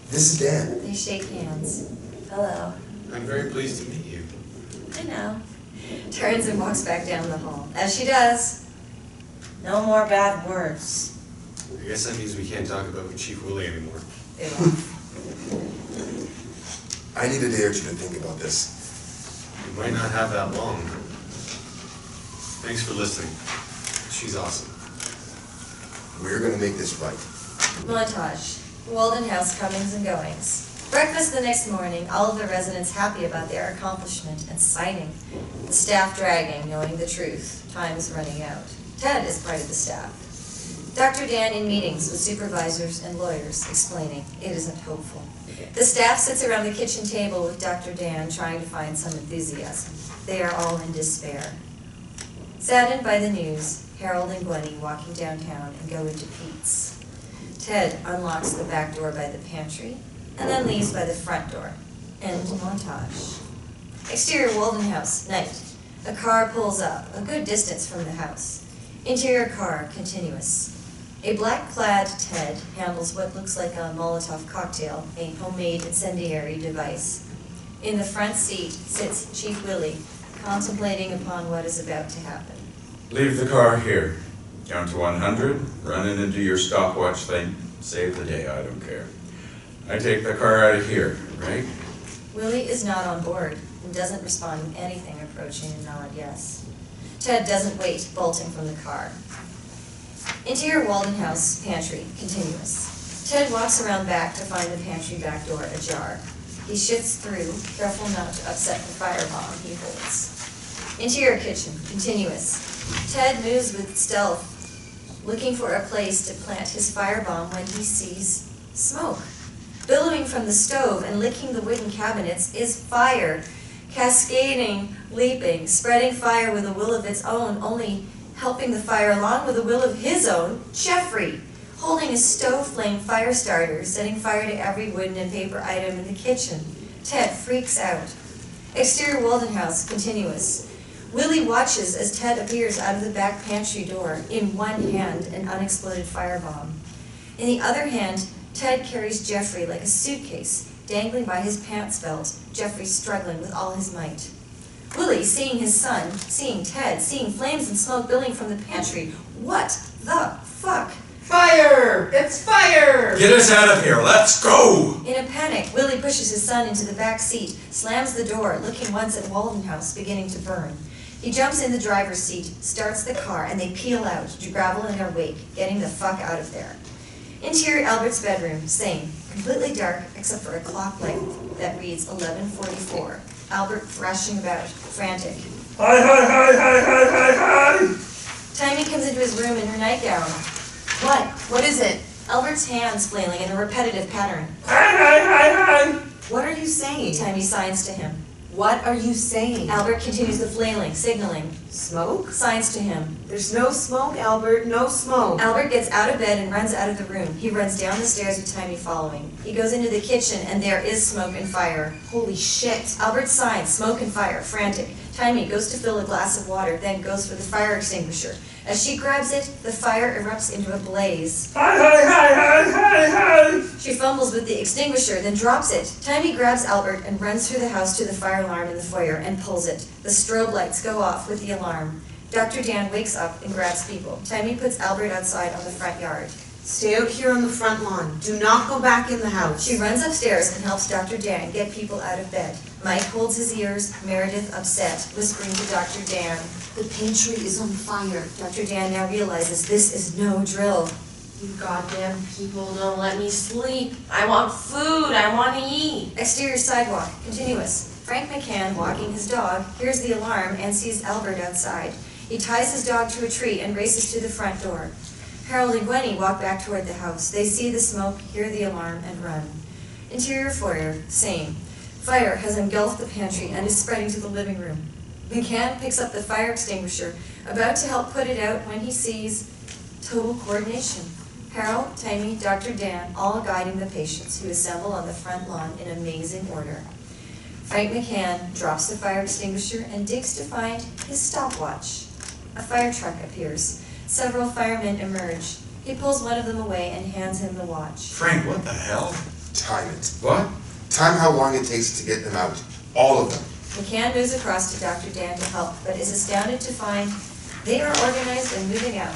This is Dan. They shake hands. Hello. I'm very pleased to meet you. I know. Turns and walks back down the hall. As she does, No more bad words. I guess that means we can't talk about Chief Willy anymore. they laugh. I need a day or two to think about this. We might not have that long. Thanks for listening. She's awesome. We're gonna make this right. Montage. Walden House comings and goings. Breakfast the next morning, all of the residents happy about their accomplishment and sighting. The staff dragging, knowing the truth. Time is running out. Ted is part of the staff. Dr. Dan in meetings with supervisors and lawyers, explaining it isn't hopeful. The staff sits around the kitchen table with Dr. Dan, trying to find some enthusiasm. They are all in despair. Saddened by the news, Harold and Gwennie walking downtown and go into Pete's. Ted unlocks the back door by the pantry, and then leaves by the front door. End montage. Exterior Walden House, night. A car pulls up, a good distance from the house. Interior car, continuous. A black-clad Ted handles what looks like a Molotov cocktail, a homemade incendiary device. In the front seat sits Chief Willy, contemplating upon what is about to happen. Leave the car here. Count to 100, run in and do your stopwatch thing. Save the day, I don't care. I take the car out of here, right? Willy is not on board and doesn't respond with anything approaching a nod yes. Ted doesn't wait, bolting from the car. Interior Walden House pantry, continuous. Ted walks around back to find the pantry back door ajar. He shifts through, careful not to upset the firebomb he holds. Interior kitchen, continuous. Ted moves with stealth, looking for a place to plant his firebomb when he sees smoke. Billowing from the stove and licking the wooden cabinets is fire, cascading, leaping, spreading fire with a will of its own, only helping the fire along with a will of his own, Jeffrey, holding a stove flame fire starter, setting fire to every wooden and paper item in the kitchen. Ted freaks out. Exterior Walden House, continuous. Willy watches as Ted appears out of the back pantry door, in one hand an unexploded firebomb. In the other hand, Ted carries Jeffrey like a suitcase, dangling by his pants belt, Jeffrey struggling with all his might. Willy, seeing his son, seeing Ted, seeing flames and smoke billowing from the pantry, what the fuck? Fire! It's fire! Get us out of here, let's go! In a panic, Willy pushes his son into the back seat, slams the door, looking once at Walden House, beginning to burn. He jumps in the driver's seat, starts the car, and they peel out, gravel in their wake, getting the fuck out of there. Interior Albert's bedroom, same, completely dark except for a clock light that reads 11:44. Albert thrashing about, frantic. Hi, hi, hi, hi, hi, hi, hi! Taimi comes into his room in her nightgown. What? What is it? Albert's hands flailing in a repetitive pattern. Hi, hi, hi, hi! What are you saying? Taimi signs to him. What are you saying? Albert continues the flailing, signaling. Smoke? Signs to him. There's no smoke, Albert, no smoke. Albert gets out of bed and runs out of the room. He runs down the stairs with Taimi following. He goes into the kitchen and there is smoke and fire. Holy shit. Albert signs, smoke and fire, frantic. Taimi goes to fill a glass of water, then goes for the fire extinguisher. As she grabs it, the fire erupts into a blaze. Hi, hi, hi, hi, hi, hi! She fumbles with the extinguisher, then drops it. Taimi grabs Albert and runs through the house to the fire alarm in the foyer and pulls it. The strobe lights go off with the alarm. Dr. Dann wakes up and grabs people. Taimi puts Albert outside on the front yard. Stay out here on the front lawn. Do not go back in the house. She runs upstairs and helps Dr. Dann get people out of bed. Mike holds his ears, Meredith upset, whispering to Dr. Dann. The pantry is on fire. Dr. Dann now realizes this is no drill. You goddamn people don't let me sleep. I want food. I want to eat. Exterior sidewalk, continuous. Frank McCann, walking his dog, hears the alarm and sees Albert outside. He ties his dog to a tree and races to the front door. Harold and Gwennie walk back toward the house. They see the smoke, hear the alarm, and run. Interior foyer, same. Fire has engulfed the pantry and is spreading to the living room. McCann picks up the fire extinguisher, about to help put it out when he sees total coordination. Harold, Taimi, Dr. Dann, all guiding the patients who assemble on the front lawn in amazing order. Frank McCann drops the fire extinguisher and digs to find his stopwatch. A fire truck appears. Several firemen emerge. He pulls one of them away and hands him the watch. Frank, what the hell? Time it. What? Time how long it takes to get them out. All of them. McCann moves across to Dr. Dann to help, but is astounded to find they are organized and moving out.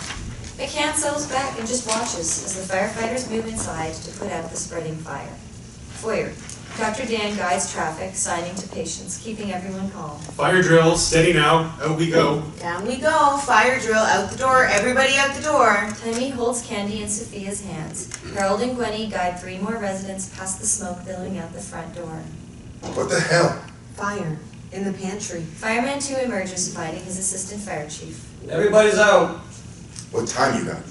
McCann settles back and just watches as the firefighters move inside to put out the spreading fire. Foyer. Dr. Dann guides traffic, signing to patients, keeping everyone calm. Fire drill, steady now, out we go. Down we go. Fire drill, out the door. Everybody out the door. Taimi holds Candy in Sophia's hands. Harold and Gwennie guide 3 more residents past the smoke billowing out the front door. What the hell? Fire. In the pantry. Fireman 2 emerges, fighting his assistant fire chief. Everybody's out. What time you got?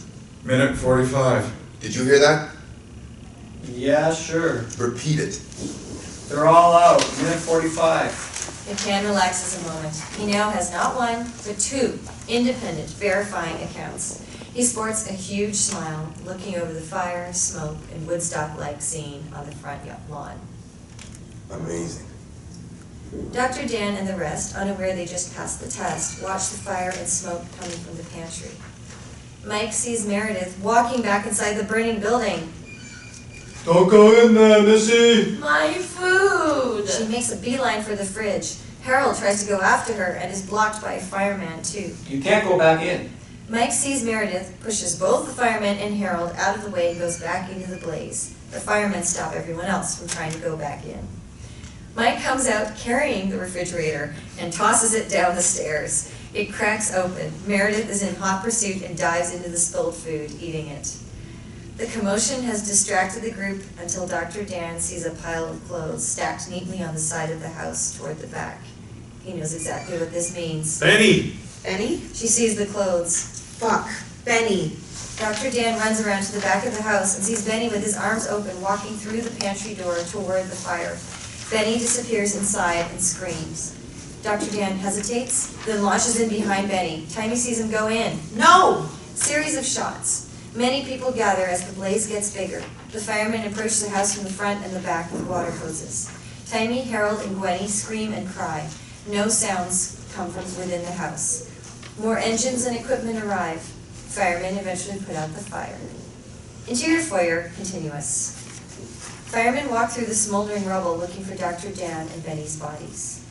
Minute 45. Did you hear that? Yeah, sure. Repeat it. They're all out. Minute 45. McCann relaxes a moment. He now has not 1, but 2 independent, verifying accounts. He sports a huge smile, looking over the fire, smoke, and Woodstock-like scene on the front lawn. Amazing. Dr. Dann and the rest, unaware they just passed the test, watch the fire and smoke coming from the pantry. Mike sees Meredith walking back inside the burning building. Don't go in there, Missy. My food! She makes a beeline for the fridge. Harold tries to go after her and is blocked by a fireman too. You can't go back in. Mike sees Meredith, pushes both the fireman and Harold out of the way and goes back into the blaze. The firemen stop everyone else from trying to go back in. Mike comes out carrying the refrigerator and tosses it down the stairs. It cracks open. Meredith is in hot pursuit and dives into the spilled food, eating it. The commotion has distracted the group until Dr. Dann sees a pile of clothes stacked neatly on the side of the house toward the back. He knows exactly what this means. Benny! Benny? She sees the clothes. Fuck. Benny. Dr. Dann runs around to the back of the house and sees Benny with his arms open walking through the pantry door toward the fire. Benny disappears inside and screams. Dr. Dann hesitates, then launches in behind Benny. Taimi sees him go in. No! Series of shots. Many people gather as the blaze gets bigger. The firemen approach the house from the front and the back with water hoses. Taimi, Harold, and Gwennie scream and cry. No sounds come from within the house. More engines and equipment arrive. Firemen eventually put out the fire. Interior foyer, continuous. Firemen walk through the smoldering rubble looking for Dr. Dann and Benny's bodies.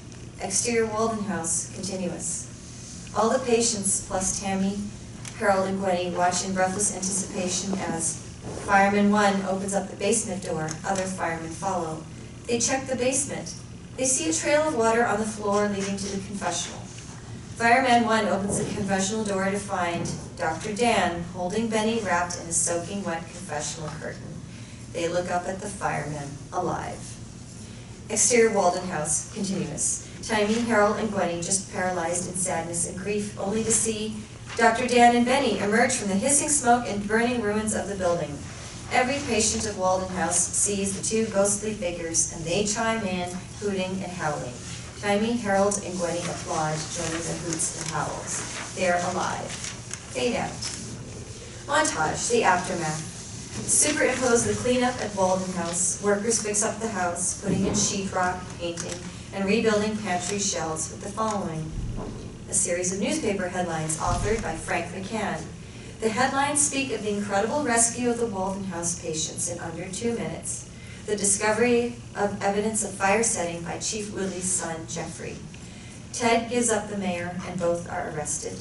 Exterior Walden House, continuous. All the patients, plus Taimi, Harold, and Gwennie, watch in breathless anticipation as Fireman 1 opens up the basement door. Other firemen follow. They check the basement. They see a trail of water on the floor leading to the confessional. Fireman 1 opens the confessional door to find Dr. Dann holding Benny wrapped in a soaking wet confessional curtain. They look up at the firemen, alive. Exterior Walden House, continuous. Taimi, Harold, and Gwennie just paralyzed in sadness and grief, only to see Dr. Dann and Benny emerge from the hissing smoke and burning ruins of the building. Every patient of Walden House sees the two ghostly figures, and they chime in, hooting and howling. Taimi, Harold, and Gwennie applaud, joining the hoots and howls. They are alive. Fade out. Montage, the aftermath. Superimpose the cleanup at Walden House. Workers fix up the house, putting in sheetrock, painting, and rebuilding pantry shelves with the following. A series of newspaper headlines authored by Frank McCann. The headlines speak of the incredible rescue of the Walden House patients in under 2 minutes. The discovery of evidence of fire setting by Chief Willy's son, Jeffrey. Ted gives up the mayor and both are arrested.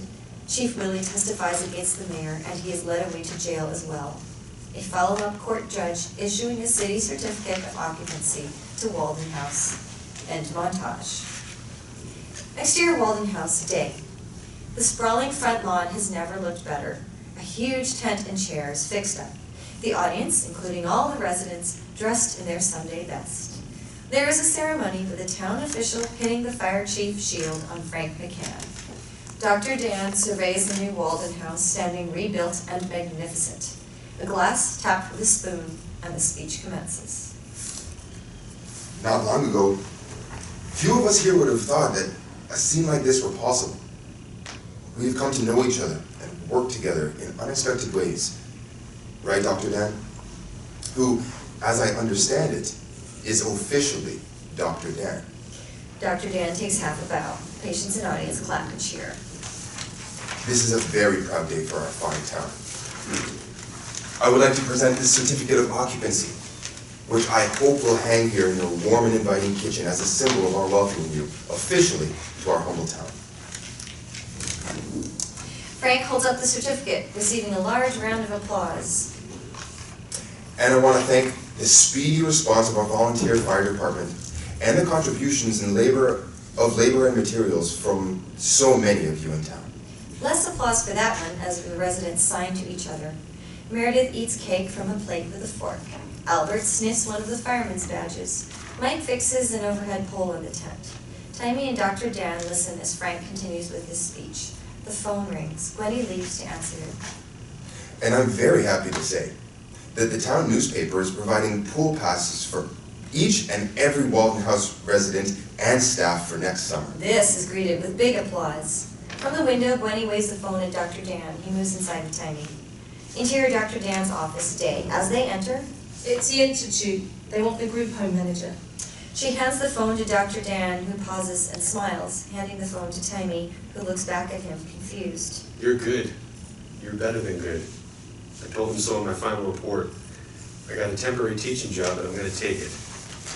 Chief Willy testifies against the mayor and he is led away to jail as well. A follow-up court judge issuing a city certificate of occupancy to Walden House. End montage. Exterior Walden House, day. The sprawling front lawn has never looked better. A huge tent and chairs fixed up. The audience, including all the residents, dressed in their Sunday best. There is a ceremony with a town official pinning the fire chief shield on Frank McCann. Dr. Dann surveys the new Walden House, standing rebuilt and magnificent. A glass tapped with a spoon, and the speech commences. Not long ago, few of us here would have thought that a scene like this were possible. We've come to know each other and work together in unexpected ways. Right, Dr. Dann? Who, as I understand it, is officially Dr. Dann. Dr. Dann takes half a bow. Patients and audience clap and cheer. This is a very proud day for our fine town. I would like to present this certificate of occupancy, which I hope will hang here in your warm and inviting kitchen as a symbol of our welcoming you officially to our humble town. Frank holds up the certificate, receiving a large round of applause. And I want to thank the speedy response of our volunteer fire department and the contributions in labor and materials from so many of you in town. Less applause for that one as the residents sign to each other. Meredith eats cake from a plate with a fork. Albert sniffs one of the fireman's badges. Mike fixes an overhead pole in the tent. Taimi and Dr. Dann listen as Frank continues with his speech. The phone rings. Gwennie leaves to answer it. And I'm very happy to say that the town newspaper is providing pool passes for each and every Walden House resident and staff for next summer. This is greeted with big applause. From the window, Gwennie waves the phone at Dr. Dann. He moves inside with Taimi. Interior Dr. Dann's office, day. As they enter, It's the Institute. They want the group home manager. she hands the phone to Dr. Dann, who pauses and smiles, handing the phone to Taimi, who looks back at him, confused. You're good. You're better than good. I told them so in my final report. I got a temporary teaching job and I'm gonna take it.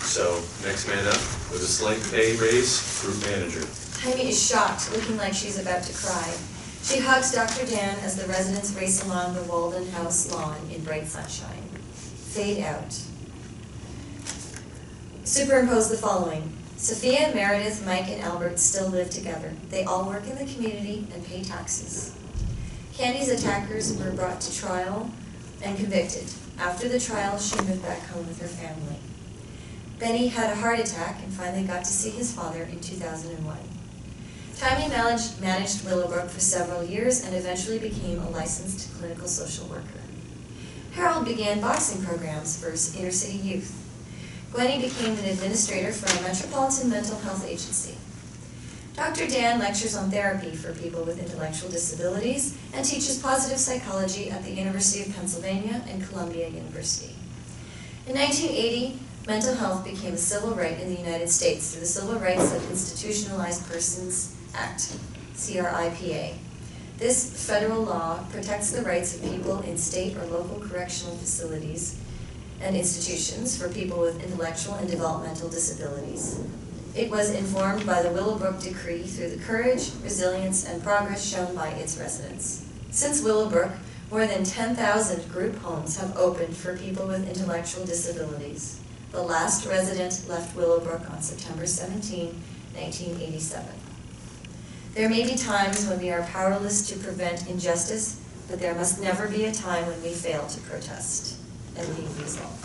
So, next man up, with a slight pay raise, group manager. Taimi is shocked, looking like she's about to cry. She hugs Dr. Dann as the residents race along the Walden House lawn in bright sunshine. Fade out. Superimpose the following. Sophia, Meredith, Mike, and Albert still live together. They all work in the community and pay taxes. Candy's attackers were brought to trial and convicted. After the trial, she moved back home with her family. Benny had a heart attack and finally got to see his father in 2001. Taimi managed Willowbrook for several years and eventually became a licensed clinical social worker. Harold began boxing programs for inner city youth. Gwennie became an administrator for a metropolitan mental health agency. Dr. Dann lectures on therapy for people with intellectual disabilities and teaches positive psychology at the University of Pennsylvania and Columbia University. In 1980, mental health became a civil right in the United States through the Civil Rights of Institutionalized Persons Act, CRIPA. This federal law protects the rights of people in state or local correctional facilities and institutions for people with intellectual and developmental disabilities. It was informed by the Willowbrook Decree through the courage, resilience, and progress shown by its residents. Since Willowbrook, more than 10,000 group homes have opened for people with intellectual disabilities. The last resident left Willowbrook on September 17, 1987. There may be times when we are powerless to prevent injustice, but there must never be a time when we fail to protest. And leave these all.